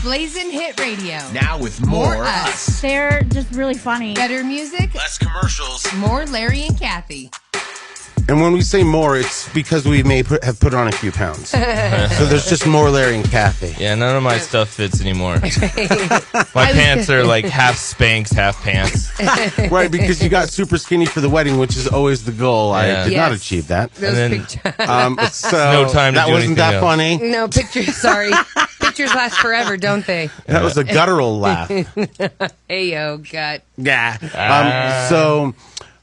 Blazing Hit Radio. Now with more us. They're just really funny. Better music. Less commercials. More Larry and Kathie. And when we say more, it's because we have put on a few pounds. So there's just more Larry and Kathie. Yeah, none of my stuff fits anymore. My pants are like half Spanx, half pants. Right, because you got super skinny for the wedding, which is always the goal. Yeah. I did not achieve that. And then So no time to that do wasn't that anything funny. No, pictures, sorry. Pictures last forever, don't they? That was a guttural laugh. Hey, yo, gut. Yeah.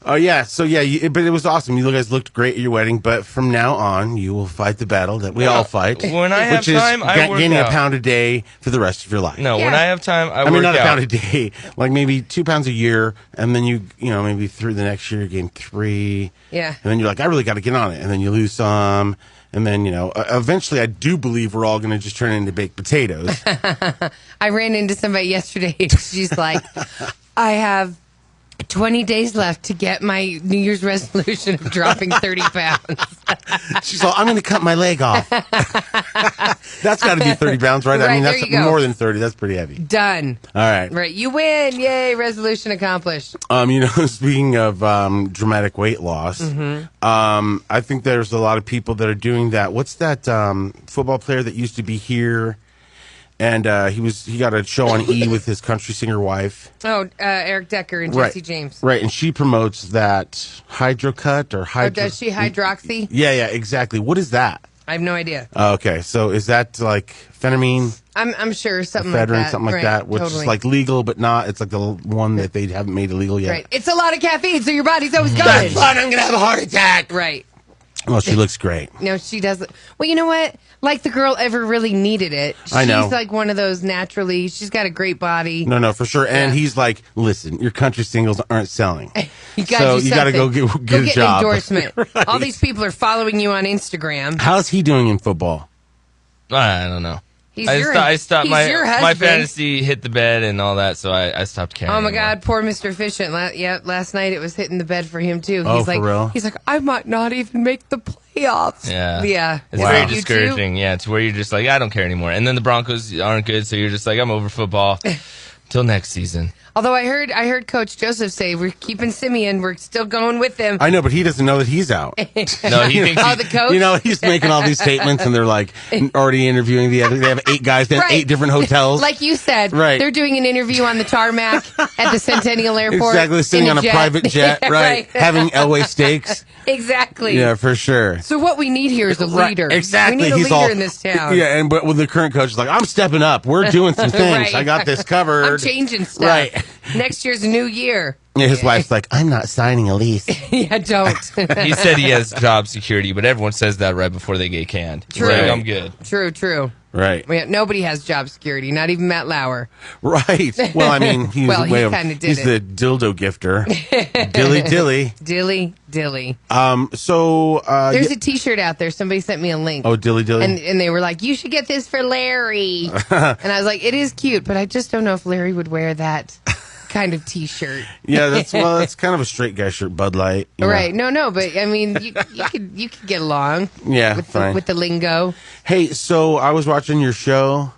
But it was awesome. You guys looked great at your wedding, but from now on, you will fight the battle that we all fight. When I have which is time, I work gaining out. a pound a day for the rest of your life. No, when I have time, I I work mean, not out. a pound a day, like maybe 2 pounds a year, and then you maybe through the next year you gain 3. Yeah. And then you're like, I really got to get on it, and then you lose some, and then eventually, I do believe we're all going to just turn into baked potatoes. I ran into somebody yesterday, and she's like, I have 20 days left to get my New Year's resolution of dropping 30 pounds. She's like, I'm going to cut my leg off. That's got to be 30 pounds, right? I Right, mean, there that's you go. more than 30. That's pretty heavy. Done. All right. Right, you win. Yay, resolution accomplished. Speaking of dramatic weight loss, I think there's a lot of people that are doing that. What's that football player that used to be here? And he got a show on E! With his country singer wife. Oh, Eric Decker and Right. Jesse James. Right, and she promotes that Hydrocut or Oh, does she hydroxy? Yeah, exactly. What is that? I have no idea. Okay, so is that like phenamine, I'm sure something like ephedrine, that. something like Right, that, which totally. is like legal but not? It's like the one that they haven't made illegal yet. Right. It's a lot of caffeine, so your body's always going. That's fun. I'm gonna have a heart attack. Right. Well, she looks great. No, she doesn't. Well, you know what? Like the girl ever really needed it. I know. She's like one of those naturally. She's got a great body. No, for sure. And Yeah. he's like, listen, your country singles aren't selling. You got So to do you gotta something. go get a an job. endorsement. Right. All these people are following you on Instagram. How's he doing in football? I don't know. He's I stopped he's my your my husband. fantasy hit the bed and all that, so I stopped caring. Oh my anymore. God, poor Mr. Efficient. Last night it was hitting the bed for him too. Oh, He's for like, real? he's like, I might not even make the playoffs. Yeah. It's Is very that you too? discouraging. Yeah, to where you're just like, I don't care anymore. And then the Broncos aren't good, so you're just like, I'm over football till next season. Although I heard Coach Joseph say we're keeping Simeon. We're still going with him. I know, but he doesn't know that he's out. No, he thinks Oh, the coach. He's making all these statements, and they're like already interviewing the other. They have 8 guys at Right. 8 different hotels. Like you said, Right. they're doing an interview on the tarmac at the Centennial Airport. Exactly, sitting in on a jet. private jet, Yeah, right? Having Elway steaks. Exactly. Yeah, for sure. So what we need here is a Right, leader. exactly. We need a He's leader all, in this town. Yeah, but with the current coach is like, I'm stepping up. We're doing some things. Right. I got this covered. I'm changing stuff. Right. Next year's a new year. Yeah, his wife's like, I'm not signing a lease. Yeah, don't. he said he has job security, but everyone says that right before they get canned. True. Like, I'm good. True. Right. Yeah, nobody has job security, not even Matt Lauer. Right. Well, I mean, he's Well, he way over. kinda did He's it. the dildo gifter. Dilly. Dilly. There's There's a T-shirt out there. Somebody sent me a link. Oh, dilly. And they were like, you should get this for Larry. And I was like, it is cute, but I just don't know if Larry would wear that kind of T-shirt. Yeah, that's kind of a straight guy shirt, Bud Light. you know. Right. No, but I mean, you could get along. Yeah, with fine. with the lingo. Hey, so I was watching your show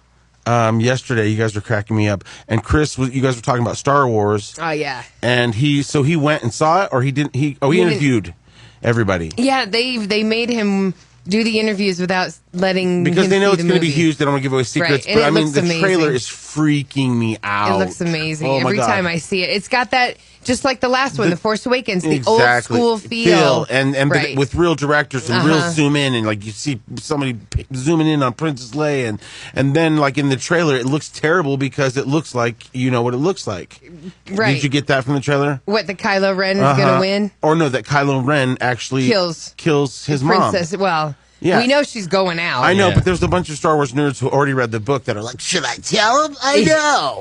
yesterday. You guys were cracking me up, and you guys were talking about Star Wars, Oh yeah. and he went and saw it, or he didn't. He didn't. interviewed everybody Yeah, they made him do the interviews without letting because him they know see it's the going to be movie. huge. They don't want to give away secrets, Right, and but I it mean, looks the amazing. trailer is freaking me out. It looks amazing. Oh, my Every God. time I see it. It's got that, just like the last one, The Force Awakens, the old school feel. and Right. with real directors and real zoom in, and like you see somebody zooming in on Princess Leia, and then like in the trailer it looks terrible because it looks like what it looks like. Right. Did you get that from the trailer? What, the Kylo Ren is going to win? Or no, that Kylo Ren actually kills his mom. Princess. Well, Yeah. we know she's going out. I know, Yeah. but there's a bunch of Star Wars nerds who already read the book that are like, should I tell him? I know.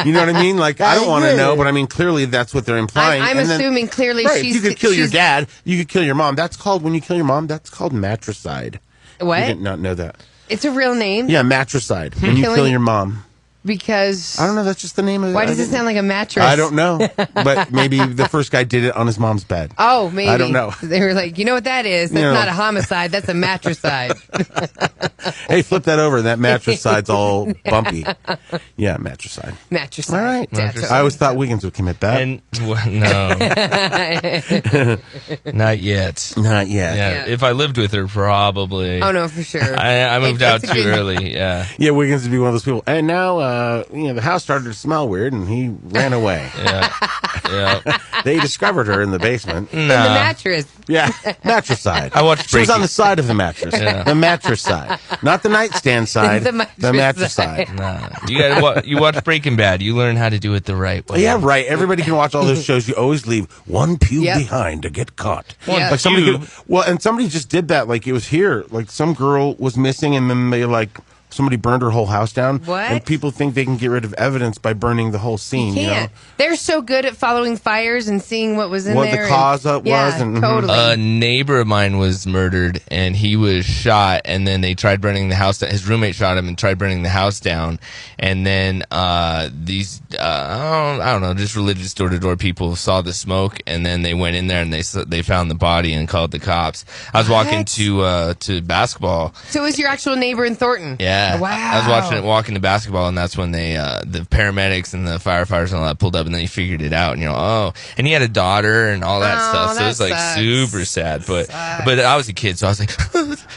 You know what I mean? Like, I don't want to know, but I mean, clearly that's what they're implying. I'm And then- assuming clearly right, she's... you could kill your she's- dad. You could kill your mom. When you kill your mom, that's called matricide. What? You did not know that. It's a real name? Yeah, matricide. When you Killing- kill your mom. Because I don't know. That's just the name of it. why does it sound like a mattress? I don't know. But maybe the first guy did it on his mom's bed. Oh, maybe. I don't know. They were like, you know what that is? That's not a homicide. That's a matricide. Hey, flip that over. That mattress side's all bumpy. Yeah, matricide. Matricide. All right. That's I always thought Wiggins would commit that. And no, not yet. Not yet. Yeah, if I lived with her, probably. Oh, no, for sure. I moved out That's a too good- early. Yeah. Yeah, Wiggins would be one of those people. And now, the house started to smell weird, and he ran away. Yeah. They discovered her in the basement. In the mattress. Yeah, mattress side. I watched She was Breaking- on the side of the mattress. The mattress side. Not the nightstand side. The The mattress mattress side. side. Nah. You watch Breaking Bad. You learn how to do it the right way. Yeah, right. Everybody can watch all those shows. You always leave one pube Yep. behind to get caught. Yeah. Like somebody Pube. and somebody just did that. Like it was here. Like some girl was missing, and then they somebody burned her whole house down. What? And people think they can get rid of evidence by burning the whole scene. You know? Can't. They're so good at following fires and seeing what was in What there. the cause of yeah, was and- totally. A neighbor of mine was murdered, and he was shot, and then they tried burning the house down. His roommate shot him and tried burning the house down, and then these I don't know, just religious door-to-door people saw the smoke, and then they went in there and they found the body and called the cops. I was walking to basketball. So it was your actual neighbor in Thornton? Yeah. Wow. I was walking to basketball, and that's when they, the paramedics and the firefighters and all that pulled up, and then he figured it out, and and he had a daughter and all that Oh, stuff, so it was that like sucks. super sad, but I was a kid, so I was like,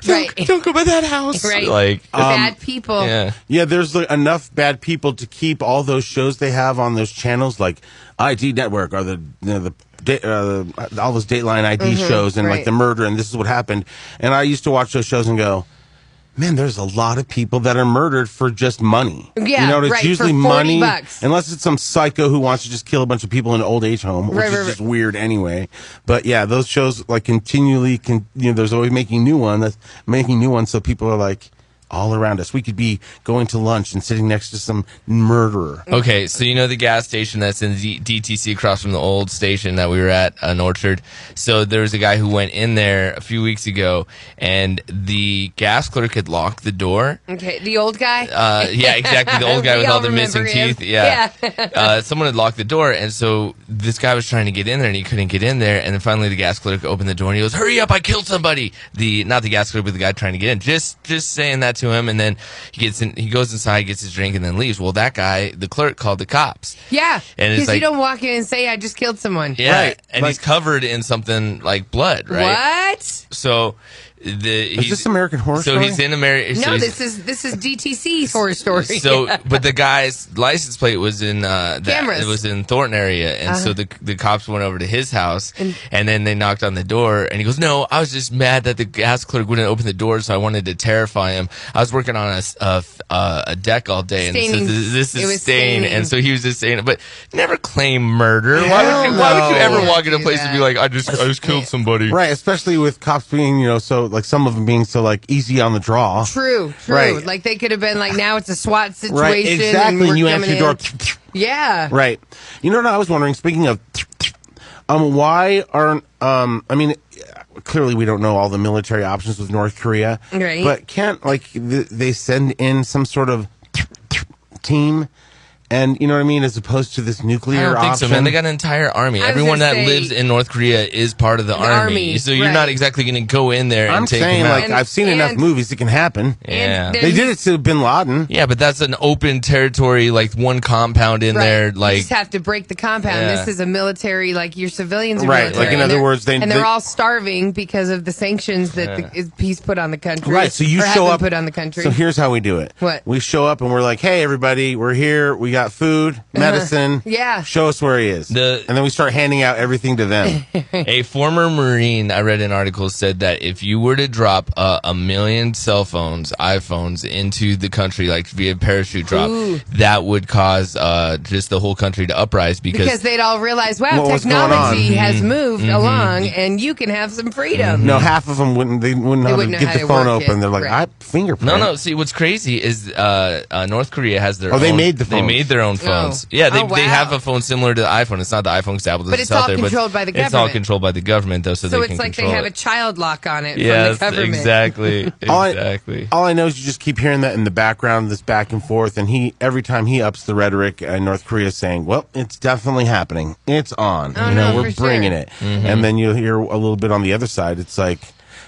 Right. don't go by that house. Right. Like, Bad people. yeah. Yeah, there's enough bad people to keep all those shows they have on those channels, like ID Network or all those Dateline ID shows and like right. the murder and this is what happened. And I used to watch those shows and go, man, there's a lot of people that are murdered for just money. Yeah, it's right, usually for 40 money, bucks. unless it's some psycho who wants to just kill a bunch of people in an old age home, which Right, is right, just weird anyway. But yeah, those shows like continually, there's always making new ones, so people are like all around us. We could be going to lunch and sitting next to some murderer. Okay, so you know the gas station that's in DTC across from the old station that we were at, an Orchard. So there was a guy who went in there a few weeks ago, and the gas clerk had locked the door. Okay, the old guy? Yeah, exactly. The old guy We with all all the missing remember him. teeth. Yeah. Someone had locked the door, and so this guy was trying to get in there, and he couldn't get in there. And then finally, the gas clerk opened the door, and he goes, "Hurry up! I killed somebody." Not the gas clerk, but the guy trying to get in. Just saying that to him, and then he goes inside, gets his drink, and then leaves. Well, that guy, the clerk, called the cops. Yeah, And it's because like- you don't walk in and say, I just killed someone. Yeah, Right. and he's covered in something like blood, right? What? So Is this American Horror So Story? he's in America. No, this is DTC horror story. So, but the guy's license plate was in Cameras. it was in Thornton area, and so the cops went over to his house, and then they knocked on the door, and he goes, "No, I was just mad that the gas clerk wouldn't open the door, so I wanted to terrify him. I was working on a deck all day, and Staining. this It is was stain, staining. and so he was just saying it, but never claim murder. Why would you ever no. walk in a Do place that. and be like, I just killed somebody? Right, especially with cops being, so like some of them being so like easy on the draw. True. Right. Like they could have been like, now it's a SWAT situation. Right, exactly. And And you we're answer coming your in. door. Yeah. Right. You know what I was wondering? Speaking of, why aren't clearly we don't know all the military options with North Korea, Right. But can't they send in some sort of team? And you know what I mean, as opposed to this nuclear I don't think option. so, man. They got an entire army. I was Everyone gonna that say- lives in North Korea is part of the army. So you're right. not exactly going to go in there I'm and take saying, them out. like, I've seen enough And- movies; it can happen. Yeah. And They did it to Bin Laden. Yeah, but that's an open territory, like one compound in Right. there. You like just have to break the compound. Yeah. This is a military, like your civilians are Right, military. like, in And other they're- words, they- and they're all starving because of the sanctions that he's put on the country. Right, so you or have show been up. put on the country. So here's how we do it. What? We show up and we're like, "Hey, everybody, we're here. We got food, medicine. Yeah. Show us where he is." And then we start handing out everything to them. a former Marine, I read an article, said that if you were to drop a million cell phones, iPhones, into the country, like via parachute drop, that would cause just the whole country to uprise because they'd all realize, wow, What was going on? technology has moved along, and you can have some freedom. No, half of them wouldn't know how wouldn't to know get how the to phone work open. it. They're like, Right. "I fingerprint." No. See, what's crazy is North Korea has their Oh, they own, made the They phones. made their own phones. Oh. Yeah, Oh, they wow. have a phone similar to the iPhone. It's not the iPhone because Apple doesn't But it's sell all there, controlled by the It's all government. controlled by the government, though, so they So can it's like they control have a it. child lock on it Yes, from the government. exactly. Exactly. All I know is you just keep hearing that in the background, this back and forth, and every time he ups the rhetoric, North Korea is saying, "Well, it's definitely happening. It's on. Oh, you know, no, we're for bringing sure. it." And then you'll hear a little bit on the other side. It's like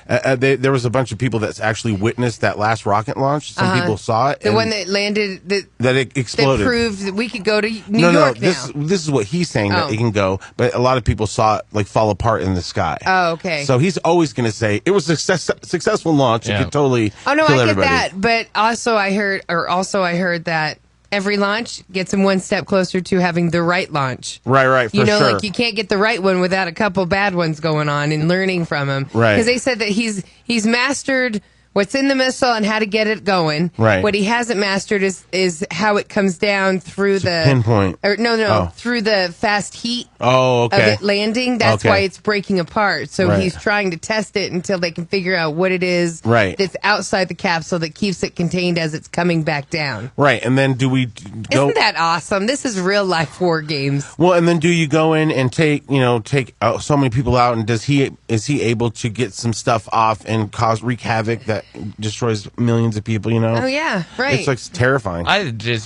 there was a bunch of people that's actually witnessed that last rocket launch. Some people saw it. The and one that landed, that it that exploded. proved that we could go to New no, York now. this is what he's saying that Oh. it can go, but a lot of people saw it like fall apart in the sky. Oh, okay. So he's always going to say it was a successful launch. Yeah. It could totally Oh no, kill I get everybody. that, but also I heard that every launch gets him one step closer to having the right launch. Right, for You know, sure. like you can't get the right one without a couple bad ones going on and learning from him. Right. Because they said that he's mastered what's in the missile and how to get it going. Right. What he hasn't mastered is how it comes down through the pinpoint. Or no, Oh. through the fast heat. Oh, Of okay. it landing, that's Okay. why it's breaking apart. So Right. he's trying to test it until they can figure out what it is Right. that's outside the capsule that keeps it contained as it's coming back down. Right, and then do we go? Isn't that awesome? This is real life war games. Well, and then do you go in and take so many people out, and is he able to get some stuff off and wreak havoc that destroys millions of people? Oh yeah, right. It's like terrifying.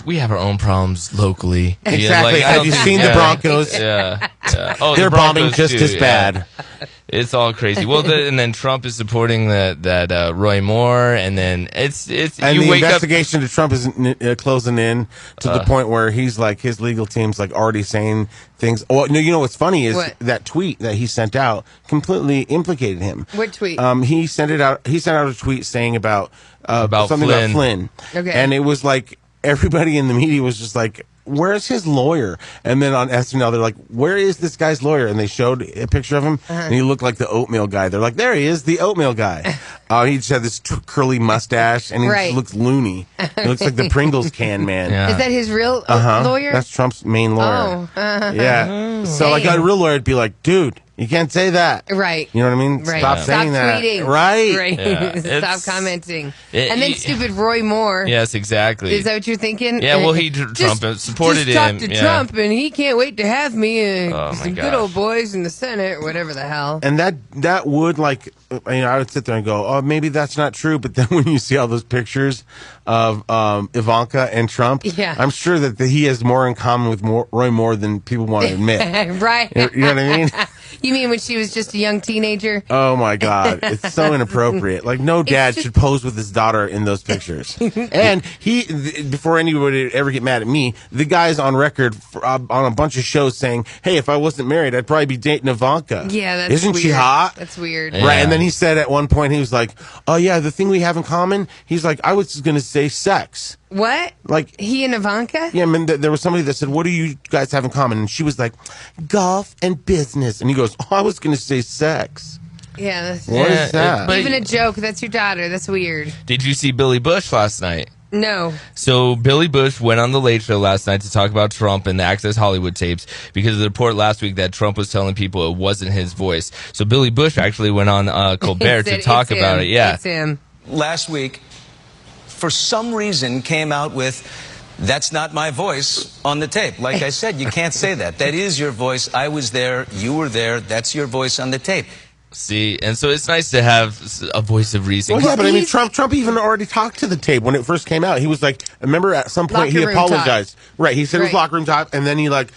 We have our own problems locally. Exactly. Yeah, like, I Have don't you think- seen the yeah. Broncos? Yeah. Oh, the They're bombing Broncos just too, as yeah. bad. It's all crazy. Well, and then Trump is supporting that Roy Moore, and then it's And you the wake up. investigation to Trump is closing in to the point where he's like his legal team's like already saying things. Well, no, you know what's funny is What? that tweet that he sent out completely implicated him. What tweet? He sent out a tweet saying about something Flynn. about Flynn. Okay. And it was like everybody in the media was just like, where's his lawyer? And then on SNL, they're like, where is this guy's lawyer? And they showed a picture of him, and he looked like the oatmeal guy. They're like, there he is, the oatmeal guy. He just had this curly mustache, and he Right. just looks loony. He looks like the Pringles can man. Yeah. Is that his real lawyer? That's Trump's main lawyer. Oh, Yeah. So like a Dang. real lawyer would be like, dude, you can't say that. right. You know what I mean? Right. Stop saying that. tweeting. Right. Right. Yeah. Stop It's- commenting. It- and then stupid Roy Moore. Yes, exactly. Is that what you're thinking? Yeah, well, Trump supported just him. talked to Yeah. Trump, and he can't wait to have me Oh, my some good gosh. old boys in the Senate, or whatever the hell. And that would like, I would sit there and go, oh, maybe that's not true. But then when you see all those pictures of Ivanka and Trump, Yeah. I'm sure that he has more in common with Roy Moore than people want to admit. Right. You know what I mean? You mean when she was just a young teenager? Oh my God, it's so inappropriate. Like no dad just- should pose with his daughter in those pictures. And before anybody ever get mad at me, the guy's on record on a bunch of shows saying, "Hey, if I wasn't married, I'd probably be dating Ivanka." Yeah, that's Isn't weird. she hot? That's weird. Yeah. Right, and then he said at one point, he was like, "Oh yeah, the thing we have in common." He's like, "I was going to say sex." What? Like, He and Ivanka? yeah, I mean, there was somebody that said, "What do you guys have in common?" And she was like, "Golf and business." And he goes, "Oh, I was going to say sex." Yeah. That's, What is that? but- even a joke. That's your daughter. That's weird. Did you see Billy Bush last night? No. So Billy Bush went on the Late Show last night to talk about Trump and the Access Hollywood tapes because of the report last week that Trump was telling people it wasn't his voice. So Billy Bush actually went on Colbert He to said, talk "It's about him. it. Yeah. It's him. Last week, for some reason, came out with, "That's not my voice" on the tape. Like I said, you can't say that. That is your voice. I was there. You were there. That's your voice on the tape. See, and so it's nice to have a voice of reason. Well, yeah, but I mean, he's- Trump even already talked to the tape when it first came out. He was like, remember at some point he Locker room apologized. Right, he said it was Right. locker room talk, and then he like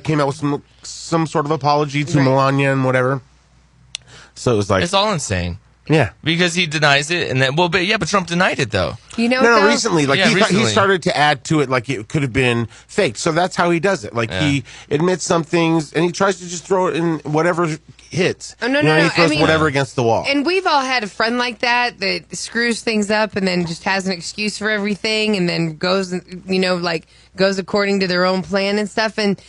came out with some sort of apology to Right. Melania and whatever. So it was like, It's all insane yeah. because he denies it, and then but Trump denied it though. You know, No, though? recently, like Yeah, he recently. started to add to it, like it could have been faked. So that's how he does it. Like he admits some things, and he tries to just throw it in whatever hits. Oh, no, You know, no, he no, throws I mean- whatever against the wall. And we've all had a friend like that screws things up and then just has an excuse for everything and then goes according to their own plan and stuff. And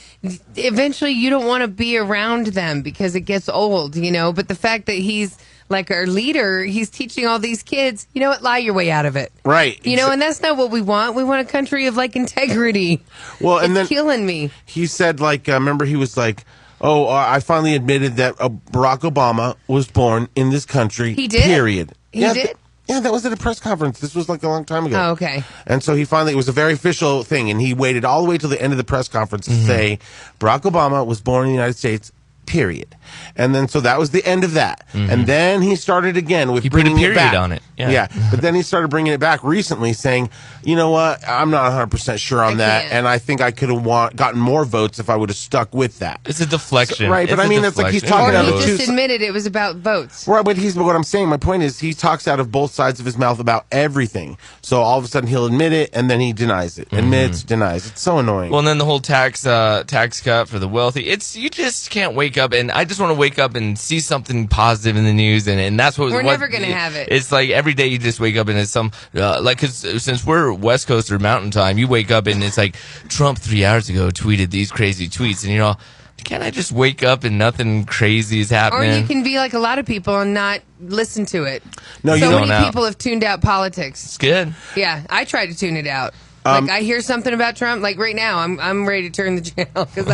eventually you don't want to be around them because it gets old, But the fact that he's like our leader, he's teaching all these kids, you know what, lie your way out of it. Right. And that's not what we want. We want a country of like integrity. Well, and It's then killing me. he said, like, remember he was like, oh, I finally admitted that Barack Obama was born in this country. He did? Period. He did? Yeah, that was at a press conference. This was like a long time ago. Oh, okay. And so he finally, it was a very official thing, and he waited all the way till the end of the press conference to say Barack Obama was born in the United States, period. And then so that was the end of that. And then he started again with bringing period it back. on it. Yeah. But then he started bringing it back recently, saying, you know what, I'm not 100% sure on that, can't. and I think I could have gotten more votes if I would have stuck with that. It's a deflection. Right, but It's I a mean, it's like he's deflection. talking Or out he of just two. admitted it was about votes. Right, but what I'm saying, my point is, he talks out of both sides of his mouth about everything. So all of a sudden he'll admit it, and then he denies it. Admits, denies. It's so annoying. Well, and then the whole tax cut for the wealthy. You just can't wake up, and I just want to wake up and see something positive in the news, and that's what We're never gonna have it. It's like every day you just wake up and it's some because since we're West Coast or Mountain Time, you wake up and it's like Trump 3 hours ago tweeted these crazy tweets, and you're all, can't I just wake up and nothing crazy is Or happening? you can be like a lot of people and not listen to it. No, you so don't. many people have tuned out politics. It's good. Yeah, I try to tune it out. Like I hear something about Trump, like right now, I'm ready to turn the channel because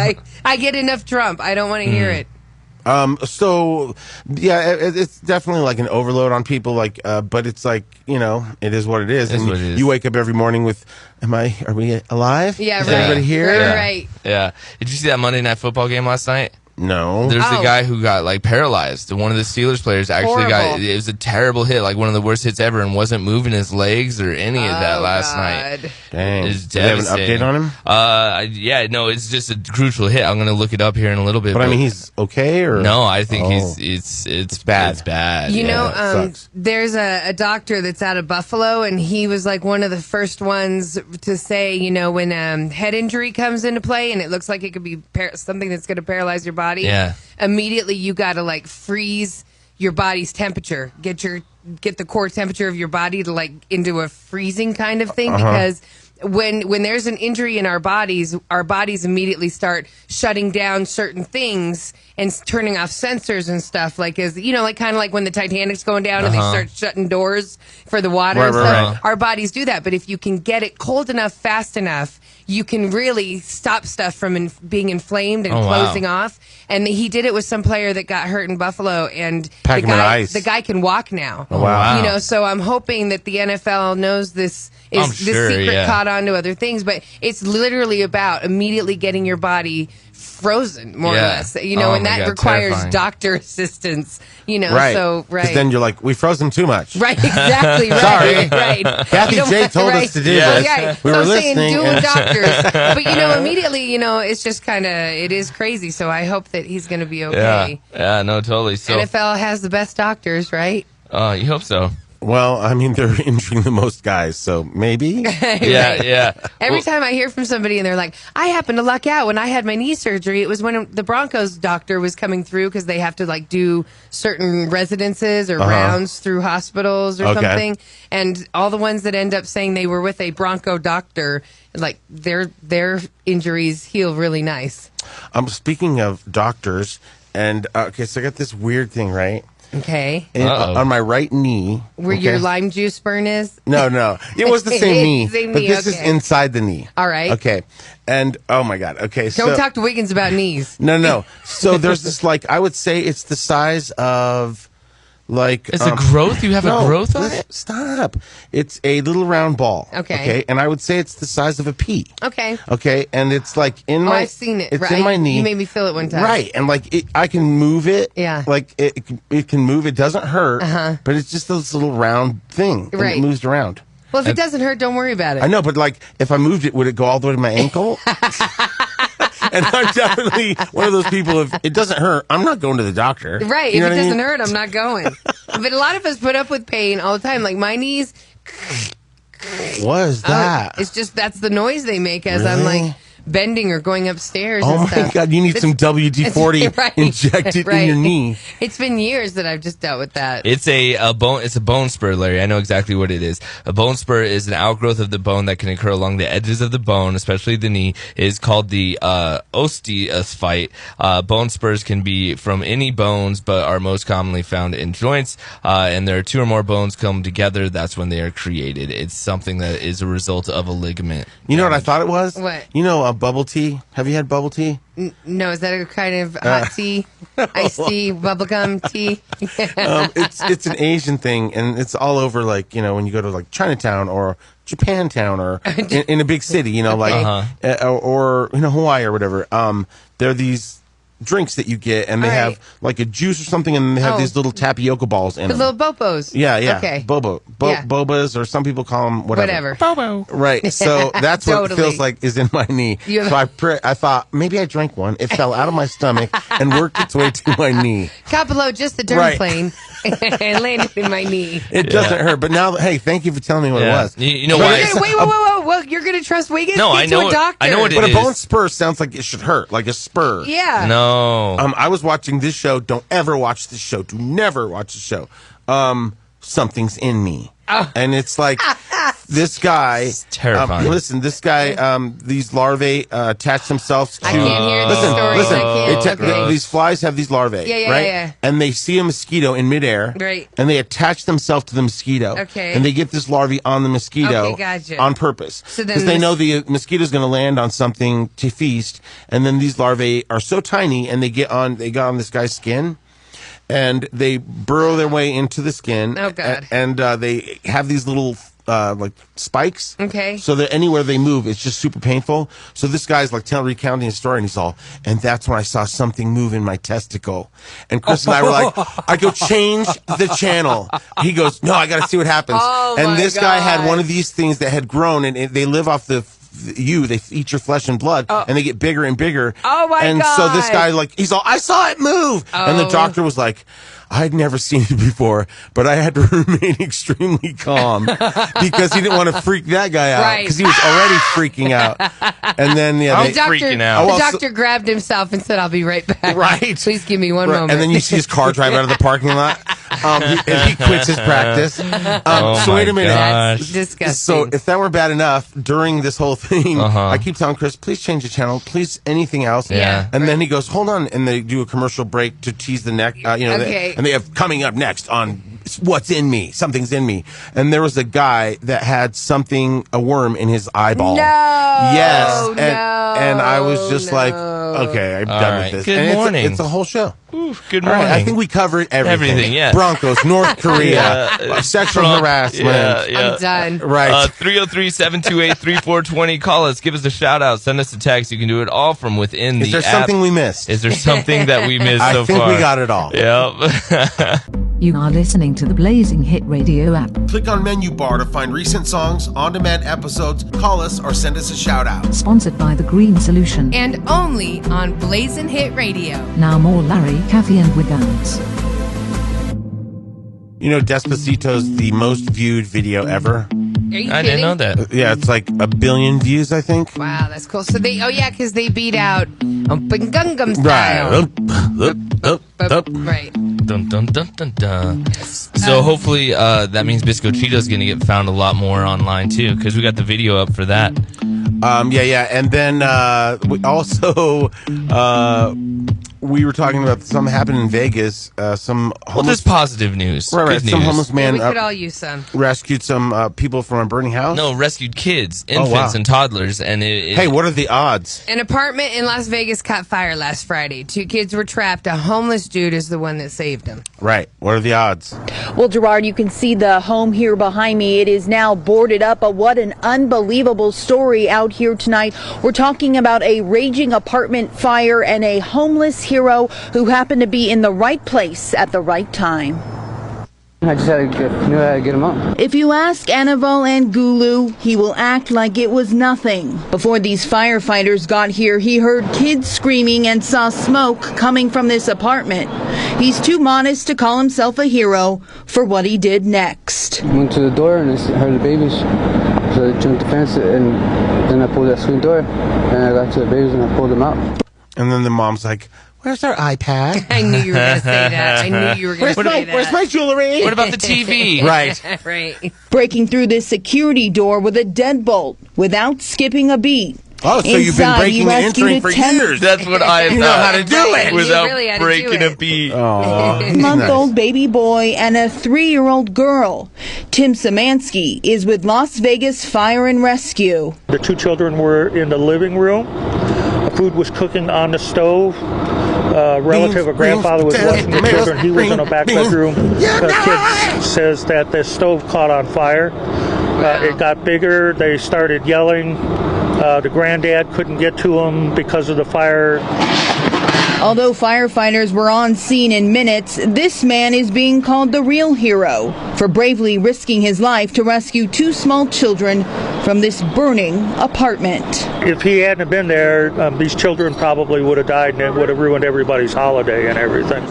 I get enough Trump. I don't want to hear it. So yeah, it's definitely like an overload on people. Like, but it's like, you know, it is what it is. It's And what it is. you wake up every morning with, are we alive? Yeah, Is right. everybody here? Right, Yeah. right. Yeah. Did you see that Monday Night Football game last night? No. There's Oh. a guy who got like paralyzed. One of the Steelers players actually Horrible. it was a terrible hit, like one of the worst hits ever, and wasn't moving his legs or any of that Oh, last God. night. Dang. It's Do they have an devastating. update on him? Yeah, no, it's just a crucial hit. I'm gonna look it up here in a little bit. But I mean, he's okay, or no, I think Oh. it's bad. It's bad. You yeah. know, that sucks. there's a doctor that's out of Buffalo, and he was like one of the first ones to say, you know, when head injury comes into play and it looks like it could be something that's going to paralyze your body, Yeah. immediately you got to like freeze your body's temperature, get the core temperature of your body to like into a freezing kind of thing because when there's an injury in our bodies immediately start shutting down certain things and turning off sensors and stuff, like as you know, like kind of like when the Titanic's going down and they start shutting doors for the water and Right, stuff. right. Our bodies do that, but if you can get it cold enough, fast enough, you can really stop stuff from being inflamed and Oh, wow. closing off. And he did it with some player that got hurt in Buffalo, and Pack him in ice. the guy can walk now. Oh, wow. You know, so I'm hoping that the NFL knows this is I'm this sure, secret yeah. caught on to other things, but it's literally about immediately getting your body frozen, more or Yeah. less. You know, Oh, and my that God, requires terrifying. doctor assistance. You know, right? so 'Cause then you're like, we froze him too much. Right, exactly. Right, Sorry. right. Kathy You don't J want- told right. us to do Yeah. this. Yeah, We so were I'm saying listening. do with doctors, but you know, immediately, you know, it's just kind of it is crazy. So I hope that he's going to be okay. Yeah, no, totally. So, NFL has the best doctors, right? you hope so. Well, I mean, they're injuring the most guys, so maybe. Yeah, yeah. Every Well, time I hear from somebody and they're like, I happened to luck out when I had my knee surgery. It was when the Broncos doctor was coming through because they have to like do certain residences or rounds through hospitals or Okay. something. And all the ones that end up saying they were with a Bronco doctor, like their injuries heal really nice. Speaking of doctors, and okay, so I got this weird thing, right? Okay. And, Uh-oh. on my right knee. Where okay? your lime juice burn is? No. It was the same knee. Same but knee, this okay. is inside the knee. All right. Okay. And, oh my God. Okay. Don't so, talk to Wiggins about knees. No. So there's this, like, I would say it's the size of, like. It's a growth? You have a growth on listen, it? Stop. It's a little round ball. Okay. And I would say it's the size of a pea. Okay. Okay. And it's like in Oh, my. I've seen it. It's right. in my knee. You made me feel it one time. Right, and like I can move it. Yeah. Like it can move. It doesn't hurt. But it's just this little round thing. And Right. it moves around. Well, if it doesn't hurt, don't worry about it. I know, but like if I moved it, would it go all the way to my ankle? And I'm definitely one of those people. If it doesn't hurt, I'm not going to the doctor. Right. You know If it what I doesn't mean? hurt, I'm not going. But a lot of us put up with pain all the time. Like my knees, What is that? it's just that's the noise they make as I'm Really? like bending or going upstairs. Oh and my stuff. God! You need some WD-40 Right, injected right. in your knee. It's been years that I've just dealt with that. It's a bone. It's a bone spur, Larry. I know exactly what it is. A bone spur is an outgrowth of the bone that can occur along the edges of the bone, especially the knee. It is called the osteophyte. Bone spurs can be from any bones, but are most commonly found in joints. And there are two or more bones come together. That's when they are created. It's something that is a result of a ligament. You know what I thought it was? What? You know, bubble tea. Have you had bubble tea? No, is that a kind of hot tea, iced tea, bubblegum tea? It's an Asian thing, and it's all over. Like when you go to like Chinatown or Japantown or in a big city, like or Hawaii or whatever. There are these drinks that you get, and they have like a juice or something, and they have these little tapioca balls in them. The little bobos. Yeah. Okay. Bobas, or some people call them whatever. Bobo. Right. So that's what it feels like is in my knee. So I thought maybe I drank one. It fell out of my stomach and worked its way to my knee. Caught below just the dermaplane and landed in my knee. It doesn't hurt, but now, hey, thank you for telling me what it was. You know why? Wait, whoa. You're going to trust Wiggins? No, I know. A doctor. I know what it but is. But a bone spur sounds like it should hurt, like a spur. Yeah. No. I was watching this show. Don't ever watch this show. Do never watch the show. Something's in me. And it's like this guy. It's terrifying. Listen, this guy. These larvae attach themselves to. I can't hear the story. These flies have these larvae, right? Yeah. And they see a mosquito in midair, right? And they attach themselves to the mosquito, okay? And they get this larvae on the mosquito, on purpose, because they know the mosquito's going to land on something to feast. And then these larvae are so tiny, and they get on this guy's skin. And they burrow their way into the skin. Oh, God. And they have these little like spikes. Okay. So that anywhere they move, it's just super painful. So this guy's like recounting his story, and he's all, and that's when I saw something move in my testicle. And Chris and I were like, I go, change the channel. He goes, no, I got to see what happens. And this guy had one of these things that had grown, and they live off they eat your flesh and blood, and they get bigger and bigger. Oh my God. And so this guy, he's all, I saw it move. And the doctor was like, I'd never seen it before, but I had to remain extremely calm because he didn't want to freak that guy out because he was already freaking out. And then freaking out. The doctor grabbed himself and said, "I'll be right back." Right. Please give me one moment. And then you see his car drive out of the parking lot. And he quits his practice. So wait a minute. That's disgusting. So if that were bad enough, during this whole thing, I keep telling Chris, please change the channel, please anything else. Yeah. And then he goes, hold on, and they do a commercial break to tease the neck. And they have coming up next on What's in Me, Something's in Me. And there was a guy that had a worm in his eyeball. No. Yes. And I was just like, okay, I'm done with this. Good morning. It's a whole show. Oof, good morning. I think we covered everything. Everything, yeah. Broncos, North Korea, sexual harassment. Yeah. I'm done. Right. 303-728-3420. Call us. Give us a shout out. Send us a text. You can do it all from within the app. Is there something we missed? Is there something that we missed so far? I think we got it all. Yep. You are listening to the Blazing Hit Radio app. Click on menu bar to find recent songs, on-demand episodes, call us, or send us a shout-out. Sponsored by The Green Solution. And only on Blazing Hit Radio. Now more Larry, Kathie, and Wiggins. You know, Despacito's the most viewed video ever. Are you kidding? I didn't know that. Yeah, it's like 1 billion views, I think. Wow, that's cool. So because they beat out Open Gangnam Style. Right. Dun, dun, dun, dun, dun. So hopefully that means Bisco Cheeto's going to get found a lot more online too, because we got the video up for that. Yeah. And then we also we were talking about something happened in Vegas. Some there's positive news. Right. Good Some news. homeless man We could all use some. rescued some people from a burning house. No, rescued kids, infants, and toddlers. And hey, what are the odds? An apartment in Las Vegas caught fire last Friday. 2 kids were trapped. A homeless dude is the one that saved them. Right. What are the odds? Well, Gerard, you can see the home here behind me. It is now boarded up. What an unbelievable story out here tonight. We're talking about a raging apartment fire and a homeless hero who happened to be in the right place at the right time. I just knew how to get him up. If you ask Anaval and Gulu, he will act like it was nothing. Before these firefighters got here, he heard kids screaming and saw smoke coming from this apartment. He's too modest to call himself a hero for what he did next. Went to the door and I heard the babies. So I jumped the fence and then I pulled that screen door. And I got to the babies and I pulled them out. And then the mom's like, where's our iPad? I knew you were going to say that. I knew you were going to say that. Where's my jewelry? What about the TV? Right. Right. Breaking through this security door with a deadbolt without skipping a beat. Oh, so you've been Inside, he breaking and rescued entering for a 10 years. That's what I You know how to do it. You without really had to do breaking it. a beat. Oh, month-old baby boy and a 3-year-old girl. Tim Szymanski is with Las Vegas Fire and Rescue. The 2 children were in the living room. Food was cooking on the stove. A relative, a grandfather, was watching the children. He was in a back bedroom. The kid says that the stove caught on fire. It got bigger. They started yelling. The granddad couldn't get to him because of the fire. Although firefighters were on scene in minutes, this man is being called the real hero for bravely risking his life to rescue 2 small children from this burning apartment. If he hadn't been there, these children probably would have died, and it would have ruined everybody's holiday and everything.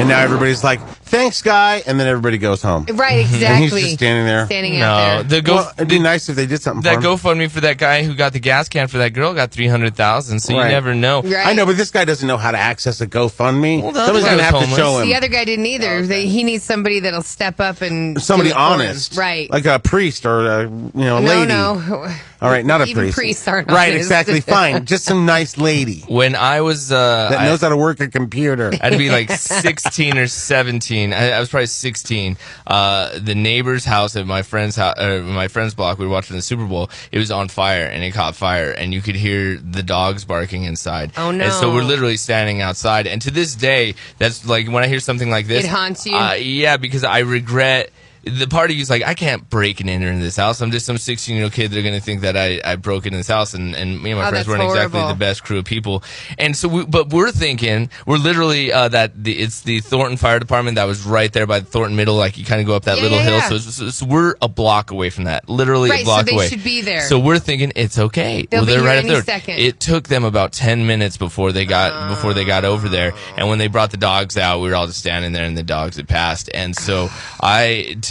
and now everybody's like, thanks, guy, and then everybody goes home. Right, exactly. And he's just standing there. Standing out there. Well, it'd be nice if they did something That for him. GoFundMe for that guy who got the gas can for that girl got $300,000. So Right. you never know. Right. I know, but this guy doesn't know how to access a GoFundMe. Well, the Somebody's other going to guy have was to homeless. show him. The other guy didn't either. He needs somebody that'll step up and Somebody do it for him. honest. Right. Like a priest or a no, lady. no. All right, not a Even priest. priests aren't right, honest. exactly. Fine. Just some nice lady When I was that knows how to work a computer. I'd be like 16 or 17. I was probably 16. The neighbor's house at my friend's house, my friend's block, we were watching the Super Bowl. It was on fire, and it caught fire, and you could hear the dogs barking inside. Oh, no. And so we're literally standing outside. And to this day, that's like when I hear something like this, It haunts you? Yeah, because I regret. The part of you's like, I can't break and enter into this house. I'm just some 16-year-old kid. They're going to think that I broke into this house, and me and my friends that's weren't exactly horrible. the best crew of people. And so, but we're thinking, we're literally it's the Thornton Fire Department that was right there by the Thornton Middle. Like you kind of go up that Yeah, little yeah, hill. yeah. So we're a block away from that, literally Right, a block so they away. should be there. So we're thinking it's okay. They'll be they're here right any up there. second. It took them about 10 minutes before they got over there. And when they brought the dogs out, we were all just standing there, and the dogs had passed. And so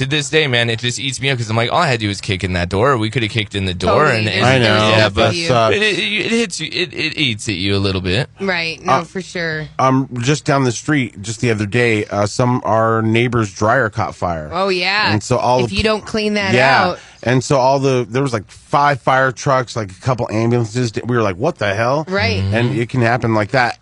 to this day, man, it just eats me up because I'm like, all I had to do was kick in that door. We could have kicked in the door, Totally. and I know. yeah, That but sucks. it hits you. It eats at you a little bit. Right. No, for sure. Just down the street, just the other day, our neighbor's dryer caught fire. Oh, yeah. And so if you don't clean that yeah. out. And so there was like 5 fire trucks, like a couple ambulances. We were like, what the hell? Right. And it can happen like that.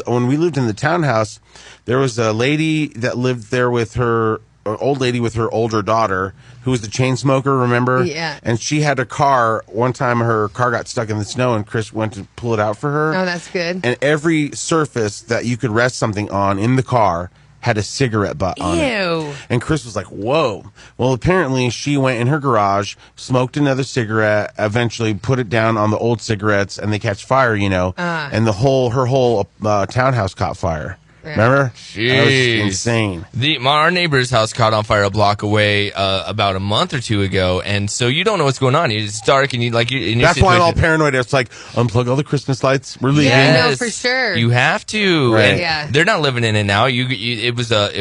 When we lived in the townhouse, there was a lady that lived there with her, old lady with her older daughter, who was the chain smoker, remember? Yeah. And she had a car. One time her car got stuck in the snow, and Chris went to pull it out for her. Oh, that's good. And every surface that you could rest something on in the car had a cigarette butt on it. Ew. And Chris was like, whoa. Well, apparently she went in her garage, smoked another cigarette, eventually put it down on the old cigarettes, and they catch fire, and her whole townhouse caught fire. Remember? That was Jeez. insane. Our neighbor's house caught on fire a block away about a month or two ago, and so you don't know what's going on. It's dark, and That's why I'm all paranoid. It's like, unplug all the Christmas lights. We're leaving. Yeah, I know, for sure. You have to. Right. And Yeah. they're not living in it now. It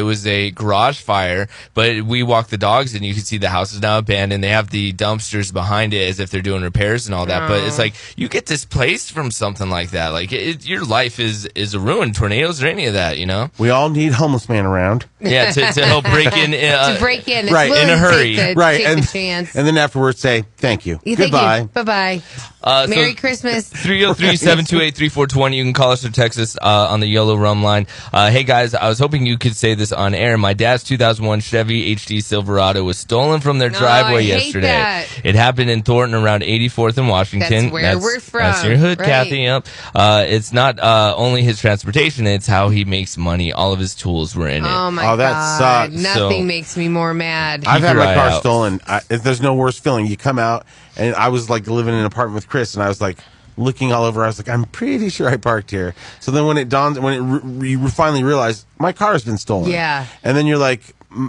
was a garage fire, but we walked the dogs, and you can see the house is now abandoned. They have the dumpsters behind it as if they're doing repairs and all that. But it's like you get displaced from something like that. Like your life is a ruin. Tornadoes or any of that. We all need homeless man around. Yeah, to help break in. To break in. It's right, willing in a to hurry. Take the chance. And then afterwards say, thank you. Thank Goodbye. you. Bye-bye. So Merry Christmas. 303-728-3420. You can call us or text us on the Yellow Rum line. Hey, guys, I was hoping you could say this on air. My dad's 2001 Chevy HD Silverado was stolen from their driveway I hate yesterday. that. It happened in Thornton around 84th and Washington. That's where we're from. That's your hood, Right. Kathy. Yep. It's not only his transportation, it's how he makes money. All of his tools were in it. Oh, my Oh, that God. sucks. Nothing So- makes me more mad. I've had your my eye car out. stolen. There's no worse feeling. You come out, and I was like living in an apartment with Chris, and I was like looking all over. I was like, I'm pretty sure I parked here. So then when it dawned, you finally realize my car has been stolen. Yeah. And then you're like,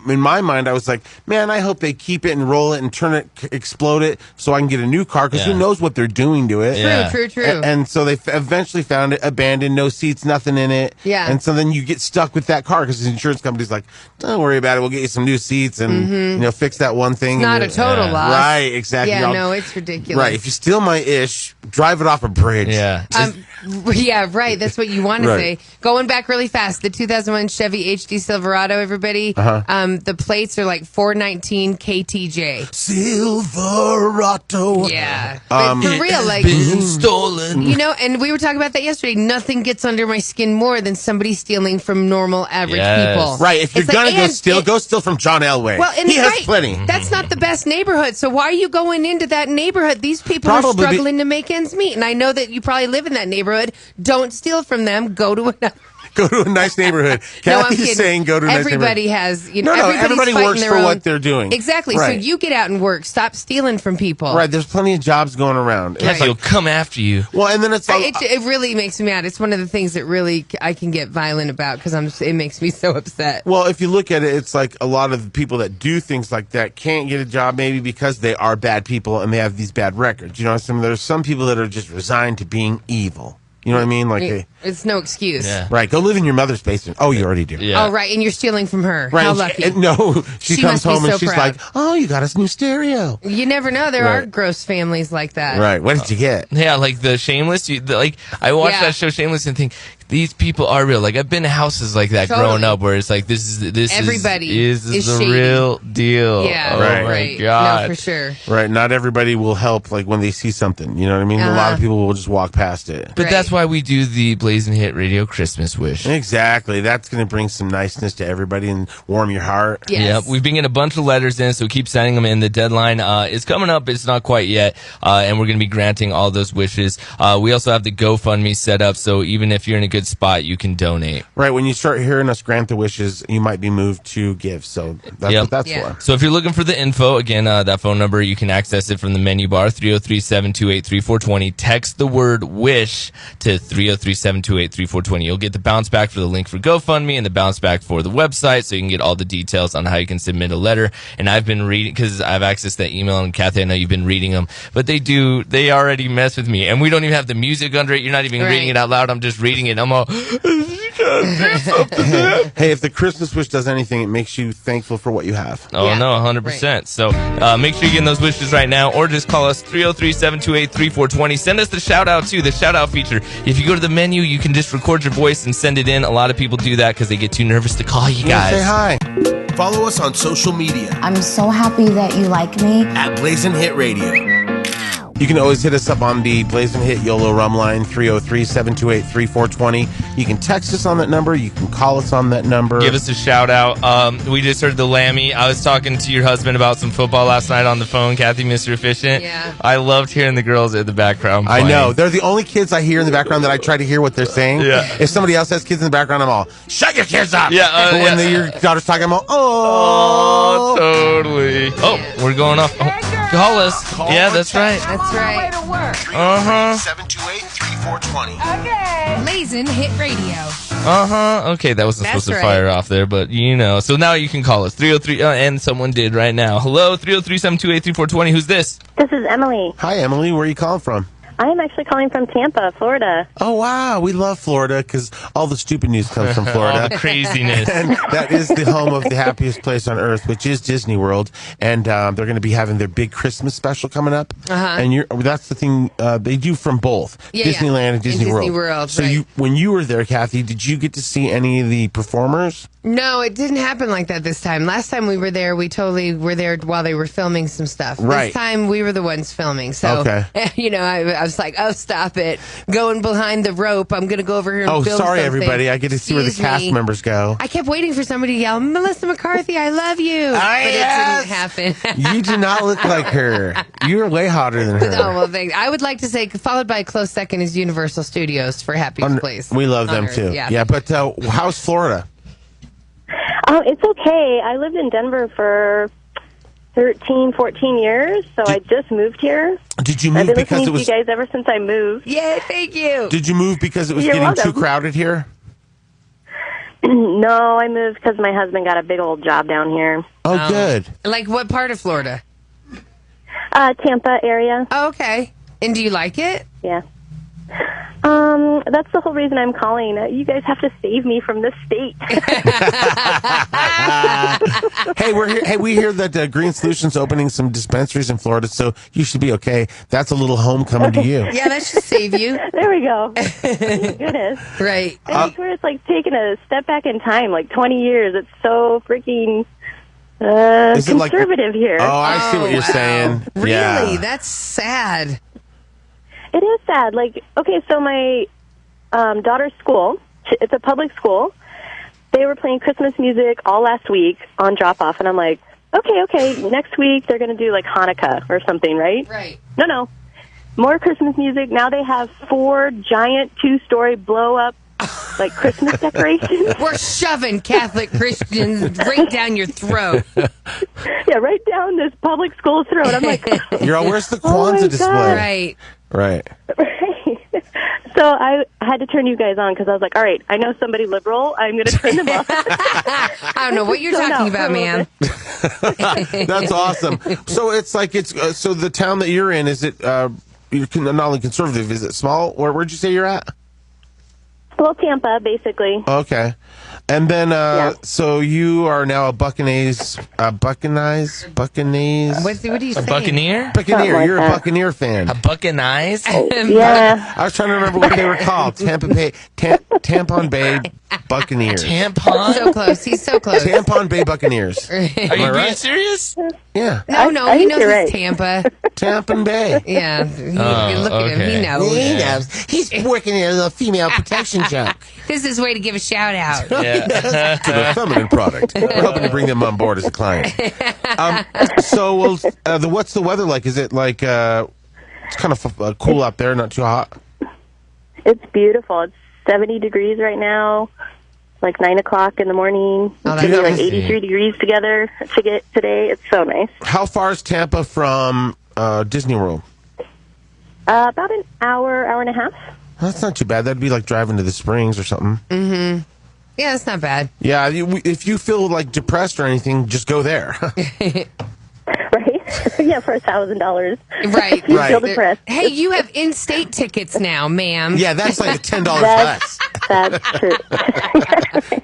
in my mind, I was like, man, I hope they keep it and roll it and turn it, explode it, so I can get a new car, because Yeah. who knows what they're doing to it. Yeah. True. And so they eventually found it abandoned, no seats, nothing in it. Yeah. And so then you get stuck with that car because the insurance company's like, don't worry about it. We'll get you some new seats and fix that one thing. It's not and a total loss. Right, exactly. Yeah, no, it's ridiculous. Right. If you steal my ish, drive it off a bridge. Yeah. Yeah, right. That's what you want to Right. say. Going back really fast, the 2001 Chevy HD Silverado, everybody, the plates are like 419 KTJ. Silverado. Yeah. But for real, like, Been stolen. you know, and we were talking about that yesterday. Nothing gets under my skin more than somebody stealing from normal, average Yes. people. Right, if you're It's like, going to go and steal, it- go steal from John Elway. Well, and he has right, plenty. That's not the best neighborhood. So why are you going into that neighborhood? These people Probably are struggling to make ends meet. And I know that you probably live in that neighborhood. Don't steal from them. Go to another. Go to a nice neighborhood. No, I'm Kathy's kidding. saying go to a nice Everybody neighborhood. has, you know, No, everybody's everybody fighting works their for own. what they're doing. Exactly. Right. So you get out and work. Stop stealing from people. Right, there's plenty of jobs going around. Kathy will come after you. Well, and then it's like, It really makes me mad. It's one of the things that really I can get violent about because it makes me so upset. well, if you look at it, it's like a lot of the people that do things like that can't get a job maybe because they are bad people and they have these bad records. You know, there's some people that are just resigned to being evil. You know what I mean? Like, It's no excuse. Yeah. right, go live in your mother's basement. Oh, you already do. Yeah. Oh, right. And you're stealing from her. Right. How and lucky. no, she She comes must be home and so she's proud. like, "Oh, you got us a new stereo." You never know. There Right. are gross families like that. Right. What did you get? Yeah, like the Shameless. I watched Yeah. that show Shameless and think these people are real. Like I've been to houses like that Totally. growing up where it's like Everybody is is the shady. real deal. Yeah. Oh Right. my Right. god. No, for sure. Right. Not everybody will help like when they see something. You know what I mean? A lot of people will just walk past it. But Right. that's why we do the Blazing Hit Radio Christmas Wish. Exactly. That's going to bring some niceness to everybody and warm your heart. Yes. Yep, we've been getting a bunch of letters in, so keep sending them in. The deadline is coming up; it's not quite yet, and we're going to be granting all those wishes. We also have the GoFundMe set up, so even if you're in a good spot, you can donate. Right. When you start hearing us grant the wishes, you might be moved to give. So that's Yep. what that's Yeah. for. So if you're looking for the info, again, that phone number, you can access it from the menu bar, 303-728-3420. Text the word WISH to 303-728-3420. You'll get the bounce back for the link for GoFundMe and the bounce back for the website, so you can get all the details on how you can submit a letter. And I've been reading, because I've accessed that email, and Kathy, I know you've been reading them, but they already mess with me. And we don't even have the music under it. You're not even Right. reading it out loud. I'm just reading it. I'm all, Hey, if the Christmas wish does anything, it makes you thankful for what you have. oh, Yeah. no, 100%. So make sure you're getting those wishes right now, or just call us 303-728-3420. Send us the shout out too, the shout out feature. If you go to the menu, you can just record your voice and send it in. A lot of people do that because they get too nervous to call you guys. Say hi. Follow us on social media I'm so happy that you like me. at Blazing Hit Radio. You can always hit us up on the Blazing Hit YOLO Rum line, 303-728-3420. You can text us on that number. You can call us on that number. Give us a shout out. We just heard the Lammy. I was talking to your husband about some football last night on the phone, Kathy, Mr. Efficient. Yeah. I loved hearing the girls in the background I playing. know. They're the only kids I hear in the background that I try to hear what they're saying. Yeah. If somebody else has kids in the background, I'm all, shut your kids up. Yeah, But when yeah. your daughter's talking, I'm all, Oh, totally. Oh, we're going off. Oh, call us. Yeah, that's right. That's right. Uh-huh. 728-3420. Blazing Hit Radio. Uh-huh. Okay, that wasn't That's supposed to right. fire off there, but you know. So now you can call us. 303, and someone did right now. Hello, 303-728-3420. Who's this? This is Emily. Hi, Emily. Where are you calling from? I am actually calling from Tampa, Florida. Oh, wow. We love Florida because all the stupid news comes from All Florida. the craziness. And that is the home of the happiest place on earth, which is Disney World. And they're going to be having their big Christmas special coming up. Uh-huh. And that's the thing they do from both Yeah, yeah. Disneyland and Disney World. Disney World, So right. when you were there, Kathy, did you get to see any of the performers? No, it didn't happen like that this time. Last time we were there, we totally were there while they were filming some stuff. Right. This time we were the ones filming. So, Okay. you know, I was like, oh, stop it. Going behind the rope. I'm going to go over here and Oh, film sorry, something. everybody. I get to see where the Excuse cast me. members go. I kept waiting for somebody to yell, Melissa McCarthy, I love you. But yes. it didn't happen. You do not look like her. You're way hotter than her. Oh, well, thanks. I would like to say, followed by a close second is Universal Studios for Happiest Place. We love them on Earth, too. Yeah. But how's Florida? Oh, it's okay. I lived in Denver for 13, 14 years, so I just moved here. Did you I've move been because listening it was? to you guys ever since I moved. Yeah, thank you. Did you move because it was You're getting welcome. too crowded here? No, I moved because my husband got a big old job down here. Oh, good. Like what part of Florida? Tampa area. Oh, okay. And do you like it? Yeah. That's the whole reason I'm calling. You guys have to save me from this state. Hey, we're here. Hey, we hear that Green Solutions opening some dispensaries in Florida, so you should be okay. That's a little homecoming to you. Yeah, that should save you. There we go. Thank goodness. Right. I swear it's like taking a step back in time, like 20 years. It's so freaking Is it like- conservative here. Oh, I see what you're wow. saying. Really? Yeah. That's sad. It is sad. Like, okay, so my daughter's school, it's a public school. They were playing Christmas music all last week on drop-off, and I'm like, okay, next week they're going to do, like, Hanukkah or something, right? Right. No. More Christmas music. Now they have 4 giant 2-story blow-up, like, Christmas decorations. We're shoving Catholic Christians right down your throat. Yeah, right down this public school throat. I'm like, You're all, where's the Oh my Kwanzaa display? Right. Right. right. So I had to turn you guys on because I was like, all right, I know somebody liberal. I'm going to turn them off. I don't know what you're talking about, ma'am. That's awesome. So it's like so the town that you're in, is it you're not only conservative, is it small? Where'd you say you're at? Well, Tampa, basically. Okay. And then so you are now a What Buccaneers. are you saying? Buccaneer? Buccaneer. like You're that. a Buccaneer fan. A Buccaneers? Yeah. I was trying to remember what they were called. Tampon Bay Buccaneers. Tampon? So close. He's so close. Tampon Bay Buccaneers. Are you being right? serious? Yeah. No, I he think knows you're it's right. Tampa. Tampon Bay. Yeah. Look at him. He okay. knows. He knows. He's working in a female protection junk. This is his way to give a shout out. Yeah. To the feminine product. We're hoping to bring them on board as a client. So, what's the weather like? Is it like it's kind of cool out there, not too hot? It's beautiful. It's 70 degrees right now, like 9 o'clock in the morning. Oh, It's gonna be like that's 83 degrees together today. It's so nice. How far is Tampa from Disney World? About an hour and a half. That's not too bad. That'd be like driving to the Springs or something. Yeah, that's not bad. Yeah, if you feel like depressed or anything, just go there. Right? Yeah, for $1,000. Right. You Right. feel depressed. Hey, you have in-state tickets now, ma'am. Yeah, that's like $10 That's, less. that's true.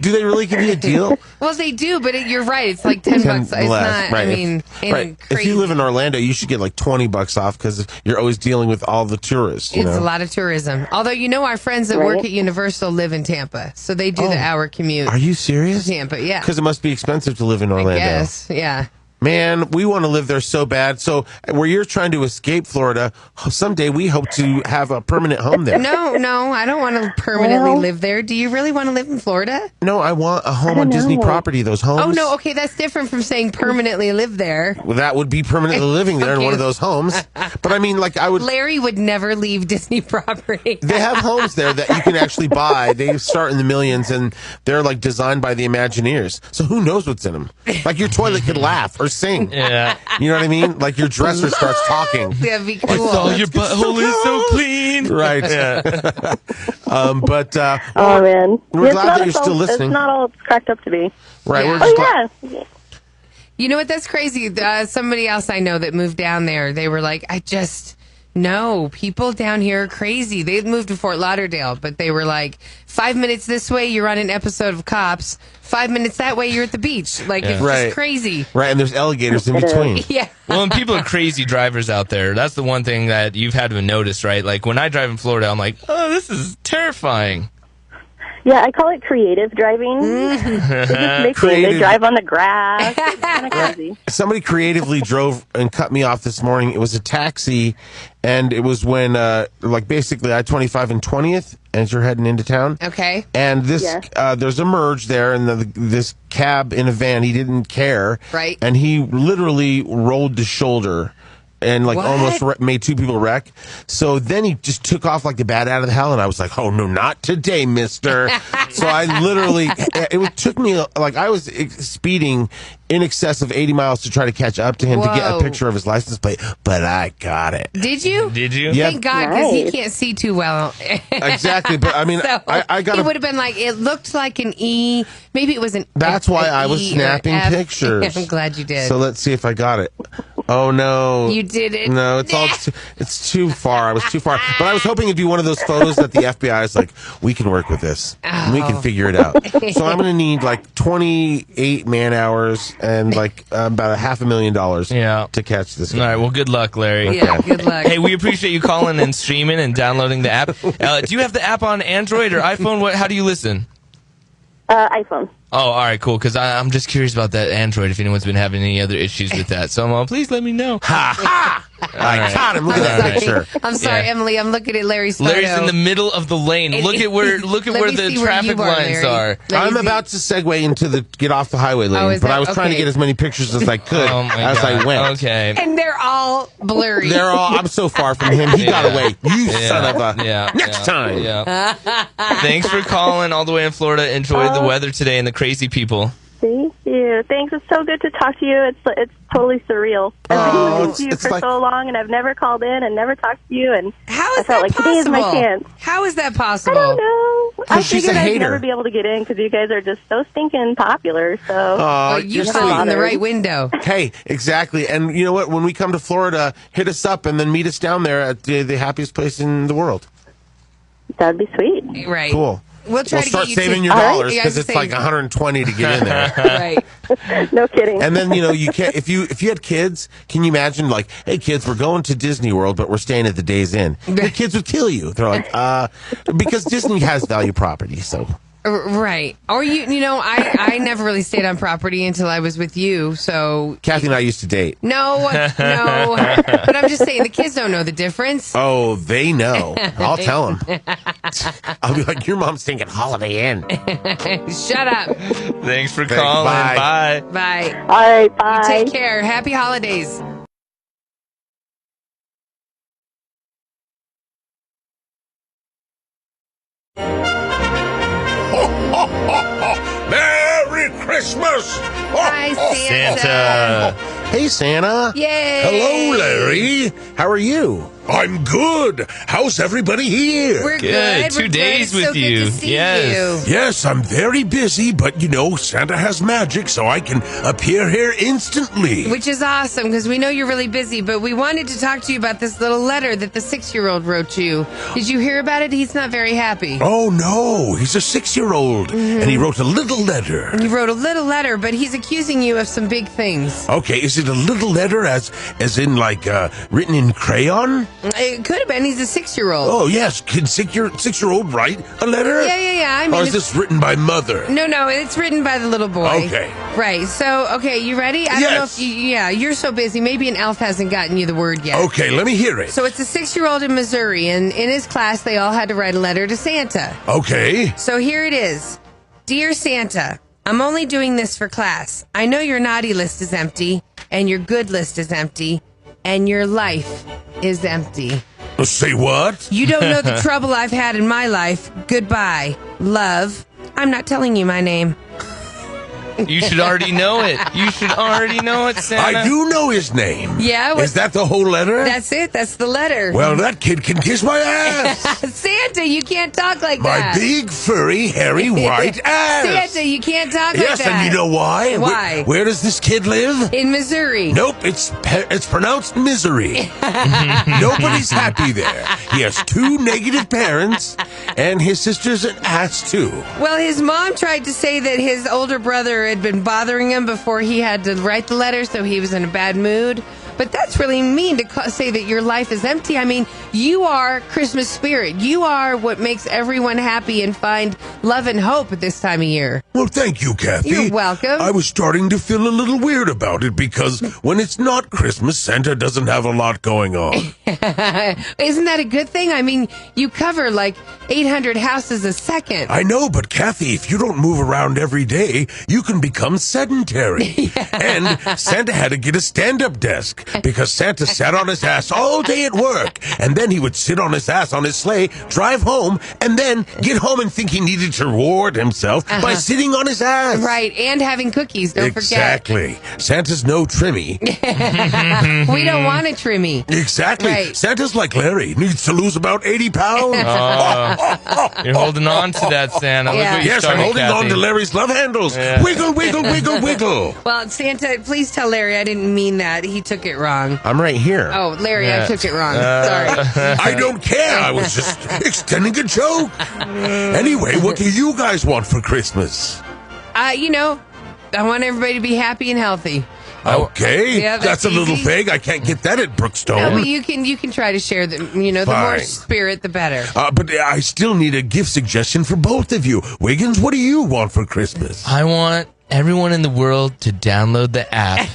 Do they really give you a deal? Well, they do, but you're right. It's like $10. It's not. Right. I mean, right. crazy. If you live in Orlando, you should get like $20 off because you're always dealing with all the tourists. You It's know? a lot of tourism. Although, our friends that work at Universal live in Tampa, so they do the hour commute. Are you serious? to Tampa? Yeah. Because it must be expensive to live in Orlando. Yes. Yeah. Man, we want to live there so bad. So, where you're trying to escape Florida, someday we hope to have a permanent home there. No, I don't want to permanently live there. Do you really want to live in Florida? No, I want a home don't on Disney know. property. Those homes. Oh, no. Okay, that's different from saying permanently live there. Well, that would be permanently living there in Okay. one of those homes. But I mean, like, I would. Larry would never leave Disney property. They have homes there that you can actually buy. They start in the millions, and they're like designed by the Imagineers. So who knows what's in them? Like your toilet could laugh or sing. Yeah. You know what I mean? Like your dresser starts talking. That'd be cool. Your butthole is so clean. Right. But Oh, man. we're It's glad not that you're all- still listening. It's not all it's cracked up to be. right. Yeah. We're just Oh, yeah. You know what? That's crazy. Somebody else I know that moved down there, they were like, no, people down here are crazy. They moved to Fort Lauderdale, but they were like, 5 minutes this way, you're on an episode of Cops. 5 minutes that way, you're at the beach. Like, it's Right. just crazy. Right, and there's alligators in between. Yeah. Well, and people are crazy drivers out there. That's the one thing that you've had to notice, right? Like when I drive in Florida, I'm like, oh, this is terrifying. Yeah, I call it creative driving. It just makes me, Creative. they drive on the grass. It's kind of crazy. Somebody creatively drove and cut me off this morning. It was a taxi, and it was when, like, basically I-25 and 20th, as you're heading into town. Okay. And this, Yeah. there's a merge there, and this cab in a van, he didn't care. Right. And he literally rolled the shoulder and, like, What? almost made 2 people wreck. So then he just took off like the bat out of the hell, and I was like, oh, no, not today, mister. So I literally, took me, like, I was speeding in excess of 80 miles to try to catch up to him to get a Whoa. picture of his license plate, but I got it. Did you? Did you? Yeah. Thank God, because he Nice. can't see too well. Exactly, but I mean, So I got he a would have been like, it looked like an E. Maybe it was an That's an why I was E or snapping F. pictures. I'm glad you did. So let's see if I got it. Oh no! You did it. No, it's too far. I was too far. But I was hoping it'd be one of those photos that the FBI is like, we can work with this. And we can figure it out. So I'm going to need like 28 man hours and like about $500,000 to catch this guy. All right. Well, good luck, Larry. Okay. Yeah, good luck. Hey, we appreciate you calling and streaming and downloading the app. Do you have the app on Android or iPhone? How do you listen? iPhone. Oh, all right, cool. Because I'm just curious about that Android. If anyone's been having any other issues with that, so please let me know. Ha ha! I got him. Look at that picture. I'm sorry, Emily. I'm looking at Larry's photo. Larry's in the middle of the lane. Look at where the traffic lines are. I'm about to segue into get off the highway lane, but I was trying to get as many pictures as I could as I went. Okay. And they're all blurry. I'm so far from him. He got away. You son of a. Next time. Yeah. Thanks for calling all the way in Florida. Enjoy the weather today and the crazy people. Thank you. Thanks. It's so good to talk to you. It's totally surreal. I've been listening to you for so long, and I've never called in and never talked to you. And how is I felt that like possible? today is my chance. How is that possible? I don't know. I she's figured a I'd hater. never be able to get in because you guys are just so stinking popular. So you called in the right window. Hey, exactly. And you know what? When we come to Florida, hit us up and then meet us down there at the happiest place in the world. That'd be sweet. Right. Cool. We'll try to start get you saving to- your All right. dollars You because guys it's like save- 120 to get in there. Right. No kidding. And then you can't if you had kids, can you imagine like, hey kids, we're going to Disney World, but we're staying at the Days Inn. The kids would kill you. They're like, because Disney has value property, so. Right. Or I never really stayed on property until I was with you, so. Kathie and I used to date. No. But I'm just saying the kids don't know the difference. Oh, they know. I'll tell them. I'll be like, your mom's thinking Holiday Inn. Shut up. Thanks for calling. Bye. Bye. All right. Bye. You take care. Happy holidays. Merry Christmas! Hi, Santa. Hey, Santa. Yay. Hello, Larry. How are you? I'm good. How's everybody here? We're good. Two We're days good. with So you. Good to see Yes. you. Yes, I'm very busy, but Santa has magic, so I can appear here instantly. Which is awesome because we know you're really busy, but we wanted to talk to you about this little letter that the 6-year-old wrote you. Did you hear about it? He's not very happy. Oh, no. He's a 6-year-old, and he wrote a little letter. He wrote a little letter, but he's accusing you of some big things. Okay, is it a little letter as in like written in crayon? It could have been. He's a 6-year-old. Oh, yes. Can 6-year-old write a letter? Yeah. I mean, or is this written by mother? No, it's written by the little boy. Okay. Right. So, okay, you ready? I don't know Yes. if you're so busy. Maybe an elf hasn't gotten you the word yet. Okay, let me hear it. So it's a 6-year-old in Missouri, and in his class, they all had to write a letter to Santa. Okay. So here it is. Dear Santa, I'm only doing this for class. I know your naughty list is empty, and your good list is empty, and your life is empty. Say what? You don't know the trouble I've had in my life. Goodbye. Love. I'm not telling you my name. You should already know it. You should already know it, Santa. I do know his name. Yeah? Is that the whole letter? That's it. That's the letter. Well, that kid can kiss my ass. Santa, you can't talk like My that. big, furry, hairy, white ass. Santa, you can't talk like Yes, that. and you know why? Why? Where does this kid live? In Missouri. Nope, it's pronounced misery. Nobody's happy there. He has 2 negative parents, and his sister's an ass too. Well, his mom tried to say that his older brother had been bothering him before he had to write the letter, so he was in a bad mood. But that's really mean to say that your life is empty. I mean, you are Christmas spirit. You are what makes everyone happy and find love and hope at this time of year. Well, thank you, Kathie. You're welcome. I was starting to feel a little weird about it because when it's not Christmas, Santa doesn't have a lot going on. Isn't that a good thing? I mean, you cover like 800 houses a second. I know, but Kathie, if you don't move around every day, you can become sedentary. And Santa had to get a stand-up desk because Santa sat on his ass all day at work, and then he would sit on his ass on his sleigh, drive home, and then get home and think he needed to reward himself by sitting on his ass. Right, and having cookies, don't forget. Exactly. Santa's no trimmy. We don't want a trimmy. Exactly. Right. Santa's like Larry, needs to lose about 80 pounds. You're holding on to that, Santa. Look what you Yes, started, I'm holding Kathie. on to Larry's love handles. Yeah. Wiggle, wiggle, wiggle, wiggle. Well, Santa, please tell Larry I didn't mean that. He took it wrong. I'm right here. Oh, Larry, I Yeah. took it wrong. Sorry. I don't care. I was just extending a joke. Anyway, what do you guys want for Christmas? You know, I want everybody to be happy and healthy. Okay, Yeah, that's a little easy. vague. I can't get that at Brookstone. No, but you can try to share the the more Fine. spirit, the better. But I still need a gift suggestion for both of you. Wiggins, what do you want for Christmas? I want everyone in the world to download the app.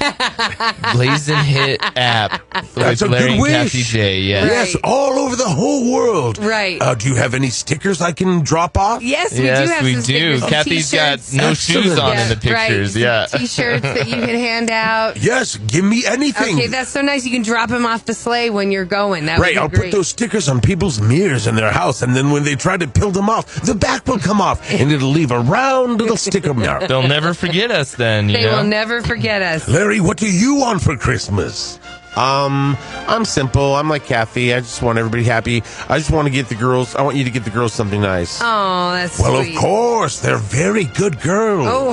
Blazing Hit app. That's with a Larry good and wish. Kathie J. Yes. Yes, all over the whole world. Right. Do you have any stickers I can drop off? Yes, we do Yes, have we some do. stickers and Kathy's got t-shirts. no shoes on in the pictures. Right. Yeah. Some T-shirts that you can hand out. Yes, give me anything. Okay, that's so nice. You can drop them off the sleigh when you're going. That Right, would I'll be put great. those stickers on people's mirrors in their house, and then when they try to peel them off, the back will come off, and it'll leave a round little sticker mark. They'll never forget us then, you They know? will never forget us. Larry, what do you want for Christmas? I'm simple. I'm like Kathie. I just want everybody happy. I just want to get the girls. I want you to get the girls something nice. Oh, that's Well, sweet. of course, they're very good girls. Oh,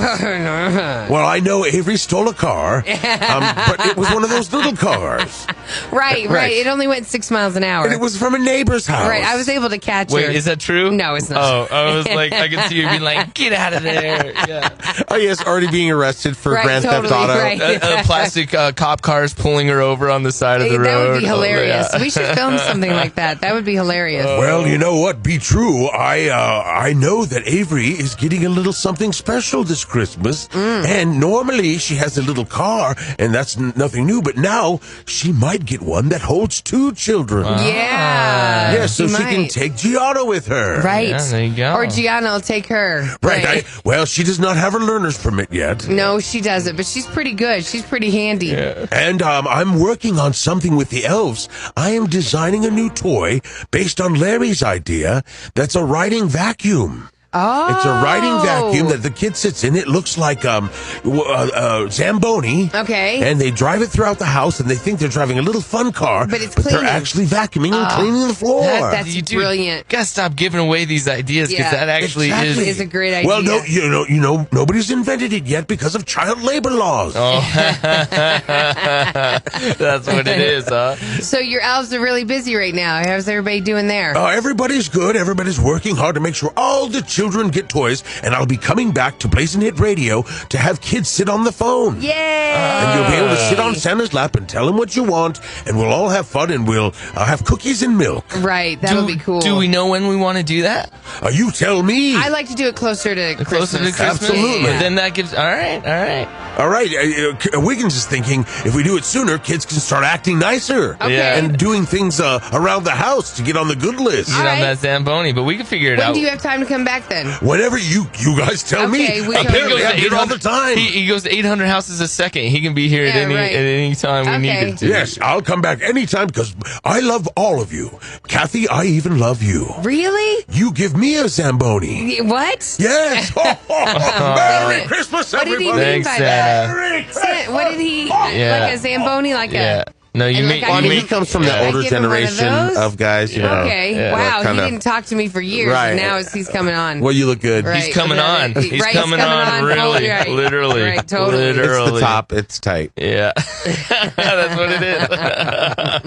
Well, I know Avery stole a car, but it was one of those little cars. right. It only went 6 miles an hour. And it was from a neighbor's house. Right, I was able to catch her. Wait, is that true? No, it's not. Oh, I was like, I could see you being like, get out of there. Yeah. Oh yes, already being arrested for Right, Grand Theft totally, Auto. right. Plastic cop cars pulling her over on the side of the road. That would be hilarious. Oh, yeah. We should film something like that. That would be hilarious. Well, you know what? Be true. I know that Avery is getting a little something special this Christmas, and normally she has a little car, and that's nothing new. But now she might get one that holds 2 children. Yeah. Yes, so she might. can take Gianna with her. Right. Yeah, there you go. Or Gianna will take her. Right. Well, she does not have her learner's permit yet. No, she doesn't, but she's pretty good. She's pretty handy. Yeah. And I'm working on something with the elves. I am designing a new toy based on Larry's idea that's a riding vacuum. Oh. It's a riding vacuum that the kid sits in. It looks like Zamboni. Okay. And they drive it throughout the house, and they think they're driving a little fun car. But it's they're cleaning. actually vacuuming and cleaning the floor. That's brilliant. Gotta stop giving away these ideas because Yeah. that actually Exactly. Is a great idea. Well, no, you know, nobody's invented it yet because of child labor laws. Oh. That's what it is, huh? So your elves are really busy right now. How's everybody doing there? Everybody's good. Everybody's working hard to make sure all the children get toys, and I'll be coming back to Blazing Hit Radio to have kids sit on the phone. Yay! And you'll be able to sit on Santa's lap and tell him what you want, and we'll all have fun, and we'll have cookies and milk. Right, that'll be cool. Do we know when we want to do that? You tell me. I like to do it closer to Christmas. Closer to Christmas? Absolutely. But then that gives... All right. All right, Wiggins is thinking if we do it sooner, kids can start acting nicer. Okay. Yeah. And doing things around the house to get on the good list. Get All on right. that Zamboni, but we can figure it When out. do you have time to come back then? Whenever you guys tell Okay, me. we can- Apparently, He goes I'm here all the time. He goes to 800 houses a second. He can be here Yeah, at any time we need him to. Yes, I'll come back anytime because I love all of you. Kathie, I even love you. Really? You give me a Zamboni. What? Yes. Merry Christmas, What did he everybody. mean Thanks, by Santa. that? What did he... Yeah. Like a Zamboni? Like Yeah. a... No, you And make... like I I mean, give he him- comes from Yeah. the older I give him one of generation those? of guys, you know. Okay. Yeah. Wow, Kinda- he didn't talk to me for years, Right. and now he's coming on. Well, you look good. Right. He's coming on. Right, He's coming on, really. Right. Literally. Right, totally. It's Literally. the top. It's tight. Yeah. That's what it is.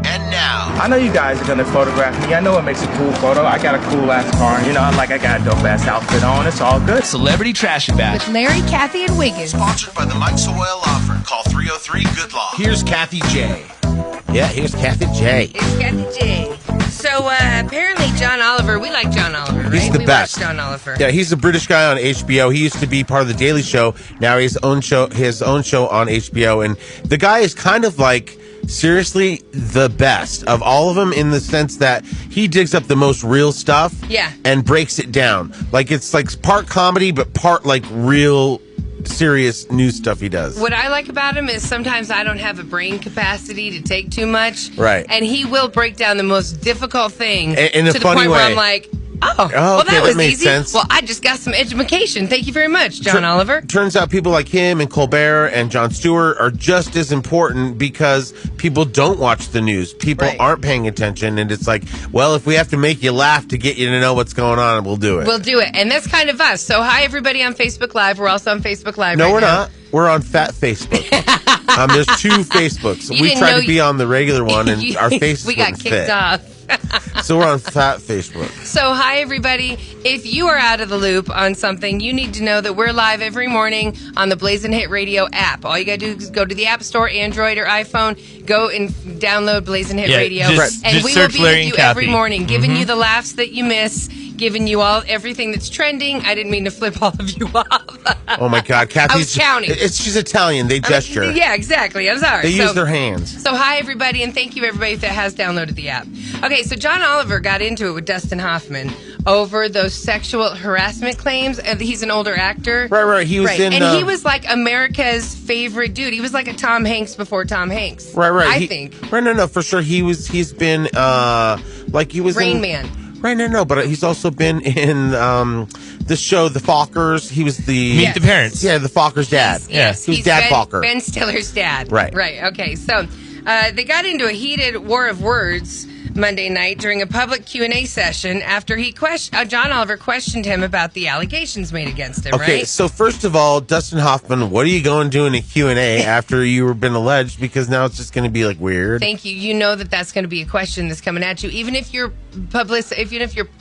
And now, I know you guys are gonna photograph me. I know it makes a cool photo. I got a cool ass car. You know, I got a dope ass outfit on. It's all good. Celebrity Trash and Bash. With Larry, Kathie, and Wiggins. sponsored by the Mike Sawyer Law Firm. Call 303-GOOD-LAW. Here's Kathie J. Yeah, here's Kathie J. It's Kathie J. So apparently John Oliver, we like John Oliver, right? He's the we best. watch John Oliver. Yeah, he's a British guy on HBO. He used to be part of the Daily Show. Now he's his own show on HBO, and the guy is kind of like seriously the best of all of them in the sense that he digs up the most real stuff, Yeah. and breaks it down. Like it's like part comedy, but part like real serious news stuff he does. What I like about him is sometimes I don't have a brain capacity to take too much. Right. And he will break down the most difficult thing in a to the funny point way. where I'm like, well, okay, that was makes easy. sense. Well, I just got some education. Thank you very much, John Oliver. Turns out people like him and Colbert and Jon Stewart are just as important because people don't watch the news. People aren't paying attention, and it's like, well, if we have to make you laugh to get you to know what's going on, we'll do it. We'll do it. And that's kind of us. So hi, everybody on Facebook Live. We're also on Facebook Live No, right we're now. not. We're on Fat Facebook. There's 2 Facebooks. You We didn't tried know to be on the regular one, and our faces we got wouldn't kicked fit. off. So we're on Fat Facebook. So, hi, everybody. If you are out of the loop on something, you need to know that we're live every morning on the Blazing Hit Radio app. All you got to do is go to the App Store, Android or iPhone, go and download Blazing Hit Radio. Just we will search be Larry with you and every Kathie. morning, giving you the laughs that you miss, giving you everything that's trending. I didn't mean to flip all of you off. Oh, my God. Kathie's, I was counting. She's Italian. They gesture. Yeah, exactly. I'm sorry. They use their hands. So hi, everybody, and thank you, everybody, that has downloaded the app. Okay, so John Oliver got into it with Dustin Hoffman over those sexual harassment claims. He's an older actor. Right. He was in... And he was like America's favorite dude. He was like a Tom Hanks before Tom Hanks. Right. I think. Right, no, for sure. He's been, like he was Rain in... Man. Right, no, but he's also been in this show, The Fockers. He was the... Meet the Parents. Yeah, the Fockers' dad. Yes, he was he's Dad Focker. Ben Stiller's dad. Right. Okay, so they got into a heated war of words Monday night during a public Q&A session after John Oliver questioned him about the allegations made against him, Okay, right? so first of all, Dustin Hoffman, what are you going to do in a Q&A after you've been alleged? Because now it's just going to be like weird. Thank you. You know that's going to be a question that's coming at you. Even if your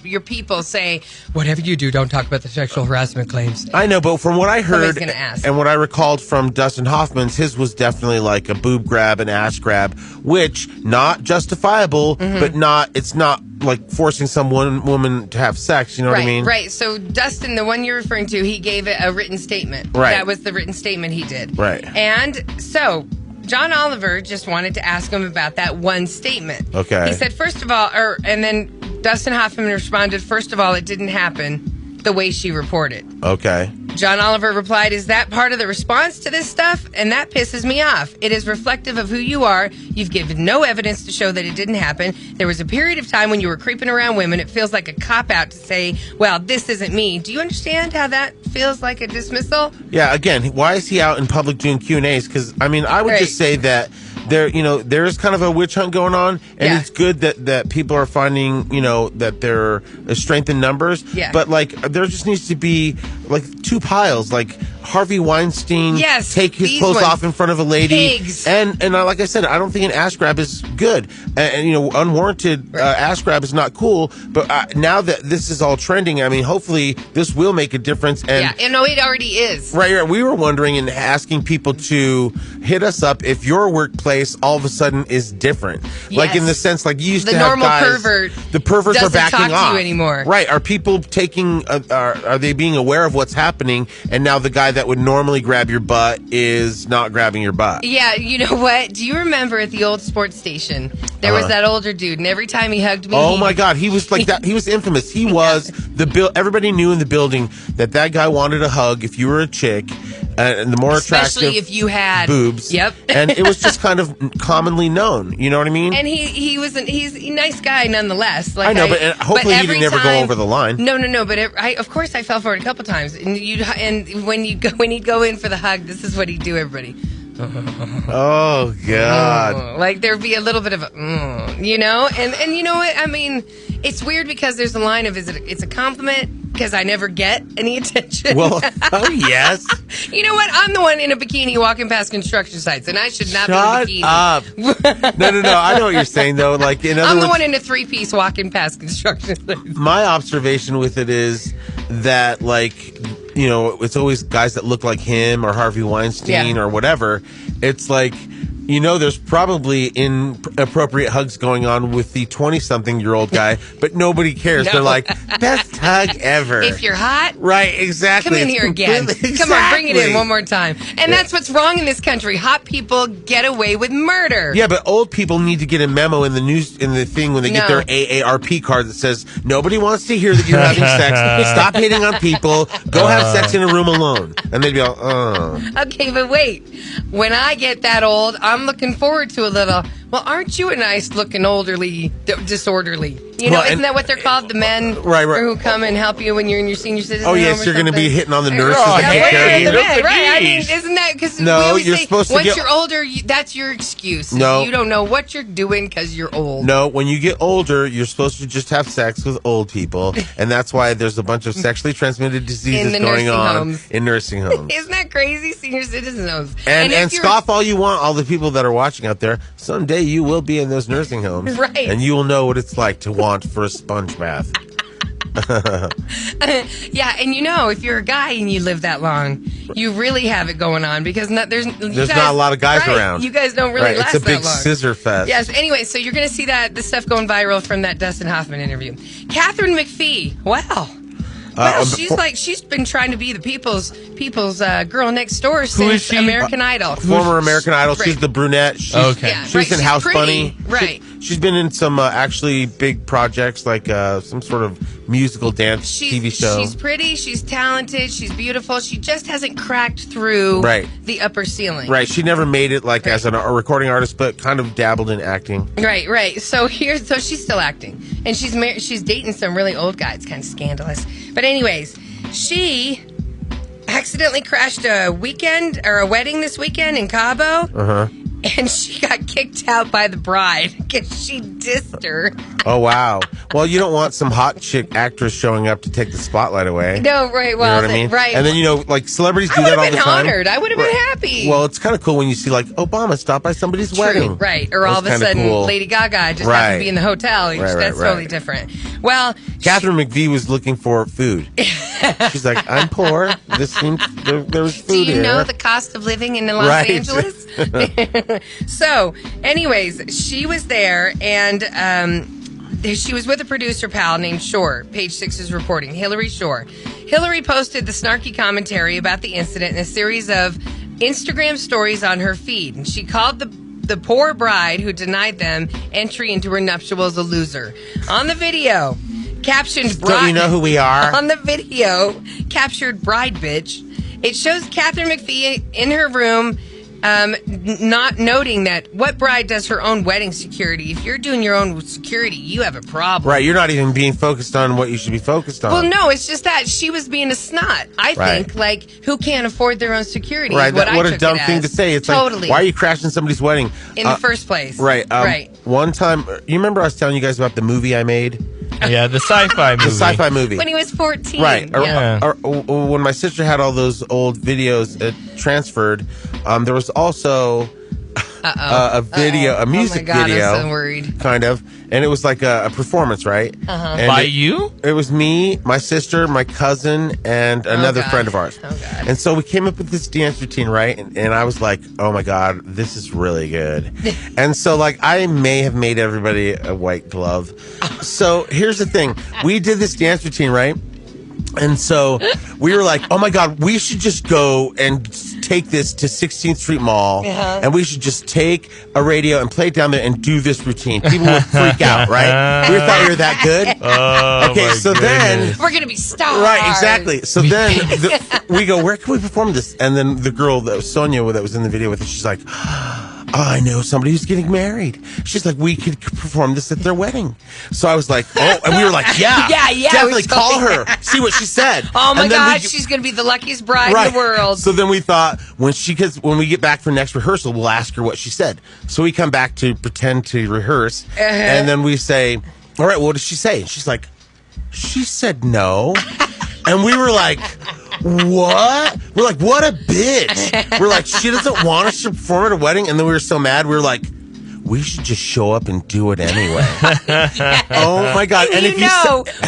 your people say, whatever you do, don't talk about the sexual harassment claims. I know, but from what I heard Somebody's gonna ask. and what I recalled from Dustin Hoffman's, his was definitely like a boob grab, an ass grab, which not justifiable, but it's not like forcing some woman to have sex. You know what I mean? Right. So Dustin, the one you're referring to, he gave it a written statement. Right. That was the written statement he did. Right. And so John Oliver just wanted to ask him about that one statement. Okay. He said, first of all, and then Dustin Hoffman responded, first of all, it didn't happen the way she reported. Okay. John Oliver replied, is that part of the response to this stuff? And that pisses me off. It is reflective of who you are. You've given no evidence to show that it didn't happen. There was a period of time when you were creeping around women. It feels like a cop-out to say, well, this isn't me. Do you understand how that feels like a dismissal? Yeah, again, why is he out in public doing Q&As? Because, I mean, I would just say that there's kind of a witch hunt going on, and it's good that people are finding, that there is strength in numbers. Yeah. But, like, there just needs to be, like, 2 piles. Like, Harvey Weinstein take his clothes off in front of a lady. Pigs. And like I said, I don't think an ass grab is good. And unwarranted ass grab is not cool. But now that this is all trending, I mean, hopefully this will make a difference. And it already is. Right. We were wondering and asking people to hit us up if your workplace all of a sudden is different. Like in the sense, like you used to have normal guys, pervert. The perverts are doesn't backing talk off to you anymore. Right. Are people taking? Are they being aware of what's happening? And now the guy that would normally grab your butt is not grabbing your butt. Yeah, you know what? Do you remember at the old sports station, there was that older dude, and every time he hugged me... Oh, my God. He was like that. He was infamous. He was everybody knew in the building that guy wanted a hug if you were a chick, and the more attractive... Especially if you had... boobs. Yep. And it was just kind of commonly known. You know what I mean? And he's a nice guy nonetheless. Like I know, but hopefully he didn't ever go over the line. No. But of course I fell for it a couple times. And when he'd go in for the hug, this is what he'd do, everybody. Oh, God. Like there'd be a little bit of a, and you know what? I mean, it's weird because there's a line of, it's a compliment because I never get any attention. Well, oh, yes. You know what? I'm the one in a bikini walking past construction sites, and I should not be in a bikini. Shut up. No. I know what you're saying, though. Like, in other I'm the words, one in a 3-piece walking past construction sites. My observation with it is that, like, it's always guys that look like him or Harvey Weinstein or whatever. It's like, there's probably inappropriate hugs going on with the 20-something-year-old guy, but nobody cares. No. They're like, best hug ever. If you're hot, right, exactly. Come in here again. Exactly. Come on, bring it in one more time. And that's what's wrong in this country. Hot people get away with murder. Yeah, but old people need to get a memo in the news, in the thing when they get their AARP card that says, nobody wants to hear that you're having sex. Stop hitting on people. Go have sex in a room alone. And they'd be like, Okay, but wait. When I get that old, I'm looking forward to a little, well, aren't you a nice looking disorderly? You know, isn't that what they're called? The men who come and help you when you're in your senior citizen home yes, or you're going to be hitting on the nurses that take care of you. Right. I mean, isn't that because we always say, once you're older, that's your excuse. No. You don't know what you're doing because you're old. No, when you get older, you're supposed to just have sex with old people. And that's why there's a bunch of sexually transmitted diseases going on in nursing homes. Isn't that crazy? Senior citizen homes. And scoff all you want, all the people that are watching out there. Someday you will be in those nursing homes. Right. And you will know what it's like to want for a sponge bath. Yeah, and you know, if you're a guy and you live that long, you really have it going on because there's not a lot of guys around. You guys don't really last that long. It's a big long. scissor fest. Yes. Anyway, so you're going to see this stuff going viral from that Dustin Hoffman interview. Catherine McPhee. Wow. Well, she's been trying to be the people's girl next door since American Idol. Former American Idol. She's the brunette. She's in House Bunny. Right. She's been in some actually big projects like some sort of musical dance TV show. She's pretty. She's talented. She's beautiful. She just hasn't cracked through the upper ceiling. Right. She never made it as a recording artist, but kind of dabbled in acting. Right. So she's still acting, and she's dating some really old guy. It's kind of scandalous. But anyways, she accidentally crashed a wedding this weekend in Cabo. And she got kicked out by the bride because she dissed her. Oh, wow. Well, you don't want some hot chick actress showing up to take the spotlight away. No, right. Well, you know what I mean? Right. And then, like, celebrities do that all the time. I would have been honored. I would have been happy. Well, it's kind of cool when you see, like, Obama stop by somebody's wedding. Right. Or all of a sudden, Lady Gaga just happened to be in the hotel. That's totally different. Well, Catherine McVie was looking for food. She's like, I'm poor. There was food here. Do you here. know the cost of living in Los Angeles? So, anyways, she was there, and she was with a producer pal named Shore. Page 6 is reporting. Hillary Shore. Hillary posted the snarky commentary about the incident in a series of Instagram stories on her feed, and she called the poor bride who denied them entry into her nuptials a loser. On the video, captioned bride. Don't you know who we are? On the video, captured bride bitch. It shows Catherine McPhee in her room, not noting that what bride does her own wedding security? If you're doing your own security, you have a problem. Right, you're not even being focused on what you should be focused on. Well, no, it's just that she was being a snot. I think, like, who can't afford their own security? Right, what a dumb thing to say. It's totally. Like, why are you crashing somebody's wedding? In the first place. Right. One time, you remember I was telling you guys about the movie I made? Yeah, the sci-fi movie. The sci-fi movie. When he was 14. Right. Yeah. When my sister had all those old videos transferred, there was also a video, a music video. I'm so worried. Kind of. And it was like a performance, right? Uh-huh. By you? It was me, my sister, my cousin, and another friend of ours. Oh, God. And so we came up with this dance routine, right? And I was like, oh, my God, this is really good. And so, like, I may have made everybody a white glove. So here's the thing. We did this dance routine, right? And so we were like, oh, my God, we should just go and take this to 16th Street Mall, and we should just take a radio and play it down there and do this routine. People would freak out, right? We thought we were that good. Okay, so then we're going to be stars. Right, exactly. So then we go, where can we perform this? And then the girl, Sonia, that was in the video with us, she's like, oh, I know somebody who's getting married. She's like, we could perform this at their wedding. So I was like, oh, and we were like, yeah, definitely call her, see what she said. Oh my God, she's going to be the luckiest bride in the world. So then we thought, when we get back for next rehearsal, we'll ask her what she said. So we come back to pretend to rehearse, and then we say, all right, what did she say? And she's like, she said no. And we were like, what? We're like, what a bitch. We're like, she doesn't want us to perform at a wedding. And then we were so mad. We were like, we should just show up and do it anyway. Oh, my God. And if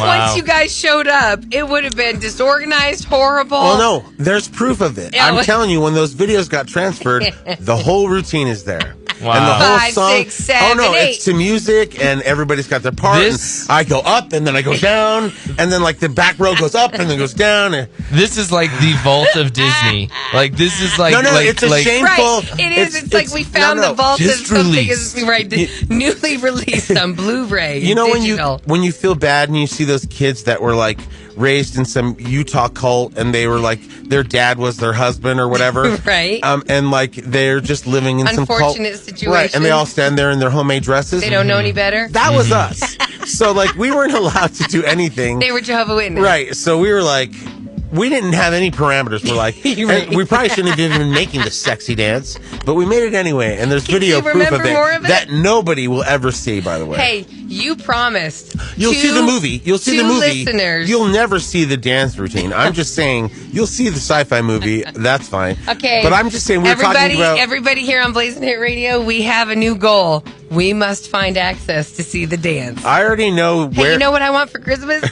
once you guys showed up, it would have been disorganized, horrible. Oh, no. There's proof of it. I'm telling you, when those videos got transferred, the whole routine is there. Wow. And the whole 5, song. 6, 7, 8. It's to music, and everybody's got their part. This- And I go up, and then I go down, and then like the back row goes up, and then goes down. And, This is like the vault of Disney. Like this is like no, like, it's a like, shameful. Right, it is. It's like we found no, the vault of just something released. is right, newly released on Blu-ray. You know digital. when you feel bad and you see those kids that were like raised in some Utah cult and they were like their dad was their husband or whatever, Right. And like they're just living in some cult, Unfortunate situation. right? And they all stand there in their homemade dresses. They don't know any better. That was us. So like we weren't allowed to do anything. They were Jehovah's Witnesses. Right. So we were like, we didn't have any parameters. We're like, Right. and we probably shouldn't have been making the sexy dance, but we made it anyway. And there's video you proof remember of it, more of it? that nobody will ever see, by the way. Hey, you promised. You'll see the movie. You'll see the movie. Listeners. You'll never see the dance routine. I'm just saying, you'll see the sci-fi movie. That's fine. Okay. But I'm just saying, we're talking about... Everybody here on Blazing Hit Radio, we have a new goal. We must find access to see the dance. I already know where... Hey, you know what I want for Christmas?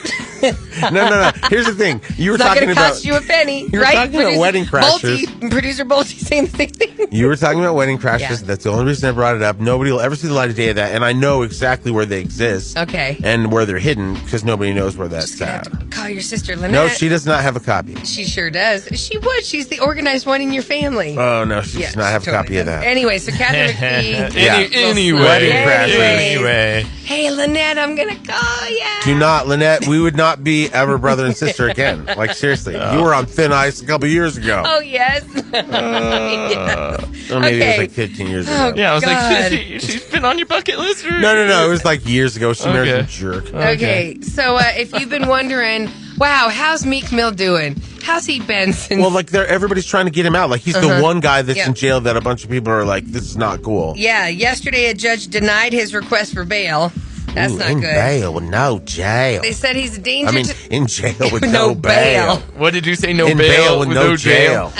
No. Here's the thing. You were It's not talking going to about... cost you a penny, You were right? talking about Wedding Crashers. Producer Bolte saying the same thing. You were talking about Wedding Crashers. Yeah. That's the only reason I brought it up. Nobody will ever see the light of day of that, and I know exactly where they exist. Okay. And where they're hidden, because nobody knows where that's Gonna have at. to call your sister, Lynette. No, she does not have a copy. She sure does. She would. She's the organized one in your family. Oh, no, she does not have a copy of that. Anyway, so Catherine McPhee. Anyway. Wedding Crashers. Anyway. Hey, Lynette, I'm going to call you. Do not, Lynette, we would not be ever brother and sister again. Like, seriously. You were on thin ice a couple years ago. Oh, yes. Yes. Or maybe it was Okay. like 15 years Oh, ago. Yeah, I was God. like, she's been on your bucket list. Or? No. It was like years ago. She married Okay. a jerk. Okay, so if you've been wondering, wow, how's Meek Mill doing? How's he been since? Well, like, everybody's trying to get him out. Like, he's the one guy that's Yeah. in jail that a bunch of people are like, this is not cool. Yeah, yesterday a judge denied his request for bail. That's Ooh, not in good. bail, no jail. They said he's a danger I mean, to... in jail with No no bail. bail. What did you say? No In bail with no jail.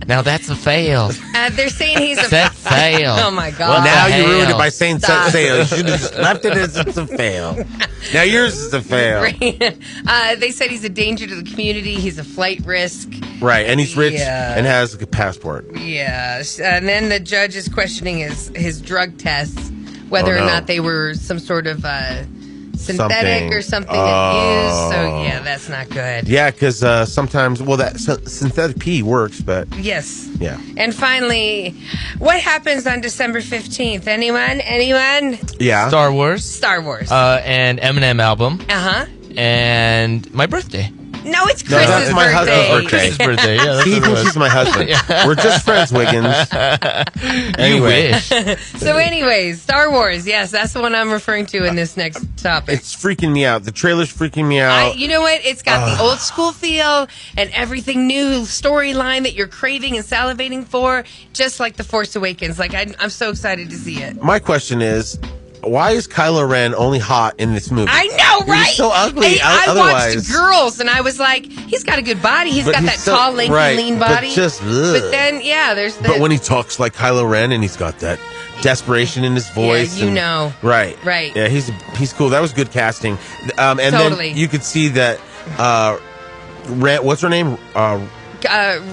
Now that's a fail. They're saying he's a... Set fail. Oh, my God. What the Now you ruined it hell? by saying Stop. fail. You should have just left it as it's a fail. Now yours is a fail. They said he's a danger to the community. He's a flight risk. Right, and he's rich Yeah. and has a passport. Yeah. And then the judge is questioning his drug tests, whether Oh, no. or not they were some sort of synthetic Something. or something used. So, yeah, that's not good. Yeah, because sometimes, well, that synthetic pee works, but Yes. yeah. And finally, what happens on December 15th? Anyone? Yeah. Star Wars. Star Wars. And Eminem album. Uh-huh. And my birthday. No, it's No, Chris's that's my birthday. husband's birthday. Chris's birthday. Yeah, that's He what it thinks was. he's my husband. We're just friends, Wiggins. Anyway. You wish. So anyways, Star Wars. Yes, that's the one I'm referring to in this next topic. It's freaking me out. The trailer's freaking me out. You know what? It's got the old school feel and everything new storyline that you're craving and salivating for, just like The Force Awakens. Like, I'm so excited to see it. My question is, why is Kylo Ren only hot in this movie? I know, right? He's so ugly. Hey, I otherwise. watched Girls, and I was like, he's got a good body. He's But got he's that so- tall, lanky, right, lean but body. just, ugh. But then, yeah, there's the... But when he talks like Kylo Ren and he's got that desperation in his voice. Yeah, you and- know. Right. Right. Yeah, he's cool. That was good casting. And Totally. then you could see that Ren, what's her name?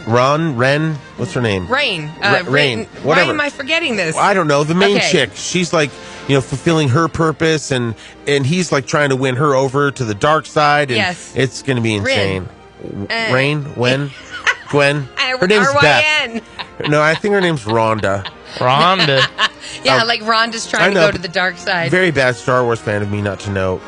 Ren? What's her name? Rain. Rain. Why Whatever. am I forgetting this? I don't know. The main Okay. chick. She's like, fulfilling her purpose and he's like trying to win her over to the dark side. And Yes. it's going to be insane. Rin. Gwen? Her name's R-Y-N. Beth. No, I think her name's Rhonda. Rhonda. Yeah, like Rhonda's I trying to know, go to the dark side. Very bad Star Wars fan of me not to know.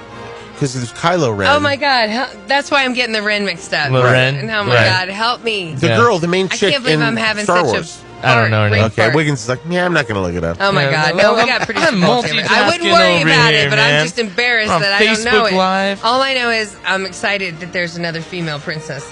Because there's Kylo Ren. Oh my God! That's why I'm getting the Ren mixed up. The Ren? And oh my Right. God, help me! The Yeah. girl, the main I chick can't believe in I'm having Star such Wars. a I don't know her name. Okay, Wiggins is like, yeah, I'm not going to look it up. Oh my Yeah, God! well, No, we got pretty. I'm I wouldn't multitasking worry over about here, it, but man. I'm just embarrassed On that I don't know Facebook it. Live. All I know is I'm excited that there's another female princess.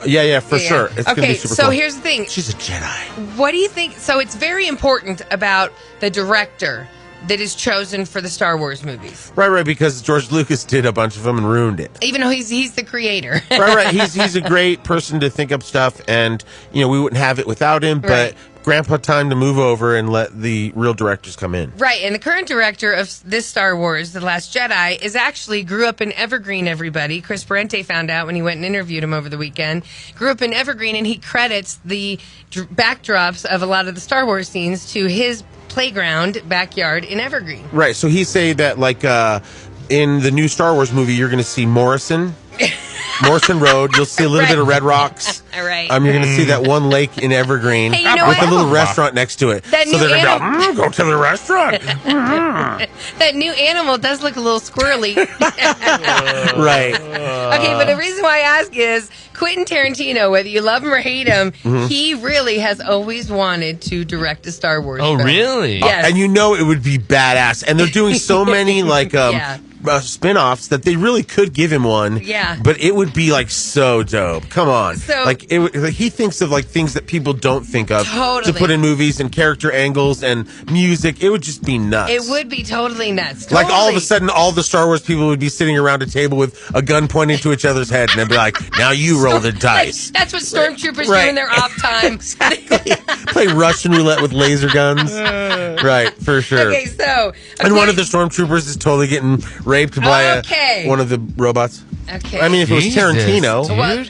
Yeah, for Yeah. sure. It's going to Okay, be super so cool. here's the thing. She's a Jedi. What do you think? So it's very important about the director that is chosen for the Star Wars movies, Right, because George Lucas did a bunch of them and ruined it. even though he's the creator. right. He's a great person to think up stuff, and we wouldn't have it without him. But Right. Grandpa, time to move over and let the real directors come in. Right, and the current director of this Star Wars, The Last Jedi, is actually grew up in Evergreen, everybody. Chris Parente found out when he went and interviewed him over the weekend. Grew up in Evergreen, and he credits the backdrops of a lot of the Star Wars scenes to his playground, backyard in Evergreen. Right. So he's saying that, like, in the new Star Wars movie, you're going to see Morrison Road. You'll see a little bit of Red Rocks. All right. You're going to see that one lake in Evergreen Hey, you know with what? a little restaurant next to it. That so new they're going to animal- go to the restaurant. That new animal does look a little squirrely. Right. Okay, but the reason why I ask is Quentin Tarantino, whether you love him or hate him, he really has always wanted to direct a Star Wars Oh, film. really? Yes. And you know it would be badass. And they're doing so many, like, Yeah. spin-offs that they really could give him one. Yeah. But it would be, like, so dope. Come on. So- like, he thinks of, like, things that people don't think of Totally. to put in movies and character angles and music. It would just be nuts. It would be totally nuts. Like, all of a Totally. sudden, all the Star Wars people would be sitting around a table with a gun pointing to each other's head, and they'd be like, now you roll the dice. That's what stormtroopers Right. do in their off time. Play Russian roulette with laser guns. Right, for sure. Okay, so. And one of the stormtroopers is totally getting raped by Okay. one of the robots. Okay. I mean, if it was Jesus, Tarantino. dude. Well,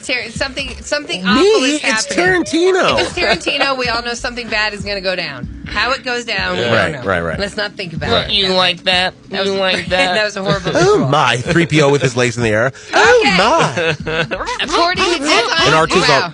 something awful is It's happening. Tarantino. If it's Tarantino, we all know something bad is going to go down. How it goes down, we Right, don't know. right. Let's not think about it. You like that? That was, You like that? that was a horrible Oh visual. my, 3PO with his legs in the air. Oh Okay. my. According to Deadline, And R2's all- wow.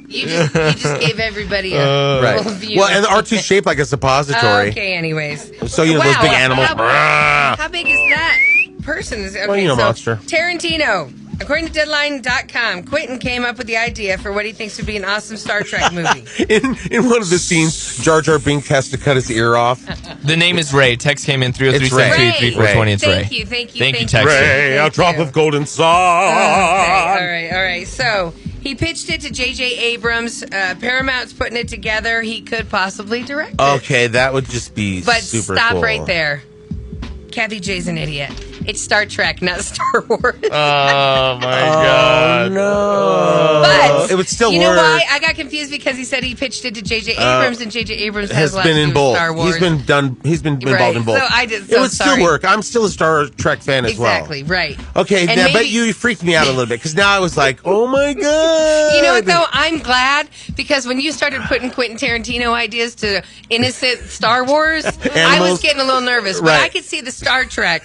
You just gave everybody a Right. full view. Well, and the R2's shaped like a suppository. Okay, anyways. So, you know, those big animals. How big is that person? Okay, Well, you know, so monster. Tarantino. According to Deadline.com, Quentin came up with the idea for what he thinks would be an awesome Star Trek movie. In one of the scenes, Jar Jar Binks has to cut his ear off. The name is Ray. Text came in It's Ray. 303-728-3420. It's Ray. Thank you. Thank you, Texas. Ray, a drop of golden sun. Okay, all right. So he pitched it to J.J. Abrams. Paramount's putting it together. He could possibly direct it. Okay, that would just be But super stop cool. right there. Kathy J's an idiot. It's Star Trek, not Star Wars. Oh, my God. No. But it would still you work. know why? I got confused because he said he pitched it to J.J. Abrams, and J.J. Abrams has a lot been to in do both. with Star Wars. He's been involved Right. in both. So I did- it so would sorry. still work. I'm still a Star Trek fan as well. Exactly, right. Okay, And now, but maybe- you freaked me out a little bit because now I was like, oh my god. You know what, though? I'm glad because when you started putting Quentin Tarantino ideas to innocent Star Wars, I was Animals. getting a little nervous. But Right. I could see the Star Trek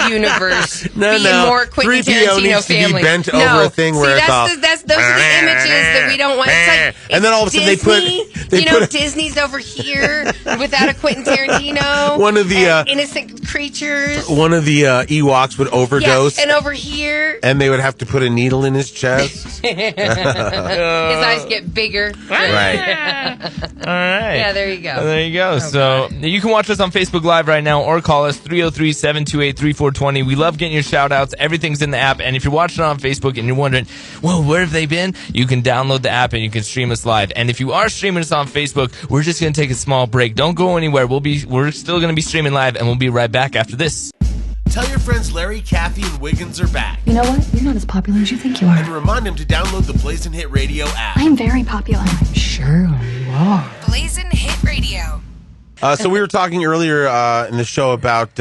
universe No, being no. more Quentin 3PO Tarantino needs to be family. bent no. over a thing where see, it's all- those are the images that we don't want. It's like, And then all of a sudden they put- Disney, they you know, put- Disney's over here without a Quentin Tarantino. One of the, and innocent creatures. One of the Ewoks would overdose, Yeah, and over here, and they would have to put a needle in his chest. his eyes get bigger. Right. All right. Yeah, there you go. There you go. So you can watch us on Facebook Live right now or call us 303-728-3420. We love getting your shout outs. Everything's in the app. And if you're watching on Facebook and you're wondering, well, where have they been? You can download the app and you can stream us live. And if you are streaming us on Facebook, we're just going to take a small break. Don't go anywhere. We're still going to be streaming live and we'll be right back after this. Tell your friends Larry, Kathie, and Wiggins are back. You know what? You're not as popular as you think you And are. remind them to download the Blazing Hit Radio app. I am very popular. I'm sure you are. Blazing Hit Radio. So we were talking earlier in the show about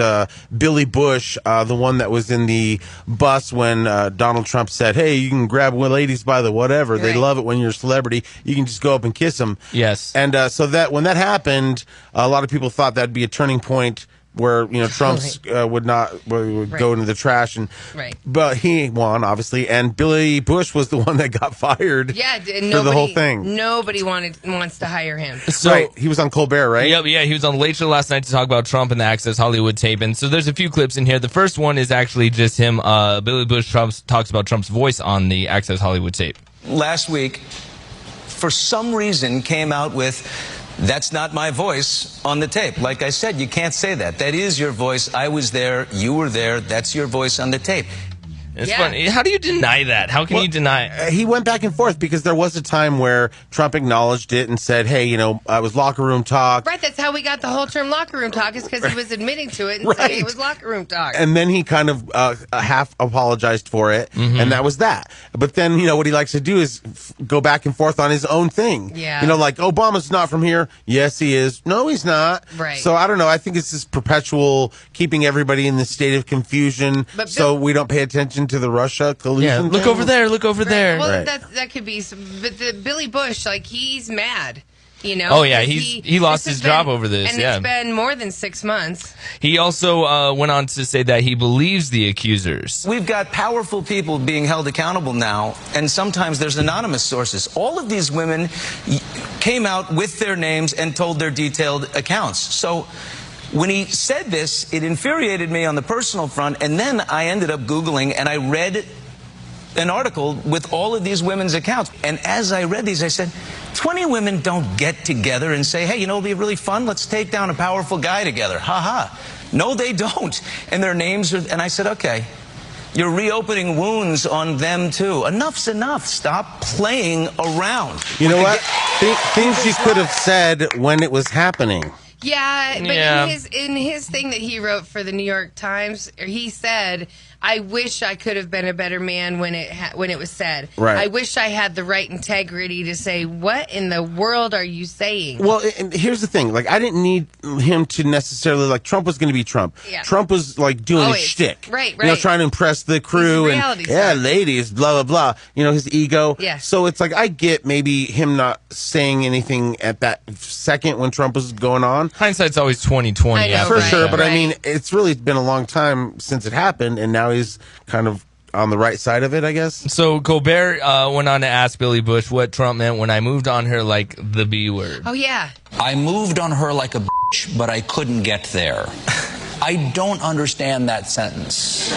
Billy Bush, the one that was in the bus when Donald Trump said, hey, you can grab ladies by the whatever. They Right. love it when you're a celebrity. You can just go up and kiss them. Yes. And so that when that happened, a lot of people thought that'd be a turning point where, you know, Trump's would go into the trash. And Right. But he won, obviously. And Billy Bush was the one that got fired Yeah, and for the whole thing. Nobody wants to hire him. So, right. He was on Colbert, right? Yep, yeah, he was on Late Show last night to talk about Trump and the Access Hollywood tape. And so there's a few clips in here. The first one is actually just him. Billy Bush talks about Trump's voice on the Access Hollywood tape. Last week, for some reason, came out with, that's not my voice on the tape. Like I said, you can't say that. That is your voice. I was there. You were there. That's your voice on the tape. It's Yeah. funny. How do you deny that? How can you deny it? He went back and forth because there was a time where Trump acknowledged it and said, hey, you know, it was locker room talk. Right, that's how we got the whole term locker room talk, is because he was admitting to it and saying Right. it was locker room talk. And then he kind of half apologized for it, and that was that. But then, you know, what he likes to do is go back and forth on his own thing. Yeah. You know, like, Obama's not from here. Yes, he is. No, he's not. Right. So I don't know. I think it's this perpetual keeping everybody in this state of confusion But so we don't pay attention to the Russia collusion. Yeah, look thing. over there. Look over there. Well, Right. that could be. But the Billy Bush, like, he's mad. You know? Oh yeah, he lost his job over this. And it's been more than 6 months. He also went on to say that he believes the accusers. We've got powerful people being held accountable now, and sometimes there's anonymous sources. All of these women came out with their names and told their detailed accounts. So when he said this, it infuriated me on the personal front, and then I ended up Googling and I read an article with all of these women's accounts. And as I read these, I said, 20 women don't get together and say, hey, you know, it'll be really fun. Let's take down a powerful guy together. Ha ha. No, they don't. And their names are, and I said, okay, you're reopening wounds on them too. Enough's enough. Stop playing around. You know what? Things you could have said when it was happening. Yeah, but Yeah. in his thing that he wrote for the New York Times, he said, "I wish I could have been a better man when it was said. Right. I wish I had the right integrity to say, what in the world are you saying?" Well, and here's the thing. Like, I didn't need him to necessarily, like, Trump was going to be Trump. Yeah. Trump was, like, doing his Always. shtick. Right, You know, right. trying to impress the crew. He's a And, reality yeah, star. ladies, blah, blah, blah. You know, his ego. Yes. So it's like, I get maybe him not saying anything at that second when Trump was going on. Hindsight's always 20/20. I know, For right, sure. But, I right. mean, it's really been a long time since it happened, and now he's kind of on the right side of it, I guess. So Colbert went on to ask Billy Bush what Trump meant when I moved on her like the B word. Oh, yeah. I moved on her like a bitch, but I couldn't get there. I don't understand that sentence.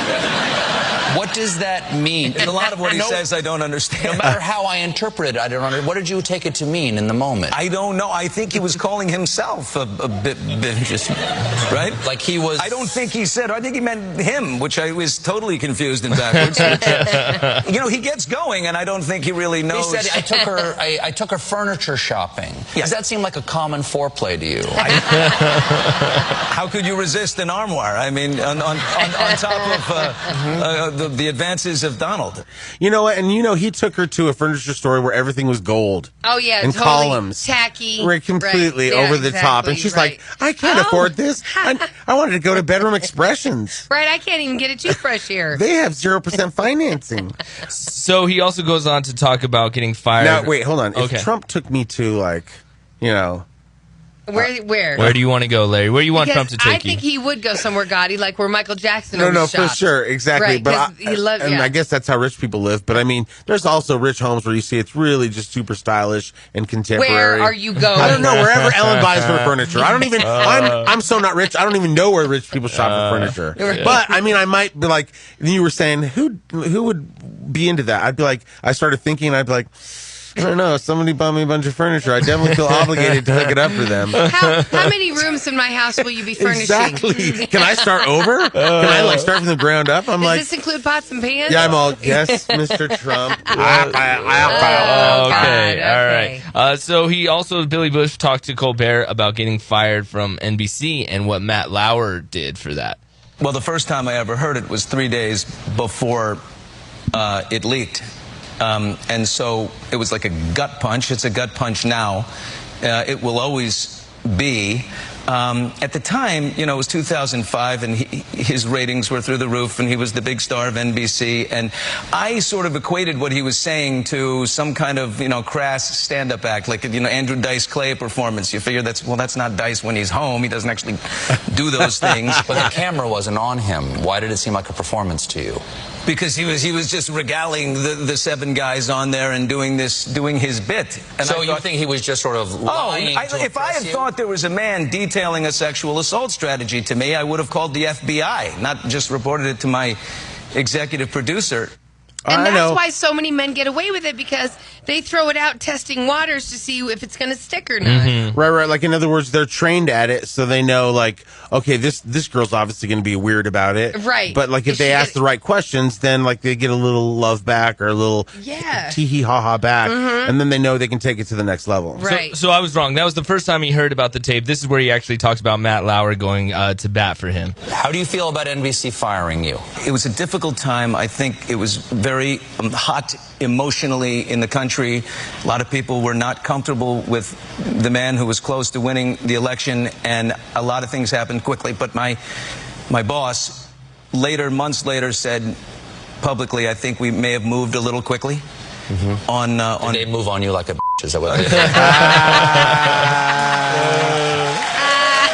What does that mean? And a lot of what he says I don't understand. No matter how I interpret it, I don't understand. What did you take it to mean in the moment? I don't know. I think he was calling himself a bit just, right? Like he was... I don't think he said, I think he meant him, which I was totally confused and backwards. Which, you know, he gets going, and I don't think he really knows. He said, I took her furniture shopping. Yeah. Does that seem like a common foreplay to you? How could you resist an armoire? I mean, on top of the advances of Donald. You know what? And you know, he took her to a furniture store where everything was gold. Oh, yeah. And totally columns. Tacky. Right, completely Right. Yeah, over the top. And exactly, she's right. like, I can't afford this. I wanted to go to Bedroom Expressions. Right, I can't even get a toothbrush here. They have 0% financing. So he also goes on to talk about getting fired. Now, wait, hold on. Okay. If Trump took me to, like, you know... Where? Where do you want to go, Larry? Where do you want Because Trump to take I think he would go somewhere gaudy, like where Michael Jackson No, was for shot. sure, exactly. Right, but 'cause he loved, and yeah. I guess that's how rich people live. But I mean, there's also rich homes where you see it's really just super stylish and contemporary. Where are you going? I don't know. Wherever Ellen buys her furniture, I don't even. I'm so not rich. I don't even know where rich people shop for furniture. But I mean, I might be like you were saying. Who would be into that? I'd be like, I started thinking. I'd be like, I don't know. Somebody bought me a bunch of furniture. I definitely feel obligated to hook it up for them. How many rooms in my house will you be furnishing? Exactly. Can I start over? Can I like start from the ground up? I'm Does like, this include pots and pans? yeah, I'm all, yes, Mr. Trump. Okay, all okay. right. So he also, Billy Bush, talked to Colbert about getting fired from NBC and what Matt Lauer did for that. Well, the first time I ever heard it was 3 days before it leaked. And so it was like a gut punch. It's a gut punch now. It will always be. At the time, you know, it was 2005, and his ratings were through the roof, and he was the big star of NBC. And I sort of equated what he was saying to some kind of, you know, crass stand-up act, like, you know, Andrew Dice Clay performance. You figure that's not Dice when he's home. He doesn't actually do those things. But the camera wasn't on him. Why did it seem like a performance to you? Because he was just regaling the seven guys on there and doing his bit. And so you think he was just sort of lying to if I had impress you? thought there was a man detailing a sexual assault strategy to me, I would have called the FBI, not just reported it to my executive producer. And I that's know. why so many men get away with it, because they throw it out testing waters to see if it's going to stick or not. Right. Like, in other words, they're trained at it, so they know, like, okay, this girl's obviously going to be weird about it. Right. But, like, if they ask the right questions, then, like, they get a little love back or a little tee-hee, ha-ha back, and then they know they can take it to the next level. Right. So I was wrong. That was the first time he heard about the tape. This is where he actually talks about Matt Lauer going to bat for him. How do you feel about NBC firing you? It was a difficult time. I think it was very hot emotionally in the country. A lot of people were not comfortable with the man who was close to winning the election, and a lot of things happened quickly. But my boss months later said publicly, I think we may have moved a little quickly. Did they move on you like a bitch? Is that what it is?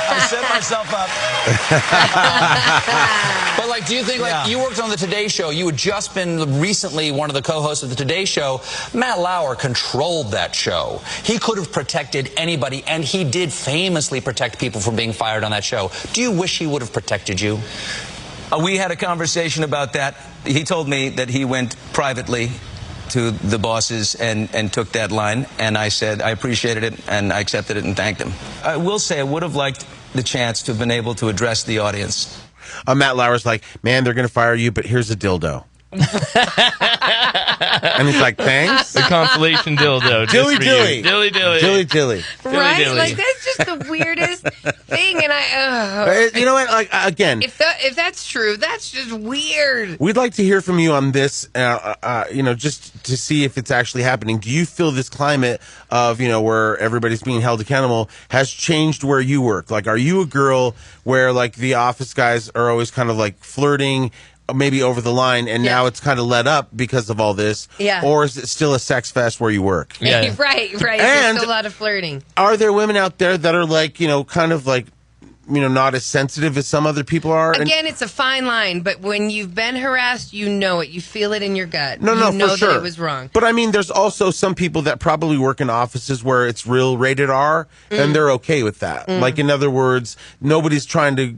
I set myself up. But like, do you think like you worked on the Today Show? You had just been recently one of the co-hosts of the Today Show. Matt Lauer controlled that show. He could have protected anybody, and he did famously protect people from being fired on that show. Do you wish he would have protected you? We had a conversation about that. He told me that he went privately to the bosses and took that line, and I said I appreciated it, and I accepted it and thanked him. I will say I would have liked the chance to have been able to address the audience. Matt Lauer's like, man, they're going to fire you, but here's a dildo. And he's like, thanks. The consolation dildo. Dilly dilly. Dilly dilly. Dilly dilly. Right? dilly. Like, that's just the weirdest thing. And You know what? Like, again, if that's true, that's just weird. we'd like to hear from you on this, just to see if it's actually happening. Do you feel this climate of, where everybody's being held accountable has changed where you work? Like, are you a girl where, like, the office guys are always kind of, like, flirting, maybe over the line, and now it's kind of let up because of all this? Yeah. Or is it still a sex fest where you work? Yeah. Right. And There's still a lot of flirting. Are there women out there that are, like, kind of like, not as sensitive as some other people are? Again, it's a fine line, but when you've been harassed, you know it. You feel it in your gut. No, you know for sure. that it was wrong. But I mean, there's also some people that probably work in offices where it's real rated R, and they're okay with that. Like, in other words, nobody's trying to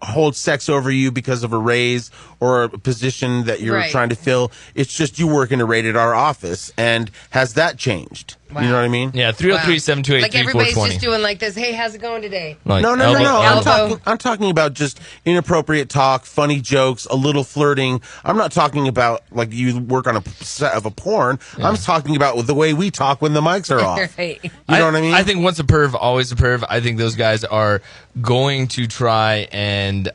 hold sex over you because of a raise or a position that you're trying to fill. It's just you work in a rated R office. And has that changed? Wow. You know what I mean? Yeah, 303-728-3420. Like everybody's just doing like this. Hey, how's it going today? Like No. I'm talking about just inappropriate talk, funny jokes, a little flirting. I'm not talking about like you work on a set of a porn. Yeah. I'm talking about the way we talk when the mics are off. Right. You know what I mean? I think once a perv, always a perv. I think those guys are going to try and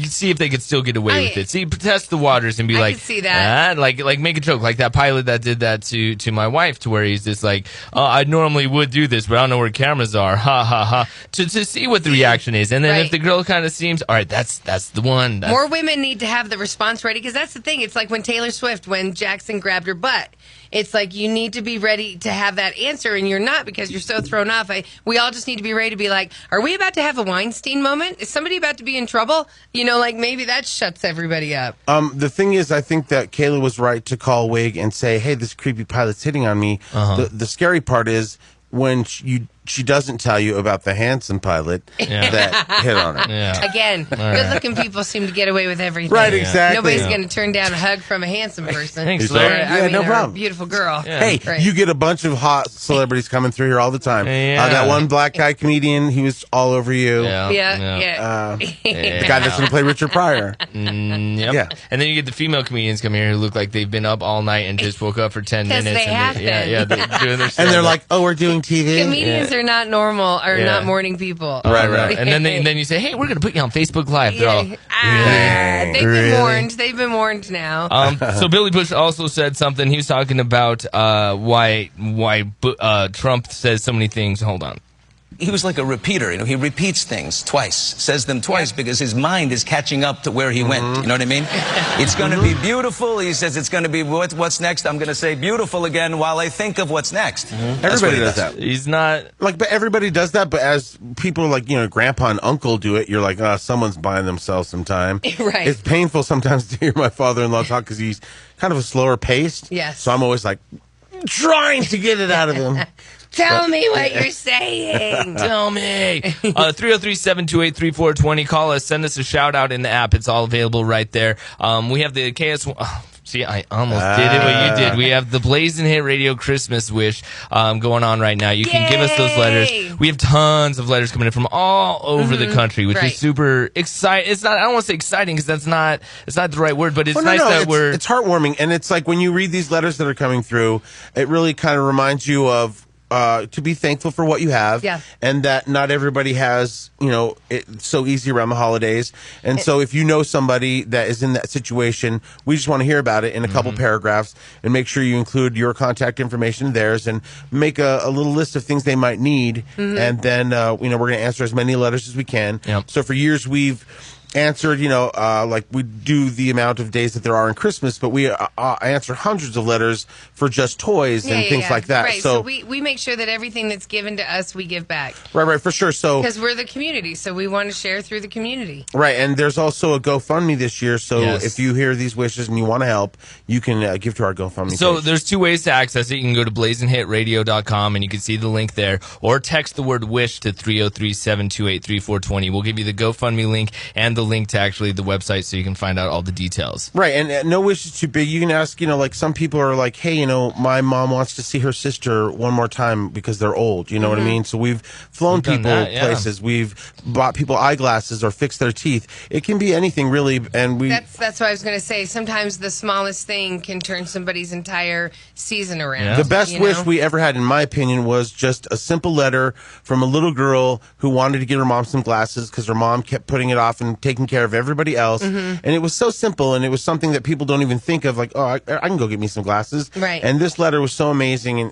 see if they could still get away with it. See, test the waters and be like, can see that. Like make a joke, like that pilot that did that to my wife, to where he's just like, I normally would do this, but I don't know where cameras are, ha ha ha, to see what the reaction is, and then if the girl kind of seems, all right, that's the one. More women need to have the response ready, because that's the thing. It's like when Taylor Swift, when Jackson grabbed her butt. It's like you need to be ready to have that answer, and you're not, because you're so thrown off. We all just need to be ready to be like, are we about to have a Weinstein moment? Is somebody about to be in trouble? Like maybe that shuts everybody up. The thing is, I think that Kayla was right to call Wig and say, hey, this creepy pilot's hitting on me. The scary part is when she doesn't tell you about the handsome pilot that hit on her. Yeah. Again, good-looking people seem to get away with everything. Right, exactly. Nobody's going to turn down a hug from a handsome person. Thanks, or, Larry. No problem. a beautiful girl. Yeah. Hey, you get a bunch of hot celebrities coming through here all the time. Yeah. That one black guy comedian, he was all over you. Yeah. The guy that's going to play Richard Pryor. Yep. Yeah. And then you get the female comedians come here who look like they've been up all night and just woke up for 10 minutes. They have been. They're doing their And they're like, oh, we're doing TV? Comedians are not normal, or not morning people. Right. And then you say, hey, we're going to put you on Facebook Live. They're all, They've been warned now. So Billy Bush also said something. He was talking about why Trump says so many things. Hold on. He was like a repeater. He repeats things twice, says them twice, because his mind is catching up to where he went. You know what I mean? It's going to be beautiful. He says it's going to be what's next. I'm going to say beautiful again while I think of what's next. Everybody does that. He's not like, but everybody does that. But as people like, grandpa and uncle do it, you're like, someone's buying themselves some time. Right. It's painful sometimes to hear my father-in-law talk because he's kind of a slower paced. Yes. So I'm always like trying to get it out of him. Tell me what you're saying. Tell me. 303-728-3420. Call us. Send us a shout out in the app. It's all available right there. We have the KS. See, I almost did it what you did. We have the Blazing Hit Radio Christmas Wish going on right now. You can give us those letters. We have tons of letters coming in from all over the country, which is super exciting. It's not. I don't want to say exciting because it's not the right word, but it's nice that it's heartwarming, and it's like when you read these letters that are coming through, it really kind of reminds you of. To be thankful for what you have, and that not everybody has, it so easy around the holidays. And so if you know somebody that is in that situation, we just want to hear about it in a couple paragraphs, and make sure you include your contact information, theirs, and make a little list of things they might need. And then, we're going to answer as many letters as we can. Yep. So for years, we've answered, like we do the amount of days that there are in Christmas, but we answer hundreds of letters for just toys and things like that. Right. So we make sure that everything that's given to us, we give back. Right, for sure. So because we're the community, so we want to share through the community. Right, and there's also a GoFundMe this year. So if you hear these wishes and you want to help, you can give to our GoFundMe. So page. there's two ways to access it. You can go to blazinghitradio.com and you can see the link there, or text the word wish to 303-728-3420. We'll give you the GoFundMe link and the link to actually the website so you can find out all the details. Right, and no wish is too big. You can ask, like some people are like, hey, my mom wants to see her sister one more time because they're old. You know what I mean? So we've flown people places. We've bought people eyeglasses or fixed their teeth. It can be anything, really. And that's what I was going to say. Sometimes the smallest thing can turn somebody's entire season around. Yeah. The best wish we ever had, in my opinion, was just a simple letter from a little girl who wanted to get her mom some glasses because her mom kept putting it off and taking care of everybody else. And it was so simple, and it was something that people don't even think of, like, oh, I can go get me some glasses. Right. And this letter was so amazing, and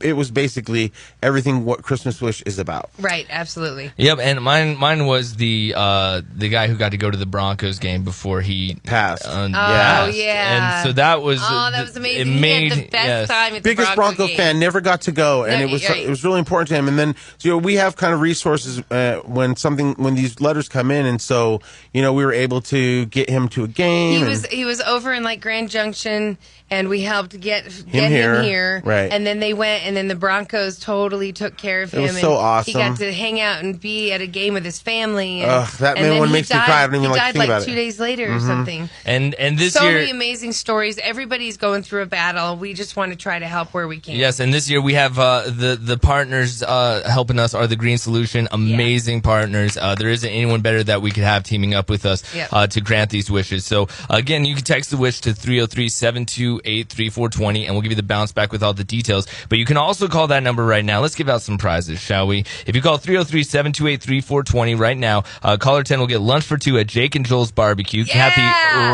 it was basically everything what Christmas Wish is about. Right, absolutely. Yep, and mine was the guy who got to go to the Broncos game before he passed. Yeah. And so that was that was amazing. It He made had the best time at the biggest Bronco Bronco game. fan, never got to go, and it was really important to him. And then we have kind of resources when these letters come in, and so we were able to get him to a game. He was over in like Grand Junction, and we helped get him here. Right. And then they went, and then the Broncos totally took care of him. It was so awesome. He got to hang out and be at a game with his family. That one makes me cry. I don't even like to think about it. He died like 2 days later or something. And this so year, many amazing stories. Everybody's going through a battle. We just want to try to help where we can. Yes, and this year we have the partners helping us are the Green Solution. Amazing partners. There isn't anyone better that we could have teaming up with us to grant these wishes. So again, you can text the wish to 303-728-3420, and we'll give you the bounce back with all the details. But you can also call that number right now. Let's give out some prizes, shall we? If you call 303-728-3420 right now, caller 10 will get lunch for two at Jake and Joel's Barbecue. Kathy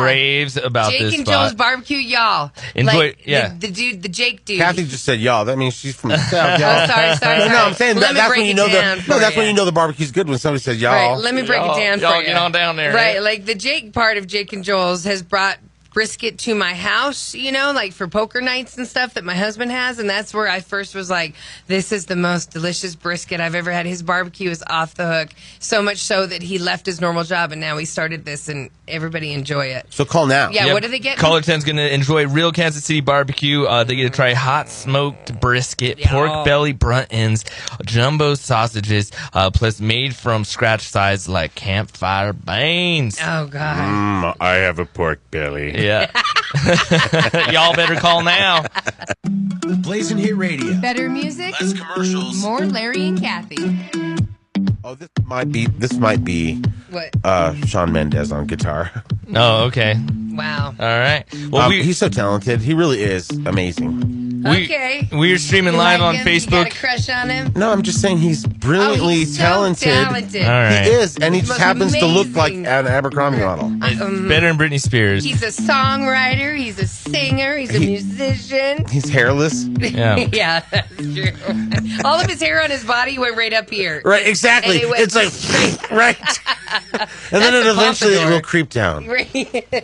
raves about this Jake and spot. Joel's Barbecue, y'all. Enjoy, the Jake dude. Kathy just said y'all. That means she's from the South, y'all. Sorry. No, I'm saying that's when you know that's when you know the barbecue's good, when somebody says y'all. Right, let me break it down for you. Get on down there. Right, like the Jake part of Jake and Joel's has brought brisket to my house, like for poker nights and stuff that my husband has, and that's where I first was like, this is the most delicious brisket I've ever had. His barbecue is off the hook, so much so that he left his normal job and now he started this, and everybody enjoy it. So call now. Yeah, what do they get? Caller 10's going to enjoy real Kansas City barbecue. They get to try hot smoked brisket, pork belly brunt ends, jumbo sausages, plus made from scratch sides like campfire beans. Oh, God. I have a pork belly. Yeah. Y'all better call now. Blazing Hit Radio. Better music, less commercials, more Larry and Kathy. Oh, this might be what? Shawn Mendes on guitar. Oh, okay. Wow. All right. Well, he's so talented. He really is amazing. Okay. We're streaming You live like on him? Facebook. You got a crush on him? No, I'm just saying he's brilliantly he's so talented. talented. All right. He is, and he He's just happens to look like amazing. an Abercrombie model. Better than Britney Spears. He's a songwriter. He's a singer. He's a musician. He's hairless. Yeah. Yeah, that's true. All of his hair on his body went right up here. Right, exactly. And it went It's like, right. And then That's a eventually it pompadour. will creep down.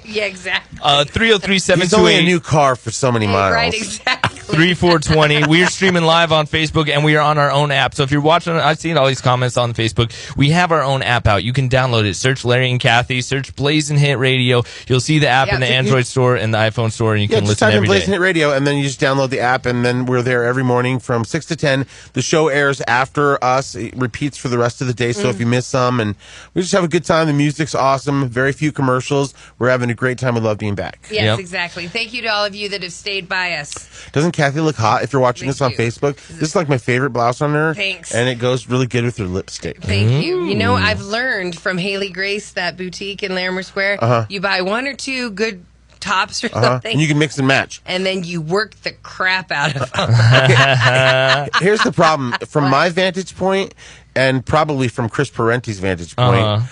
Yeah, exactly. 303-728. He's only a new car for so many miles. Right, exactly. 3420. We are streaming live on Facebook, and we are on our own app. So if you're watching, I've seen all these comments on Facebook. We have our own app out. You can download it. Search Larry and Kathy. Search Blazing Hit Radio. You'll see the app in the Android store and the iPhone store, and you can just listen type in every Blazing day. Hit Radio, and then you just download the app, and then we're there every morning from 6 to 10. The show airs after us. It repeats for the rest of the day, so if you miss some, and we just have a good time. The music's awesome. Very few commercials. We're having a great time. We love being back. Yes, exactly. Thank you to all of you that have stayed by us. Doesn't Kathy look hot if you're watching us on Facebook? This is like my favorite blouse on her. Thanks. And it goes really good with her lipstick. Thank you. You know, I've learned from Haley Grace, that boutique in Larimer Square, you buy one or two good tops or something. And you can mix and match. And then you work the crap out of them. Here's the problem. From my vantage point, and probably from Chris Parenti's vantage point,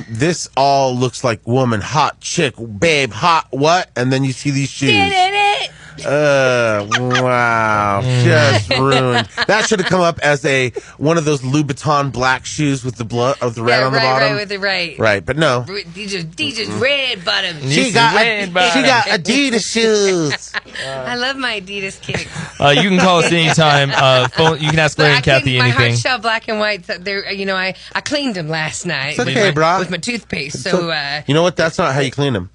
this all looks like woman, hot chick, babe, hot what? And then you see these shoes. Wow. Just ruined. That should have come up as one of those Louboutin black shoes with the blood of the red on the bottom. Right, with the right. Right, but no. These are red bottoms. She got Adidas shoes. I love my Adidas kicks. You can call us anytime. You can ask Larry and Kathy my anything. hard shell black and white. I cleaned them last night. It's okay, brah. With my toothpaste. So you know what? That's not how you clean them.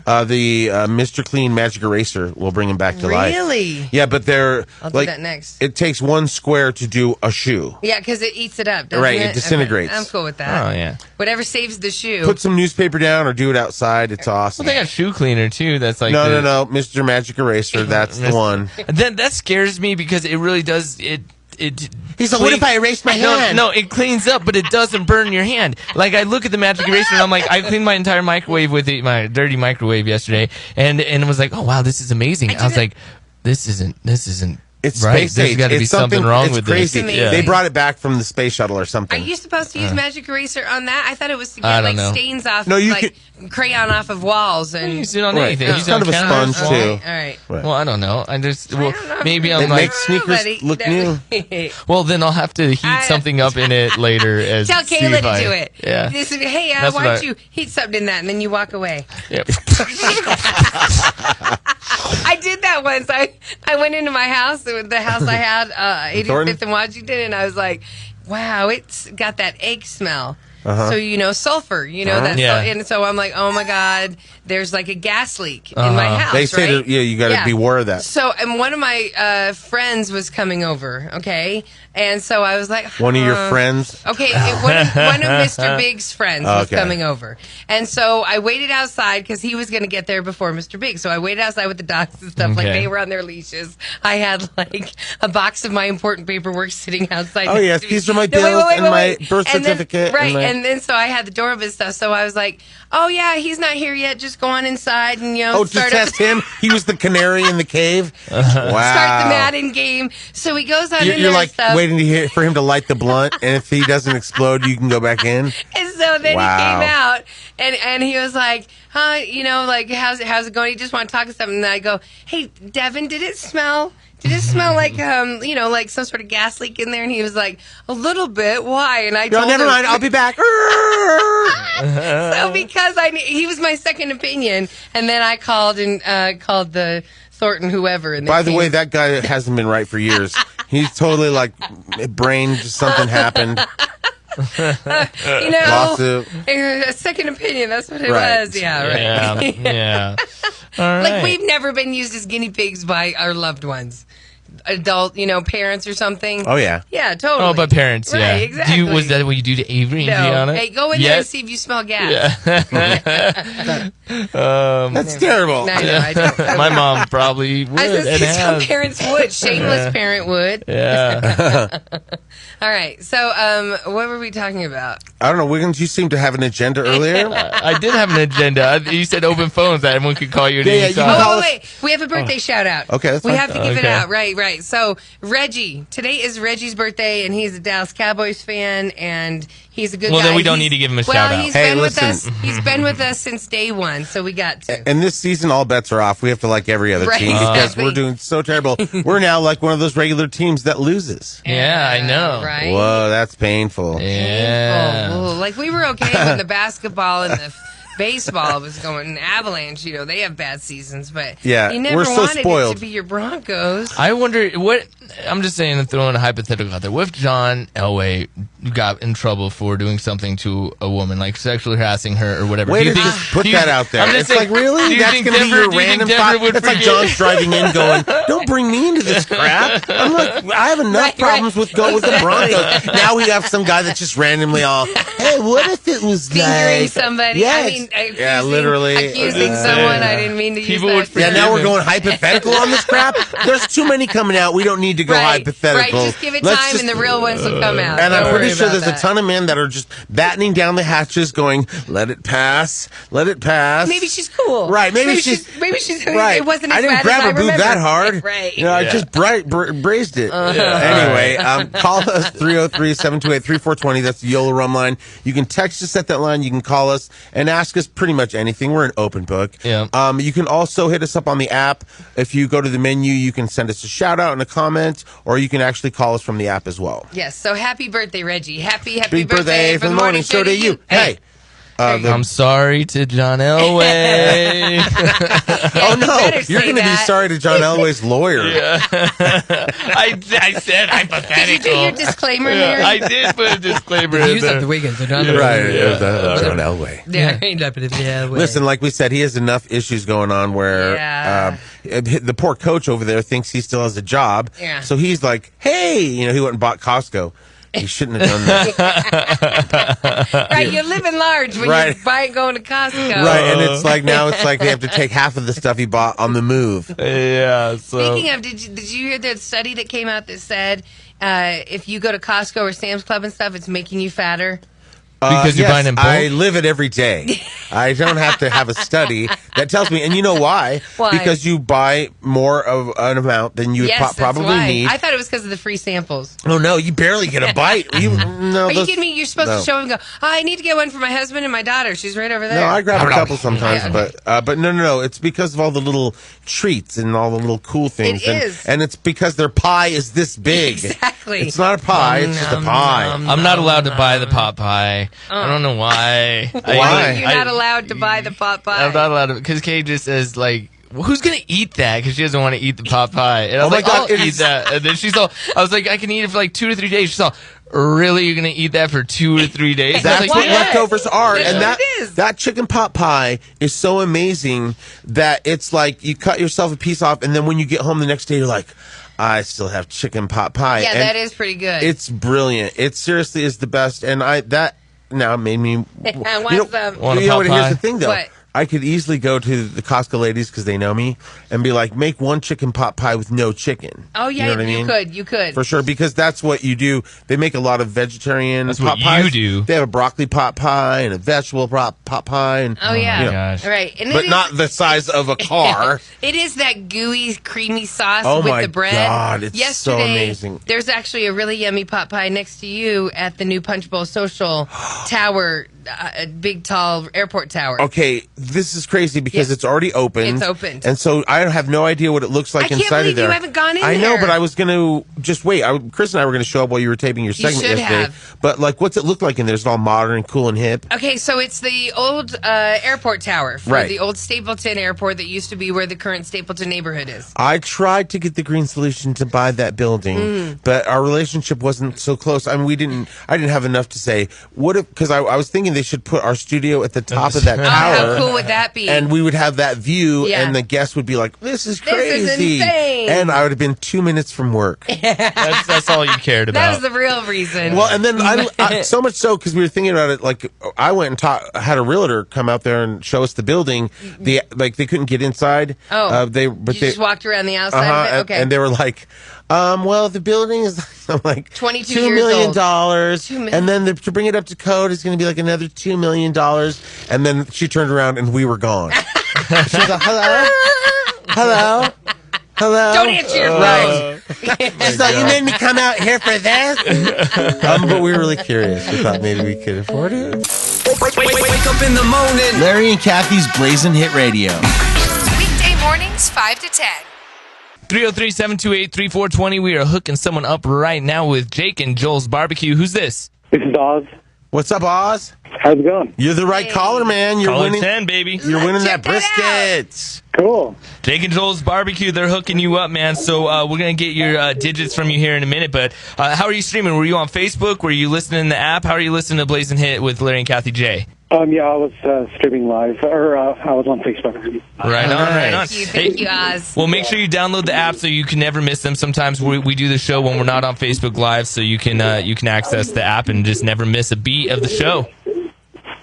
The Mr. Clean Magic Eraser will bring them back to life. Really? Yeah, but they're I'll do that next. It takes one square to do a shoe. Yeah, because it eats it up. Right, it it disintegrates. Okay, I'm cool with that. Oh yeah. Whatever saves the shoe. Put some newspaper down or do it outside. It's awesome. Well, they got shoe cleaner too. That's like no, Mr. Magic Eraser. That's the one. Then that scares me because it really does it. He's like, what if I erase my hand? No, it cleans up, but it doesn't burn your hand. Like, I look at the magic eraser, and I'm like, I cleaned my entire microwave with my dirty microwave yesterday, and was like, oh, wow, this is amazing. I was like, this isn't It's right. space There's age. got to be something wrong with crazy. this. They brought it back from the space shuttle or something. Are you supposed to use magic eraser on that? I thought it was to get like stains off, crayon off of walls, and use it on anything. It's kind of a sponge too. All right. Well, I don't know. Maybe I'm it like makes sneakers look new. Well, then I'll have to heat something up in it later. Tell Kayla to do it. Yeah. Hey, why don't you heat something in that, and then you walk away. Yep. I did that once. I went into my house, the house I had, 85th and Washington, and I was like, wow, it's got that egg smell. So, sulfur, that's and so I'm like, oh my God, there's like a gas leak in my house. They say right? you got to beware of that. So, and one of my friends was coming over, okay? And so I was like, one of your friends? Okay, one of Mr. Big's friends was coming over. And so I waited outside because he was going to get there before Mr. Big. So I waited outside with the dogs and stuff. Like, they were on their leashes. I had like a box of my important paperwork sitting outside. Oh, yes, these are my bills and my birth certificate. And then so I had the door open and stuff. So I was like, oh, yeah, he's not here yet. Just go on inside and, to test him? He was the canary in the cave? Wow. Start the Madden game. So he goes on in there You're like and stuff. waiting for him to light the blunt, and if he doesn't explode, you can go back in? And so then he came out, and he was like, huh, like, how's it going? He just want to talk to something. And I go, hey, Devin, did it smell like, like some sort of gas leak in there? And he was like, a little bit. Why? And I told him, never mind. I'll be back. So because he was my second opinion, and then I called the Thornton whoever. And by the way, that guy hasn't been right for years. He's totally like brain. Just something happened. Lawsuit. A second opinion. That's what it was. Yeah. Right. Yeah. All right. Like, we've never been used as guinea pigs by our loved ones. Adult, parents or something. Oh, yeah. Yeah, totally. Oh, but parents, right, yeah. Exactly. Was that what you do to Avery and Gianna? Hey, go in there and see if you smell gas. Yeah. That's terrible. No, I don't. My mom probably would. I was gonna say some parents would. Shameless parent would. Yeah. All right. So, what were we talking about? I don't know. Wiggins, you seemed to have an agenda earlier. I did have an agenda. You said open phones that everyone could call you at any time. Oh, wait. We have a birthday shout out. Okay, that's we fine. have to give it out. Right. So, Reggie. Today is Reggie's birthday, and he's a Dallas Cowboys fan, and he's a good guy. Well, then we don't need to give him a shout out. He's been with us. He's been with us since day one, so we got to. And this season, all bets are off. We have to like every other team because we're doing so terrible. We're now like one of those regular teams that loses. Yeah, I know. Right? Whoa, that's painful. Yeah. Oh, like we were okay when the basketball and the baseball was going Avalanche. They have bad seasons, but you never we're so wanted spoiled. it to be your Broncos. I wonder what. I'm just saying, throwing a hypothetical out there. What if John Elway got in trouble for doing something to a woman, like sexually harassing her or whatever? Way to just put that out there. It's like, really? That's going to be your random thought? It's like John's driving in going, don't bring me into this crap. I'm like, I have enough problems with the Broncos. Now we have some guy that's just randomly all, hey, what if it was fingering somebody? Yeah, literally. Accusing someone. I didn't mean to use that. Yeah, now we're going hypothetical on this crap. There's too many coming out. We don't need to go hypothetical. Right, just give it time and the real ones will come out. And I'm pretty sure there's a ton of men that are just battening down the hatches going, let it pass, let it pass. Maybe she's cool. Right, maybe she's right. It wasn't as I didn't bad grab as her boob that hard. Right. I just brazed it. Anyway, call us 303-728-3420. That's the YOLO Rum line. You can text us at that line. You can call us and ask ask us pretty much anything. We're an open book. Yeah. You can also hit us up on the app. If you go to the menu, you can send us a shout out and a comment, or you can actually call us from the app as well. Yes. So happy birthday, Reggie. Happy birthday from the morning show to you. Hey. I'm sorry to John Elway. Oh no, you're going to be sorry to John Elway's lawyer. Yeah. I said hypothetical. Did you do your disclaimer there? I did put a disclaimer in Use there. up the weekend, so John Right, John Elway. Yeah. Listen, like we said, he has enough issues going on where the poor coach over there thinks he still has a job. Yeah. So he's like, hey, he went and bought Costco. He shouldn't have done that. Right, you're living large when you're going to Costco. Right, and it's like now it's like they have to take half of the stuff he bought on the move. Yeah. So. Speaking of, did you hear the study that came out that said if you go to Costco or Sam's Club and stuff, it's making you fatter? Because you're buying in bulk? I live it every day. I don't have to have a study that tells me. And you know why? Why? Because you buy more of an amount than you probably need. I thought it was because of the free samples. Oh, no, you barely get a bite. Are you kidding me? You're supposed to show and go, I need to get one for my husband and my daughter. She's right over there. No, I grab a couple sometimes, but no. It's because of all the little treats and all the little cool things. It is. And it's because their pie is this big. Exactly. It's not a pie, it's just a pie. I'm not allowed to buy the pot pie. I don't know why. Why? You're not allowed to buy the pot pie. I'm not allowed to, because Kay just says, like, who's going to eat that? Because she doesn't want to eat the pot pie. And I was like, I'll eat that. And then she's all, I was like, I can eat it for like 2 to 3 days. She's all, really? You're going to eat that for 2 or 3 days? That's what leftovers are. That's and what that chicken pot pie is so amazing that it's like you cut yourself a piece off, and then when you get home the next day, you're like, I still have chicken pot pie. Yeah, and that is pretty good. It's brilliant. It seriously is the best. And that now made me. Want here's the thing, though. What? I could easily go to the Costco ladies because they know me and be like, make one chicken pot pie with no chicken. Oh, yeah, you know what I mean? You could. For sure, because that's what you do. They make a lot of vegetarian That's pot what pies. you do. They have a broccoli pot pie and a vegetable pot pie. And, Oh, yeah. you know, gosh. Right. And but not the size of a car. It is that gooey, creamy sauce Oh, with my the bread. God, it's so Yesterday, amazing. There's actually a really yummy pot pie next to you at the new Punch Bowl Social Tower, big, tall airport tower. Okay, this is crazy because it's already opened. It's opened. And so I have no idea what it looks like I can't inside believe of there. you haven't gone in I know, there. but I was going to just wait. Chris and I were going to show up while you were taping your segment should yesterday. have. But, like, what's it look like in there? Is it all modern and cool and hip? Okay, so it's the old airport tower for Right. the old Stapleton Airport that used to be where the current Stapleton neighborhood is. I tried to get the Green Solution to buy that building, but our relationship wasn't so close. I mean, I didn't have enough to say. What if? Because I was thinking they should put our studio at the top of that tower. How cool would that be? And we would have that view, Yeah. and the guests would be like, "This is This is crazy," insane. and I would have been 2 minutes from work. That's all you cared That about. was the real reason. Well, and then I so much so because we were thinking about it. Like, I went and had a realtor come out there and show us the building. They couldn't get inside. Oh, they you just walked around the outside of it? Okay. and they were like, well, the building is I'm like 22 $2 years million, old. $2 million. and then to bring it up to code is going to be like another $2 million. And then she turned around and we were gone. She was like, hello. Don't answer your phone. She's like, you made me come out here for this? But we were really curious. We thought maybe we could afford it. Wake up in the morning. Larry and Kathie's Blazing Hit Radio. Weekday mornings, 5 to 10. 303-728-3420. We are hooking someone up right now with Jake and Joel's Barbecue. Who's this? This is Oz. What's up, Oz? How's it going? You're the right caller, man. You're Caller winning 10, baby. You're winning that brisket. Cool. Jake and Joel's Barbecue, they're hooking you up, man. So we're going to get your digits from you here in a minute. But how are you streaming? Were you on Facebook? Were you listening to the app? How are you listening to Blazing Hit with Larry and Kathie J? Yeah, I was streaming live, or I was on Facebook. Right on, right on. Thank you, Oz. Well, make sure you download the app so you can never miss them. Sometimes we do the show when we're not on Facebook Live, so you can access the app and just never miss a beat of the show.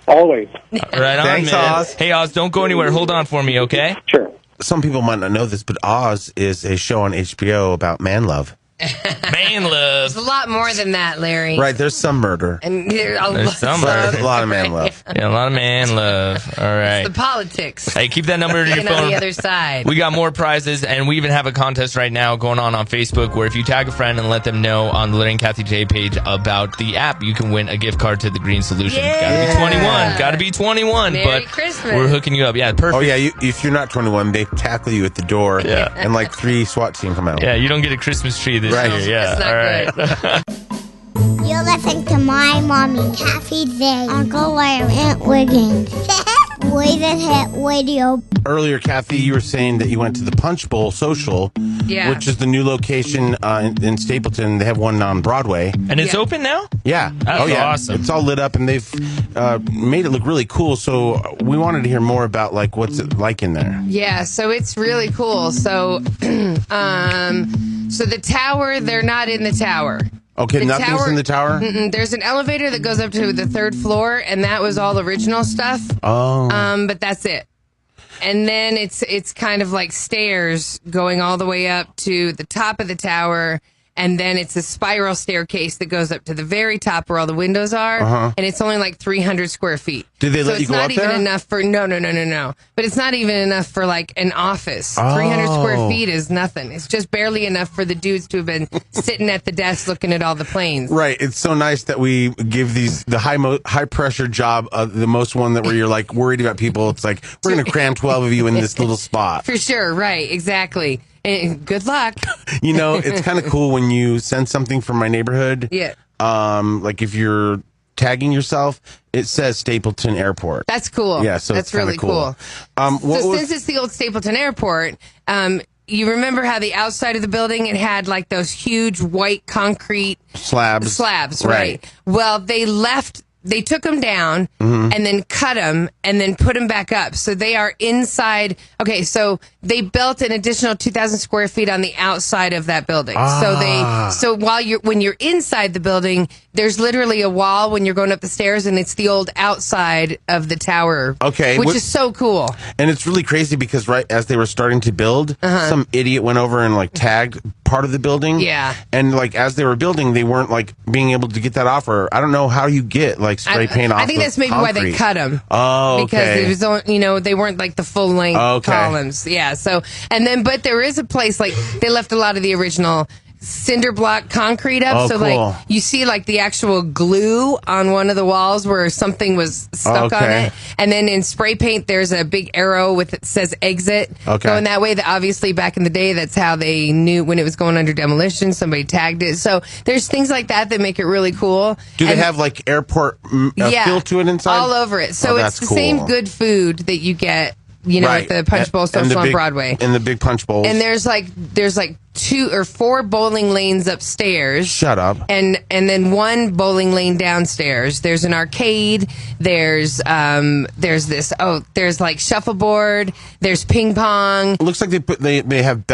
Always. Right on, Thanks, man. Oz. Hey, Oz, don't go anywhere. Hold on for me, okay? Sure. Some people might not know this, but Oz is a show on HBO about man love. Man love. There's a lot more than that, Larry. Right, there's some murder. And there's a lot of man love. Yeah, a lot of man love. All right. It's the politics. Hey, keep that number in your And phone. on the other side. We got more prizes, and we even have a contest right now going on Facebook where if you tag a friend and let them know on the Larry and Kathie J page about the app, you can win a gift card to the Green Solution. Yeah. Gotta be 21. Gotta be 21. Merry but Christmas. we're hooking you up. Yeah, perfect. Oh, yeah, if you're not 21, they tackle you at the door, and like 3 SWAT team come out. Yeah, you don't get a Christmas tree this Right. year. Yeah, That's not all right. You listen to my mommy, Kathie J, Uncle Larry, Aunt Wiggins. Boys and Hit Radio. Earlier, Kathie, you were saying that you went to the Punch Bowl Social, which is the new location in Stapleton. They have one on Broadway. And it's open now? Yeah. That's awesome. It's all lit up, and they've made it look really cool. So we wanted to hear more about like what's it like in there. Yeah, so it's really cool. So, so the tower, they're not in the tower. Okay, The nothing's in the tower? There's an elevator that goes up to the 3rd floor, and that was all original stuff. Oh. But that's it. And then it's kind of like stairs going all the way up to the top of the tower. And then it's a spiral staircase that goes up to the very top where all the windows are. Uh-huh. And it's only like 300 square feet. Did they let you go up So it's not there? even enough for, no. But it's not even enough for like an office. 300 square feet is nothing. It's just barely enough for the dudes to have been sitting at the desk looking at all the planes. Right. It's so nice that we give the high pressure job, the most one that where you're like worried about people. It's like, we're going to cram 12 of you in this little spot. For sure. Right. Exactly. And good luck. You know, it's kind of cool when you send something from my neighborhood. Yeah. Like if you're tagging yourself, it says Stapleton Airport. That's cool. Yeah, so that's it's kinda really cool. Since it's the old Stapleton Airport, you remember how the outside of the building, it had like those huge white concrete slabs, right? Well, they took them down and then cut them and then put them back up. So they are inside. Okay, so they built an additional 2,000 square feet on the outside of that building. So when you're inside the building, there's literally a wall when you're going up the stairs, and it's the old outside of the tower. Okay, which is so cool. And it's really crazy because right as they were starting to build, some idiot went over and like tagged part of the building. Yeah. And like as they were building, they weren't like being able to get that off, or I don't know how you get like spray paint off. I think that's maybe why they cut them. Oh, okay. Because it was, they weren't like the full length columns. Yeah. So but there is a place like they left a lot of the original cinder block concrete up. Oh, so cool. like you see like the actual glue on one of the walls where something was stuck on it. And then in spray paint, there's a big arrow with it says exit going that way. That obviously back in the day, that's how they knew when it was going under demolition. Somebody tagged it. So there's things like that make it really cool. Do they have like airport feel to it inside? All over it. So it's the same good food that you get, at the Punch Bowl Social on Broadway. And the big punch bowls. And there's like 2 or 4 bowling lanes upstairs. Shut up. And then 1 bowling lane downstairs. There's an arcade. There's like shuffleboard. There's ping pong. It looks like they have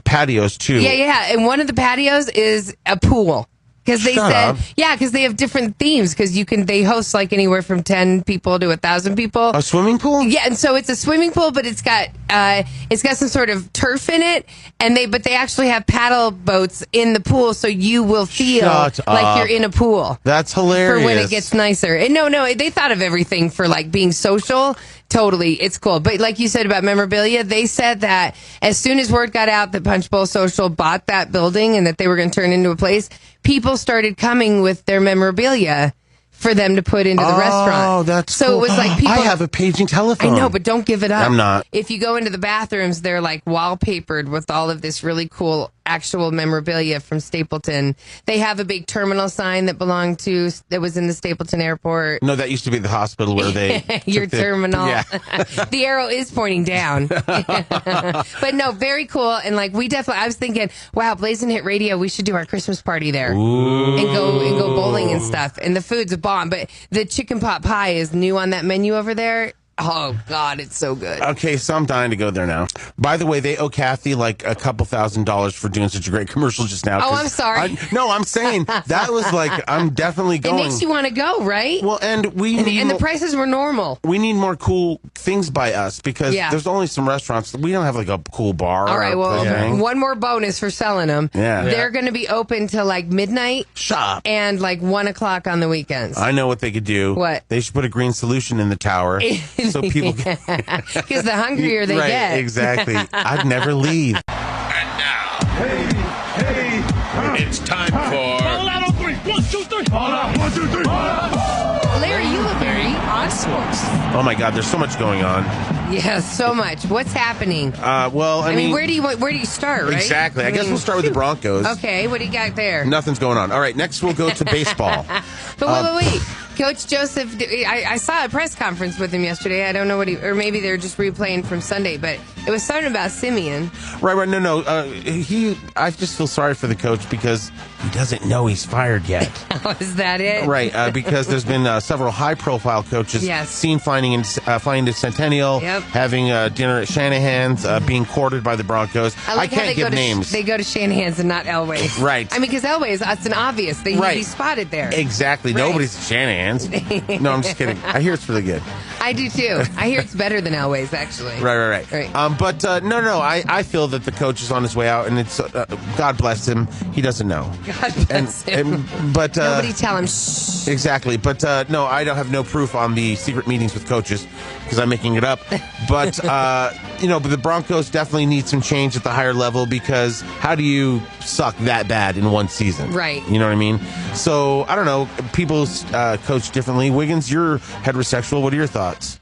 patios too. Yeah. And one of the patios is a pool. Because they because they have different themes. Because they host like anywhere from 10 people to 1,000 people. A swimming pool? Yeah, and so it's a swimming pool, but it's got some sort of turf in it, but they actually have paddle boats in the pool, so you will feel like you're in a pool. That's hilarious. For when it gets nicer. And no, they thought of everything for like being social. Totally, it's cool. But like you said about memorabilia, they said that as soon as word got out that Punch Bowl Social bought that building and that they were going to turn into a place, people started coming with their memorabilia for them to put into the restaurant. Oh, that's cool. So it was like people. I have a paging telephone. I know, but don't give it up. I'm not. If you go into the bathrooms, they're like wallpapered with all of this really cool actual memorabilia from Stapleton. They have a big terminal sign that that was in the Stapleton airport. No, that used to be the hospital where they your terminal. Yeah. The arrow is pointing down. But no, very cool. And like I was thinking, wow, Blazing Hit Radio, we should do our Christmas party there. Ooh. And go bowling and stuff. And the food's a bomb. But the chicken pot pie is new on that menu over there. Oh, God, it's so good. Okay, so I'm dying to go there now. By the way, they owe Kathie like a couple $1,000s for doing such a great commercial just now. Oh, I'm sorry. I'm saying that was like, I'm definitely going. It makes you want to go, right? Well, and the prices were normal. We need more cool things by us because there's only some restaurants. We don't have like a cool bar. All right, well, thing. one more bonus for selling them. Yeah. They're going to be open till like midnight. Shop. And like 1 o'clock on the weekends. I know what they could do. What? They should put a green solution in the tower so people can. Because the hungrier they right, get. Exactly. I'd never leave. And now, it's time for. All out on 3. 1, 2, 3. All out. 1, 2, 3. Larry, you look very on sports. Oh my God, there's so much going on. Yeah, so much. What's happening? Well, I mean, where do you start? Right? Exactly. I guess we'll start with the Broncos. Okay, what do you got there? Nothing's going on. All right, next we'll go to baseball. But wait. Coach Joseph, I saw a press conference with him yesterday. I don't know what or maybe they're just replaying from Sunday, but it was something about Simeon. Right. No. I just feel sorry for the coach because he doesn't know he's fired yet. Oh, is that it? Right, because there's been several high-profile coaches seen flying to Centennial, having dinner at Shanahan's, being courted by the Broncos. I can't give names. They go to Shanahan's and not Elway's. Right. I mean, because Elway's, that's an obvious. They need to be spotted there. Exactly. Right. Nobody's at Shanahan's. No, I'm just kidding. I hear it's really good. I do too. I hear it's better than Elway's, actually. Right. But no. I feel that the coach is on his way out, and it's God bless him. He doesn't know. God bless him. But nobody tell him. Shh. Exactly. But no, I don't have no proof on the secret meetings with coaches because I'm making it up. But but the Broncos definitely need some change at the higher level because how do you suck that bad in one season? Right. You know what I mean? So I don't know. People coach differently. Wiggins, you're heterosexual. What are your thoughts?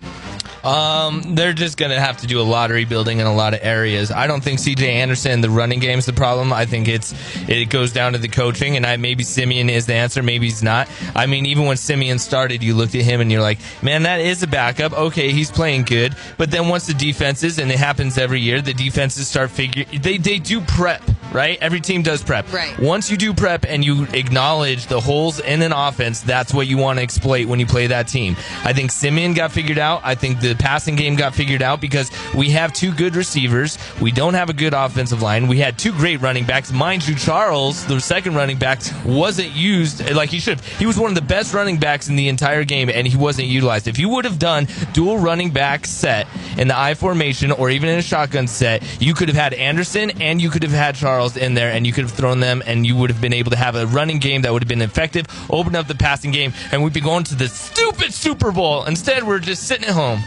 They're just going to have to do a lot of rebuilding in a lot of areas. I don't think C.J. Anderson, the running game, is the problem. I think it goes down to the coaching, and maybe Simeon is the answer. Maybe he's not. I mean, even when Simeon started, you looked at him and you're like, man, that is a backup. Okay, he's playing good. But then once the defenses, and it happens every year, the defenses start they do prep, right? Every team does prep. Right. Once you do prep and you acknowledge the holes in an offense, that's what you want to exploit when you play that team. I think Simeon got figured out. I think the passing game got figured out because we have two good receivers. We don't have a good offensive line. We had two great running backs. Mind you, Charles, the second running back, wasn't used like he should have. He was one of the best running backs in the entire game, and he wasn't utilized. If you would have done dual running back set in the I formation or even in a shotgun set, you could have had Anderson and you could have had Charles in there, and you could have thrown them, and you would have been able to have a running game that would have been effective, open up the passing game, and we'd be going to the stupid Super Bowl. Instead, we're just sitting at home.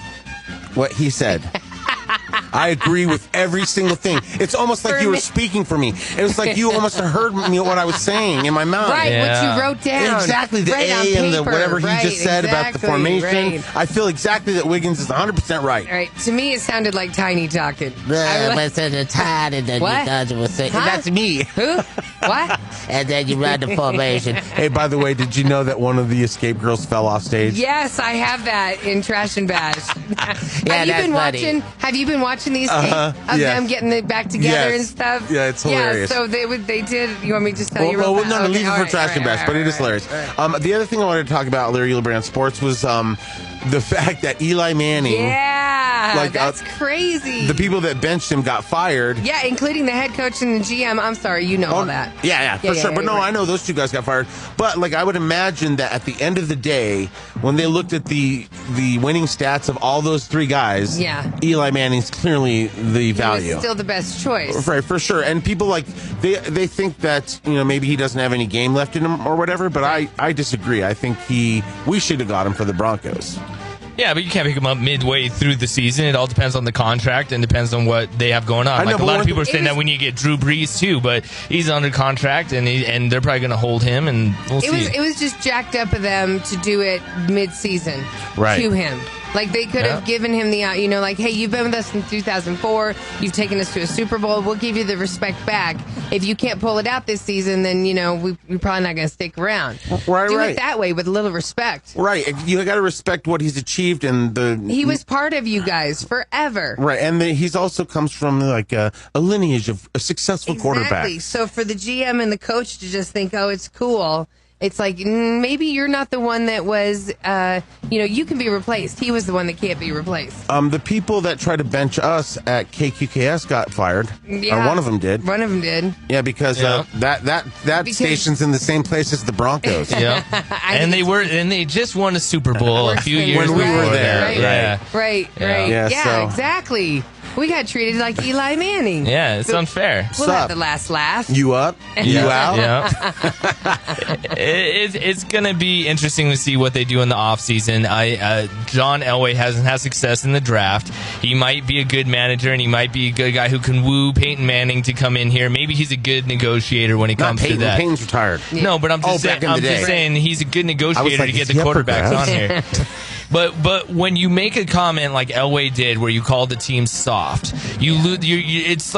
What he said. I agree with every single thing. It's almost like you were speaking for me. It was like you almost heard me what I was saying in my mind. Right, what you wrote down. Exactly, the A and the whatever he just said about the formation. Right. I feel exactly that Wiggins is 100% right. Right. To me, it sounded like Tiny talking. That's me. Who? What? And then you run the formation. Hey, by the way, did you know that one of the escape girls fell off stage? Yes, I have that in Trash and Bash. Yeah, Have you been watching these of them getting it back together and stuff? Yeah, it's hilarious. Yeah, so they did. You want me to just tell you? No, leave it for Trash and Bash, but it is hilarious. The other thing I wanted to talk about, Larry Ulebrand Sports, was the fact that Eli Manning. Yeah, that's crazy. The people that benched him got fired. Yeah, including the head coach and the GM. I'm sorry, you know all that. Yeah, for sure. But no, right. I know those two guys got fired. But I would imagine that at the end of the day, when they looked at the winning stats of all those three guys, Eli Manning's clearly the value. He was still the best choice. Right, for sure. And people they think that maybe he doesn't have any game left in him or whatever. But I disagree. I think we should have got him for the Broncos. Yeah, but you can't pick him up midway through the season. It all depends on the contract and depends on what they have going on. A lot of people are saying that we need to get Drew Brees too, but he's under contract and they're probably going to hold him, and we'll see. It was just jacked up of them to do it mid-season to him. Like, they could have given him the, hey, you've been with us since 2004. You've taken us to a Super Bowl. We'll give you the respect back. If you can't pull it out this season, then, we're probably not going to stick around. Right, Do it that way with a little respect. Right. You got to respect what he's achieved and he was part of you guys forever. Right. And he's also comes from, a lineage of a successful quarterback. Exactly. So for the GM and the coach to just think, oh, it's cool, it's like maybe you're not the one that was, you can be replaced. He was the one that can't be replaced. The people that tried to bench us at KQKS got fired. Yeah. Or one of them did. One of them did. Yeah, because that station's in the same place as the Broncos. Yeah, and they just won a Super Bowl a few years when we before were there. Right. Yeah. Right. Yeah, Exactly. We got treated like Eli Manning. Yeah, it's unfair. We'll have the last laugh. You up? You out? Yeah. It's going to be interesting to see what they do in the offseason. John Elway hasn't had success in the draft. He might be a good manager, and he might be a good guy who can woo Peyton Manning to come in here. Maybe he's a good negotiator when it comes to that. Peyton's retired. No, but I'm just saying he's a good negotiator to get the quarterbacks on here. But when you make a comment like Elway did, where you called the team soft, it's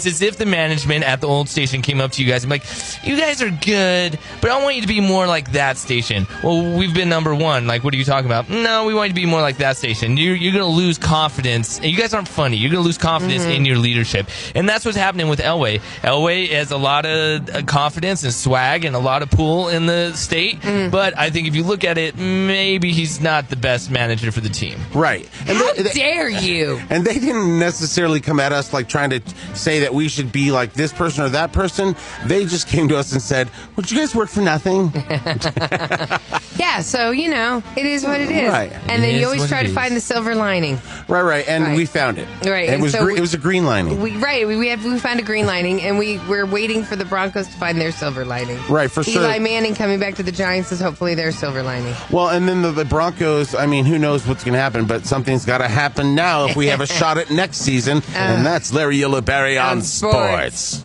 as if the management at the old station came up to you guys and be like, you guys are good, but I want you to be more like that station. Well, we've been number one. Like, what are you talking about? No, we want you to be more like that station. You're going to lose confidence. You guys aren't funny. You're going to lose confidence in your leadership, and that's what's happening with Elway. Elway has a lot of confidence and swag and a lot of pull in the state, but I think if you look at it, maybe he's not the best manager for the team. Right. And How dare you? And they didn't necessarily come at us like trying to say that we should be like this person or that person. They just came to us and said, would you guys work for nothing? Yeah, so, it is what it is. Right. And then you always try to find the silver lining. Right. And we found it. Right. It was a green lining. We found a green lining, and we're waiting for the Broncos to find their silver lining. Right, for sure. Eli Manning coming back to the Giants is hopefully their silver lining. Well, and then the Broncos, I mean, who knows what's going to happen, but something's got to happen now if we have a shot at next season, and that's Larry Yellowberry on sports.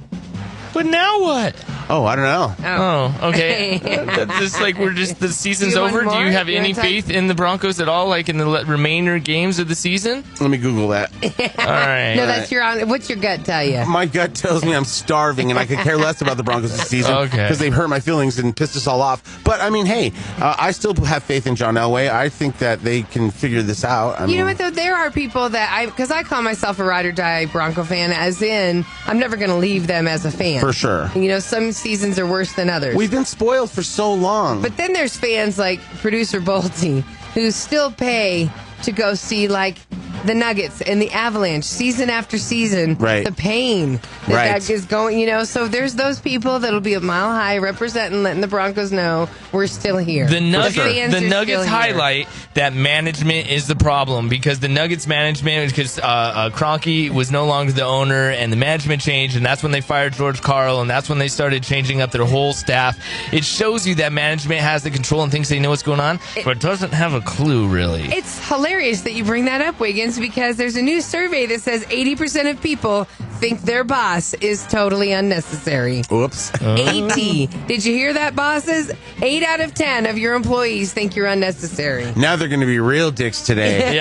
But now what? Oh, I don't know. Oh, okay. That's just like the season's over. Do you have any faith in the Broncos at all, like in the remainder games of the season? Let me Google that. All right. No, that's what's your gut tell you? My gut tells me I'm starving and I could care less about the Broncos this season because they've hurt my feelings and pissed us all off. But, I mean, hey, I still have faith in John Elway. I think that they can figure this out. You know what, though? There are people that because I call myself a ride or die Bronco fan, as in I'm never going to leave them as a fan. For sure. Some seasons are worse than others. We've been spoiled for so long. But then there's fans like producer Bolte who still pay to go see like the Nuggets and the Avalanche season after season. Right. The pain that is going, so there's those people that'll be a mile high representing, letting the Broncos know we're still here. The Nuggets highlight that management is the problem because the Nuggets management, because Kroenke was no longer the owner and the management changed, and that's when they fired George Karl, and that's when they started changing up their whole staff. It shows you that management has the control and thinks they know what's going on, but doesn't have a clue, really. It's hilarious that you bring that up, Wiggins, because there's a new survey that says 80% of people think their boss is totally unnecessary. Oops. 80. Did you hear that, bosses? 8 out of 10 of your employees think you're unnecessary. Now they're going to be real dicks today.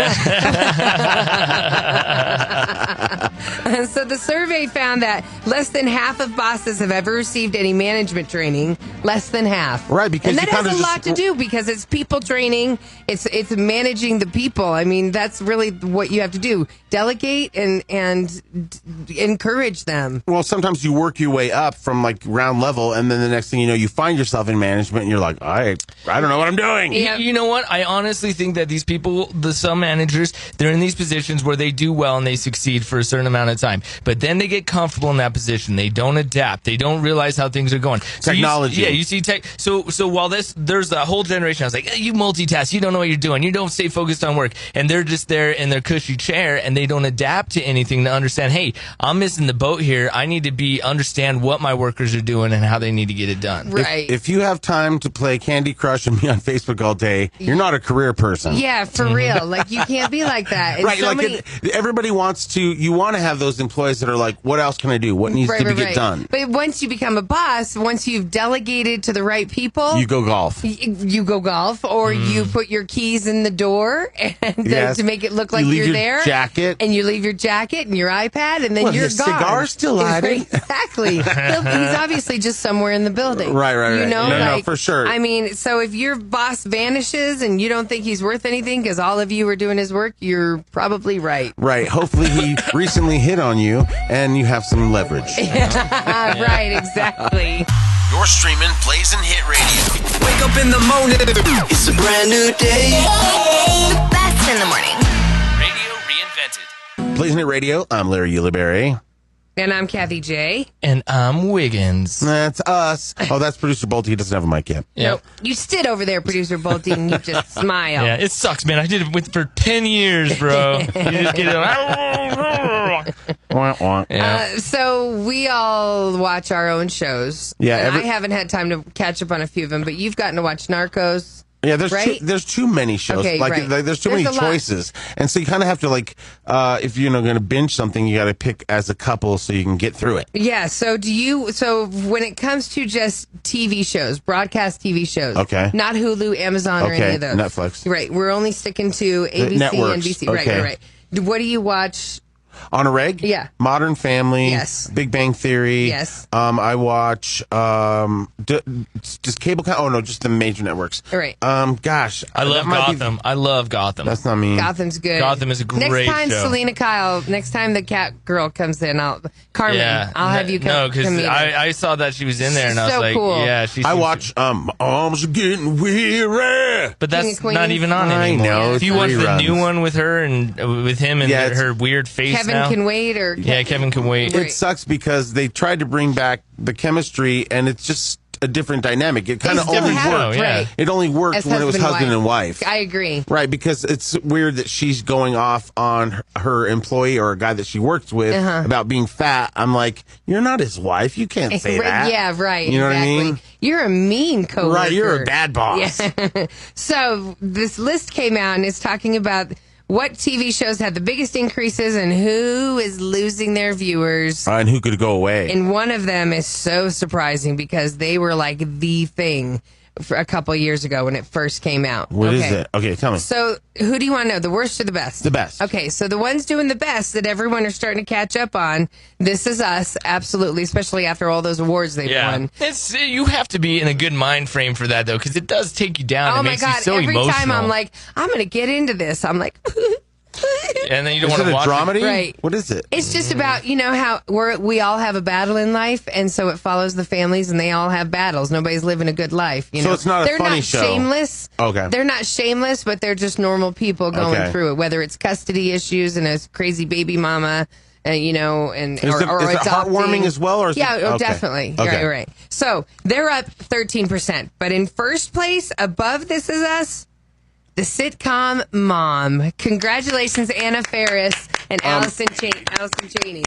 So the survey found that less than half of bosses have ever received any management training. Less than half. Right, because and that has a lot to do because it's people training. It's managing the people. I mean, that's really what you have to do. Delegate and encourage them. Well, sometimes you work your way up from like ground level, and then the next thing you know, you find yourself in management, and you're like, I don't know what I'm doing. Yeah. You know what? I honestly think that these people, some managers, they're in these positions where they do well and they succeed for a certain amount of time, but then they get comfortable in that position. They don't adapt. They don't realize how things are going. Technology. You see tech. So while there's a whole generation. I was like, you multitask. You don't know what you're doing. You don't stay focused on work, and they're just there in their cushy chair, and they don't adapt to anything to understand. Hey, I'm missing the boat here. I need to understand what my workers are doing and how they need to get it done. Right. If you have time to play Candy Crush and be on Facebook all day, you're not a career person. Yeah, for real. Like, you can't be like that. And right. Everybody wants to. You want to have those employees that are like, what else can I do? What needs to get done? But once you become a boss, once you've delegated to the right people, you go golf. You go golf, or you put your keys in the door and to make it look like you're there. Jacket. And you leave your jacket and your iPad, and then you're his gone. Cigar's still lighting. Exactly. He's obviously just somewhere in the building. Right. You know, no, for sure. I mean, so if your boss vanishes and you don't think he's worth anything because all of you are doing his work, you're probably right. Right. Hopefully he recently hit on you and you have some leverage. Right, exactly. You're streaming Blazing Hit Radio. Wake up in the morning. It's a brand new day. The best in the morning. Radio reinvented. Blazing Hit Radio. I'm Larry Ulibarri. And I'm Kathie J. And I'm Wiggins. That's us. Oh, that's producer Bolte. He doesn't have a mic yet. Nope. You sit over there, producer Bolte, and you just smile. Yeah, it sucks, man. I did it for 10 years, bro. You just get it. So we all watch our own shows. Yeah, And I haven't had time to catch up on a few of them, but you've gotten to watch Narcos. Yeah, there's right? there's too many shows. Okay, like right. there's too There's many a lot. choices, and so you kind of have to if you're going to binge something, you got to pick as a couple so you can get through it. Yeah, so when it comes to just TV shows, broadcast TV shows, Okay. not Hulu, Amazon, or Okay, any of those. Netflix. Right, we're only sticking to ABC, networks, NBC. okay. Right. What do you watch? On a reg? Yeah. Modern Family. Yes. Big Bang Theory. Yes. I watch just cable. Just the major networks. Right. Gosh, I love that might be- Gotham. I love Gotham. That's not me. Gotham's good. Gotham is a great Next time, show. Selena Kyle. Next time the cat girl comes in, Carmen. I'll have you come. No, because come meet her. I saw that she was in there, and I was So like, cool. yeah, I watch Arms Are Getting Weary. But King that's of Queens. not even on I anymore. know, If you it's watch the reruns. new one with her and with him and Yeah, it's- her weird face Kevin now. Can Wait or Yeah, Kevin Can Wait. It sucks because they tried to bring back the chemistry, and it's just a different dynamic. It kind of still only have worked. it, right. It only worked As when it was husband and wife. I agree. Right, because it's weird that she's going off on her employee or a guy that she works with about being fat. I'm like, you're not his wife. You can't say that. Yeah, right. You know exactly. what I mean? You're a mean coworker. Right, you're a bad boss. Yeah. So this list came out and it's talking about what TV shows had the biggest increases and who is losing their viewers. And who could go away? And one of them is so surprising because they were like the thing for a couple years ago when it first came out. What is it? Okay, tell me. So, who do you want to know? The worst or the best? The best. Okay, so the ones doing the best that everyone are starting to catch up on, This Is Us, absolutely, especially after all those awards they've won. It's you have to be in a good mind frame for that though, because it does take you down. Oh It my makes God, you so every emotional. time I'm like, I'm going to get into this. I'm like, and then you don't Is want it to a watch dramedy? Right. What is it? it's just about, how we all have a battle in life, and so it follows the families, and they all have battles. Nobody's living a good life. So it's not a they're funny not show. shameless. Okay. They're not shameless, but they're just normal people going Okay. through it, whether it's custody issues and a crazy baby mama. And Is it adopting. heartwarming as well, or is yeah, it, oh, okay. definitely. Okay. Right. So they're up 13%, but in first place, above This Is Us, the sitcom Mom. Congratulations, Anna Faris and Allison Chaney.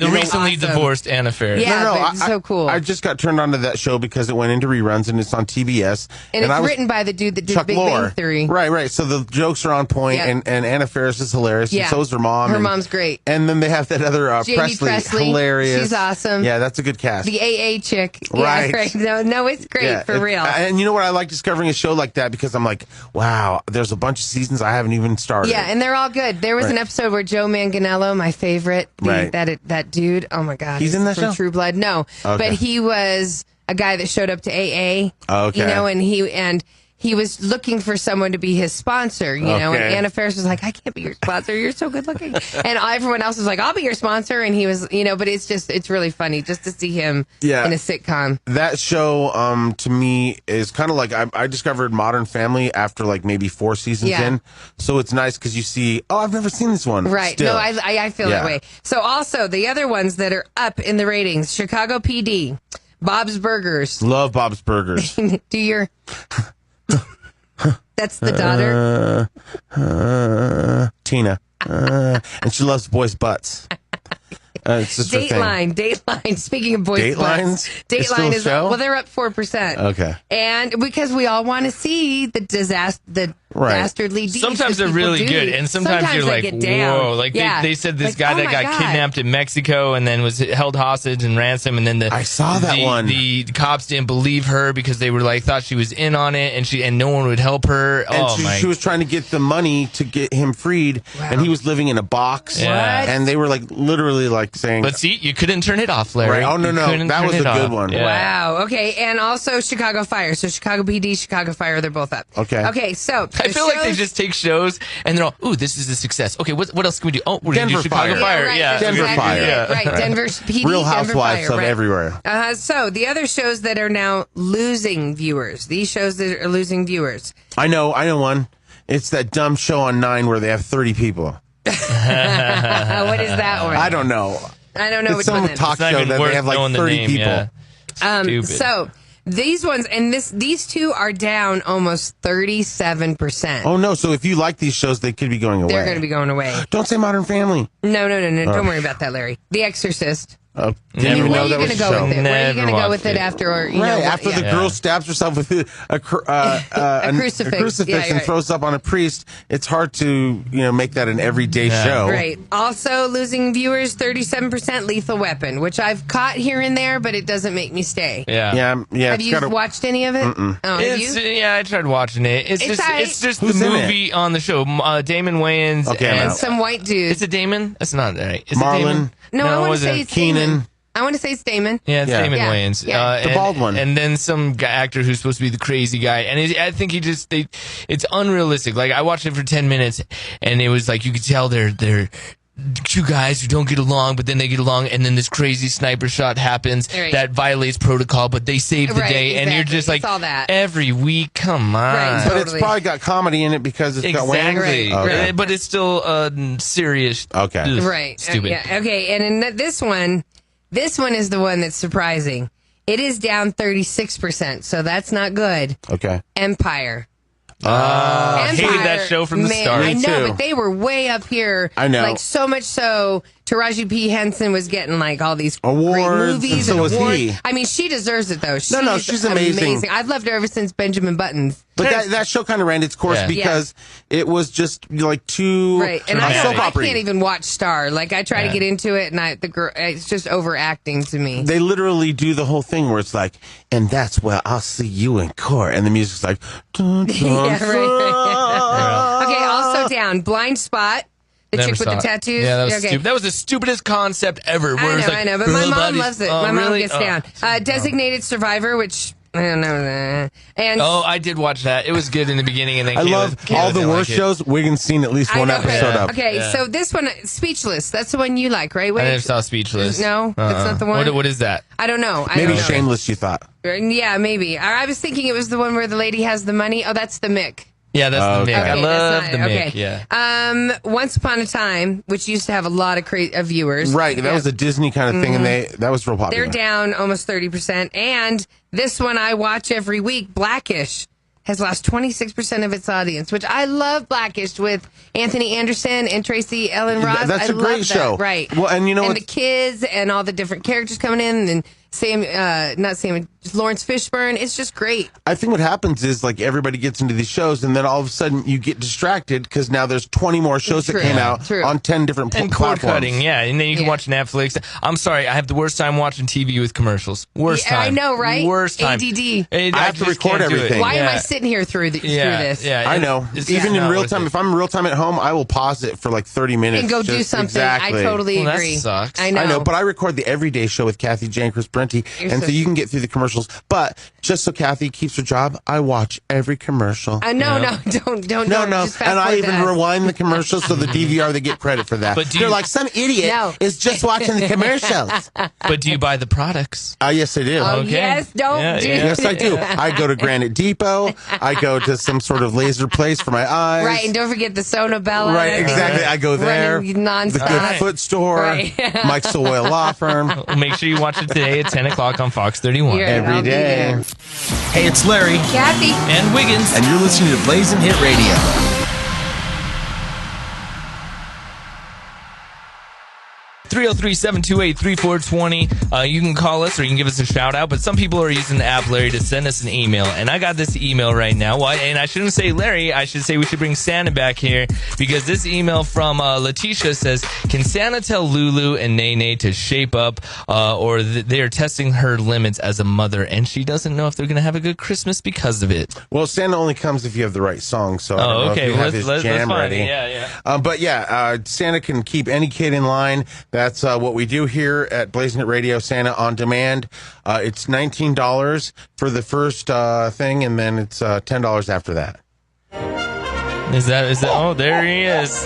The recently Awesome. divorced Anna Faris. Yeah, No, but it's so cool. I just got turned on to that show because it went into reruns and it's on TBS. and I it's was- written by the dude that did Chuck Big Lorre. Bang Theory. Right. So the jokes are on point, Yeah. and Anna Faris is hilarious, Yeah. and so is her mom. Her and- mom's great. And then they have that other Jamie Presley. hilarious. She's awesome. Yeah, that's a good cast. The AA chick. Right. Yeah, right. No, it's great, Yeah, for real. And you know what? I like discovering a show like that because I'm like, wow, there's a bunch of seasons I haven't even started. Yeah, and they're all good. There was an Right. episode where Joe Manganiello, my favorite, Right. that dude. Oh my God, He's in that from show? True Blood. No, Okay. but he was a guy that showed up to AA. Okay. And he was looking for someone to be his sponsor, and Okay. Anna Faris was like, I can't be your sponsor. You're so good looking. And everyone else was like, I'll be your sponsor. And he was, but it's really funny just to see him Yeah. in a sitcom. That show, to me, is kind of like I discovered Modern Family after like maybe 4 seasons Yeah. in. So it's nice because you see, I've never seen this one. Right. Still. No, I feel Yeah. that way. So also the other ones that are up in the ratings, Chicago PD, Bob's Burgers. Love Bob's Burgers. Do your... That's the daughter. Tina. And she loves boys' butts. It's just her thing. Dateline. Speaking of boys' Dateline's? butts, It's still Dateline a is show? well. They're up 4%. Okay. And because we all want to see the Right. dastardly deeds. Sometimes that they're people really do. good, and sometimes you're they like, get down. whoa! Like Yeah. they said, this Like, guy oh that my got God. kidnapped in Mexico and then was held hostage and ransom, and then I saw that one. The cops didn't believe her because they were like thought she was in on it, and no one would help her. And she was trying to get the money to get him freed, and he was living in a box. Yeah. What? And they were like literally like saying, But see, you couldn't turn it off, Larry. Right. Oh, no, You no. couldn't That turn was it a good off. one. Yeah. Wow. Okay. And also Chicago Fire. So Chicago PD, Chicago Fire, they're both up. Okay. Okay. So I feel like they just take shows and they're all, ooh, this is a success. Okay, what else can we do? Oh, we're going to do Chicago Fire. Right, Yeah, Denver Fire. Yeah. Right, Denver PD, Real Denver Housewives Fire, of right. everywhere. So the other shows that are now losing viewers, these shows that are losing viewers. I know one. It's that dumb show on 9 where they have 30 people. What is that one? I don't know. It's which some one talk show that they have like 30 people. Yeah. So these ones and these two are down almost 37%. Oh no! So if you like these shows, they could be going away. They're going to be going away. Don't say Modern Family. No. Don't worry about that, Larry. The Exorcist. Didn't Where even are know you that going was to a go show. with it? Where are you going to go with it after? Or, after the girl stabs herself with a crucifix and throws up on a priest, it's hard to make that an everyday show. Right. Also losing viewers, 37% Lethal Weapon, which I've caught here and there, but it doesn't make me stay. Yeah. Have you watched any of it? Mm-mm. Oh, have you? Yeah, I tried watching it. It's just the movie on the show. Damon Wayans and some white dude. Is it Damon? That's not right. Is Marlon. It Damon? No, I want to say it's Keenan. Damon. I want to say it's Damon. Yeah, it's Damon Wayans. Yeah. The bald one. And then some actor who's supposed to be the crazy guy. And I think it's unrealistic. Like, I watched it for 10 minutes, and it was like, you could tell they're two guys who don't get along, but then they get along, and then this crazy sniper shot happens that violates protocol, but they save the day, and you're just like, all that. every week, come on. Right, But it's probably got comedy in it because it's got Wayans. Exactly. Okay. But it's still serious. Okay. Right. Stupid. Okay. And in this one is the one that's surprising. It is down 36%, so that's not good. Okay. Empire. I hated that show from the start. I know, too. but they were way up here. I know. Like, so much so, Taraji P. Henson was getting, like, all these awards, great movies and so was awards. he. I mean, she deserves it, though. She's amazing. I've loved her ever since Benjamin Buttons. But that show kind of ran its course because it was just like too right. And I can't even watch Star. Like, I try to get into it, and it's just overacting to me. They literally do the whole thing where it's like, and that's where I'll see you in court, and the music's like, dun, dun, Okay, also down Blind Spot. The chick with the tattoos. Yeah, that was stupid. That was the stupidest concept ever. Where I know, but my mom loves it. My mom gets down. Designated Survivor, which I don't know. And I did watch that. It was good in the beginning, and then I love all the worst shows. Wiggins seen at least one episode of. Okay, so this one, Speechless. That's the one you like, right? I never saw Speechless. No, that's not the one. What is that? I don't know. Maybe Shameless. You thought? Yeah, maybe. I was thinking it was the one where the lady has the money. Oh, that's the Mick. Yeah, that's the Mick. Okay, I love the Mick. Yeah. Once Upon a Time, which used to have a lot of viewers. Right, that was a Disney kind of thing, and that was real popular. They're down almost 30%. And this one I watch every week, Blackish, has lost 26% of its audience, which I love. Blackish with Anthony Anderson and Tracy Ellen Ross. That's a great show. Right. Well, and you know and the kids and all the different characters coming in, and Lawrence Fishburne. It's just great. I think what happens is like everybody gets into these shows, and then all of a sudden you get distracted because now there's 20 more shows that came out on 10 different and platforms. cord cutting, and then you can watch Netflix. I'm sorry, I have the worst time watching TV with commercials. Worst time. I know, right? Worst time. ADD. I have to record everything. Why am I sitting here through this? Yeah, I know. Even in real time, if I'm in real time at home, I will pause it for like 30 minutes and go do something. Exactly. I totally agree. That sucks. I know, but I record the Everyday Show with Kathie J and Chris Brenti, and so you can get through the commercials. But just so Kathie keeps her job, I watch every commercial. No, don't. No, just fast and I forward even that. rewind the commercials so the DVR they get credit for that. But they're like some idiot is just watching the commercials. But do you buy the products? Yes, I do. Oh, Okay. yes, don't do Yes, I do. I go to Granite Depot. I go to some sort of laser place for my eyes. Right, and don't forget the Sonobella. Right, exactly. I go there. Nonstop. The Good Foot Store. Right. Mike Soil Law Firm. Well, make sure you watch it today at 10 o'clock on Fox 31. Every day. Hey, it's Larry. Kathie. And Wiggins. And you're listening to Blazing Hit Radio. (303-728-3420). You can call us or you can give us a shout out, but some people are using the app, Larry, to send us an email. And I got this email right now. Well, and I shouldn't say Larry, I should say we should bring Santa back here, because this email from Letitia says, can Santa tell Lulu and Nene to shape up, or they are testing her limits as a mother, and she doesn't know if they're going to have a good Christmas because of it? Well, Santa only comes if you have the right song, so I don't know if you have his jam ready. Yeah. But Santa can keep any kid in line. That's what we do here at Blazing It Radio, Santa on Demand. It's $19 for the first thing, and then it's $10 after that. Is that? Oh, there he is.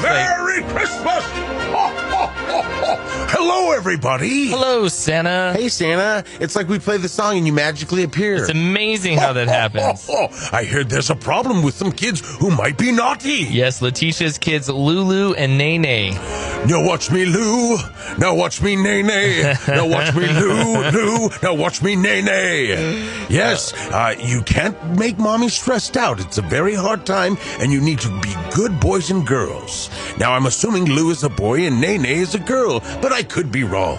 Merry Christmas! Hello, everybody. Hello, Santa. Hey, Santa. It's like we play the song and you magically appear. It's amazing how that happens. I heard there's a problem with some kids who might be naughty. Yes, Letitia's kids, Lulu and Nene. Now watch me, Lou. Now watch me, Nene. Now watch me, Lou. Now watch me, Nene. Yes, you can't make mommy stressed out. It's a very hard time, and you need to be good boys and girls. Now, I'm assuming Lou is a boy and Nene is a girl, but I could be wrong.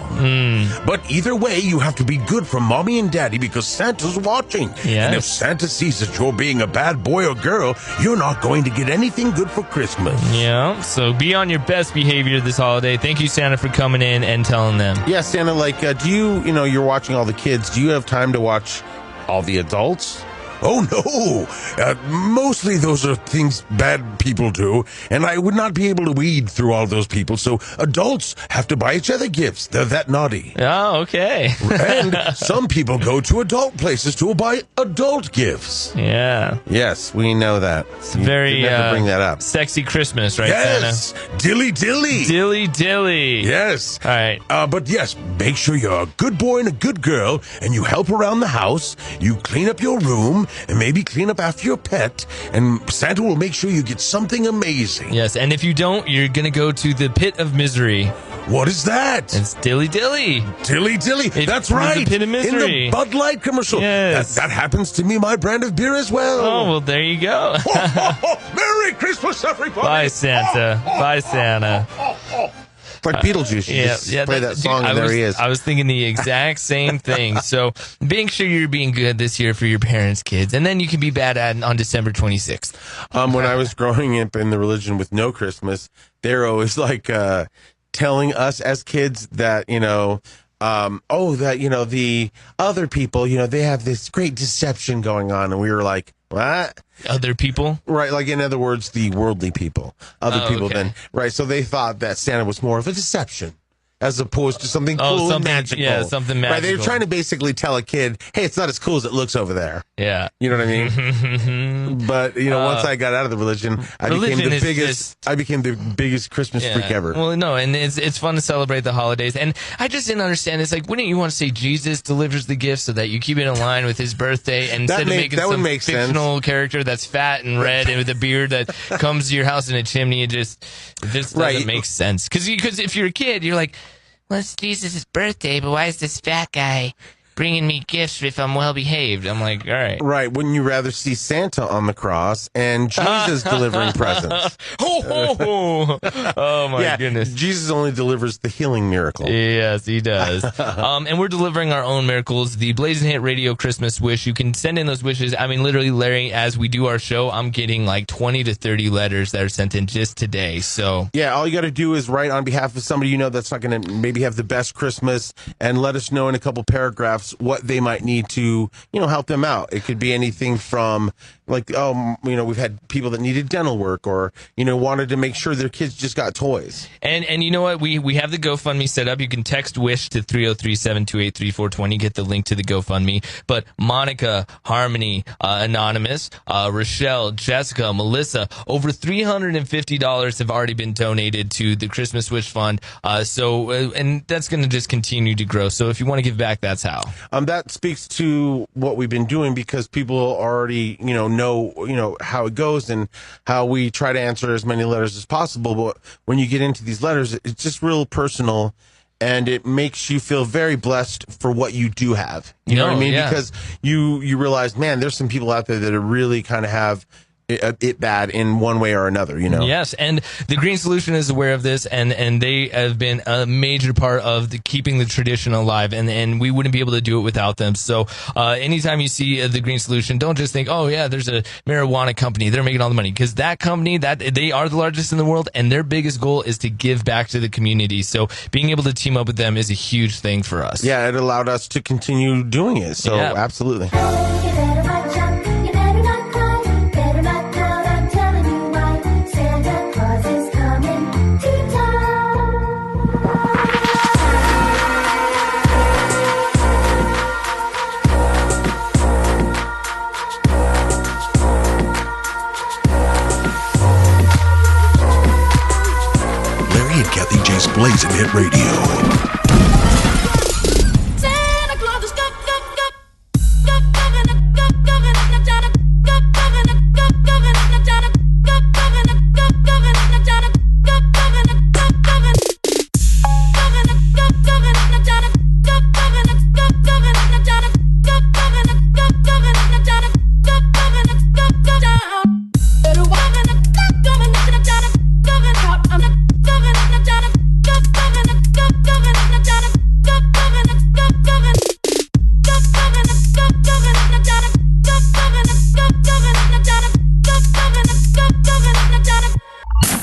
But either way, you have to be good for mommy and daddy because Santa's watching. Yes. And if Santa sees that you're being a bad boy or girl, you're not going to get anything good for Christmas. Yeah, so be on your best behavior this holiday. Thank you, Santa, for coming in and telling them. Yeah, Santa, like, do you're watching all the kids. Do you have time to watch all the adults? Oh, no. Mostly those are things bad people do, and I would not be able to weed through all those people, so adults have to buy each other gifts. They're that naughty. Oh, okay. And some people go to adult places to buy adult gifts. Yeah. Yes, we know that. It's very never bring that up. Sexy Christmas, right, Yes. Santa? Dilly dilly. Dilly dilly. Yes. All right. But yes, make sure you're a good boy and a good girl, and you help around the house, you clean up your room, and maybe clean up after your pet, and Santa will make sure you get something amazing. Yes, and if you don't, you're going to go to the pit of misery. What is that? It's Dilly Dilly. Dilly Dilly. That's right. The pit of misery. In the Bud Light commercial. Yes. That happens to me, my brand of beer as well. Oh, well, there you go. Merry Christmas, everybody. Bye, Santa. Bye, Santa. It's like Beetlejuice. You just play that song and there he is. I was thinking the exact same thing. So make sure you're being good this year for your parents' kids, and then you can be bad at on December 26th. When I was growing up in the religion with no Christmas, they're always like telling us as kids that, the other people, they have this great deception going on. And we were like, what? Other people? Right. Like, in other words, the worldly people. Other people okay. then. Right. So they thought that Santa was more of a deception as opposed to something cool and magical. Yeah, something magical. Right. They were trying to basically tell a kid, hey, it's not as cool as it looks over there. Yeah. You know what I mean? But, once I got out of the religion, I became the biggest Christmas freak ever. Well, no, and it's fun to celebrate the holidays. And I just didn't understand. It's like, wouldn't you want to say Jesus delivers the gift so that you keep it in line with his birthday? And instead of making some fictional character that's fat and red and with a beard that comes to your house in a chimney, it just doesn't make sense. Because if you're a kid, you're like, well, it's Jesus' birthday, but why is this fat guy bringing me gifts if I'm well behaved? I'm like, all right. Right. Wouldn't you rather see Santa on the cross and Jesus delivering presents? Oh, my goodness. Jesus only delivers the healing miracle. Yes, he does. And we're delivering our own miracles, the Blazing Hit Radio Christmas wish. You can send in those wishes. I mean, literally, Larry, as we do our show, I'm getting like 20 to 30 letters that are sent in just today. So yeah, all you got to do is write on behalf of somebody that's not going to maybe have the best Christmas and let us know in a couple paragraphs what they might need to, help them out. It could be anything from like, we've had people that needed dental work or, wanted to make sure their kids just got toys. And you know what? We have the GoFundMe set up. You can text WISH to 303-728-3420. Get the link to the GoFundMe. But Monica, Harmony, Anonymous, Rochelle, Jessica, Melissa, over $350 have already been donated to the Christmas Wish Fund. And that's going to just continue to grow. So if you want to give back, that's how. That speaks to what we've been doing because people already, know how it goes and how we try to answer as many letters as possible. But when you get into these letters, it's just real personal and it makes you feel very blessed for what you do have. You know what I mean? Yeah. Because you realize, man, there's some people out there that are really kind of have it bad in one way or another, Yes, and the Green Solution is aware of this, and they have been a major part of keeping the tradition alive, and we wouldn't be able to do it without them. So anytime you see the Green Solution, don't just think, oh yeah, there's a marijuana company, they're making all the money, because that company, they are the largest in the world, and their biggest goal is to give back to the community. So being able to team up with them is a huge thing for us. Yeah, it allowed us to continue doing it. So absolutely. Blazing Hit Radio.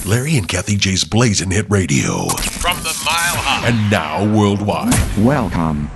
Larry and Kathie J's Blazing Hit Radio. From the Mile High. And now worldwide. Welcome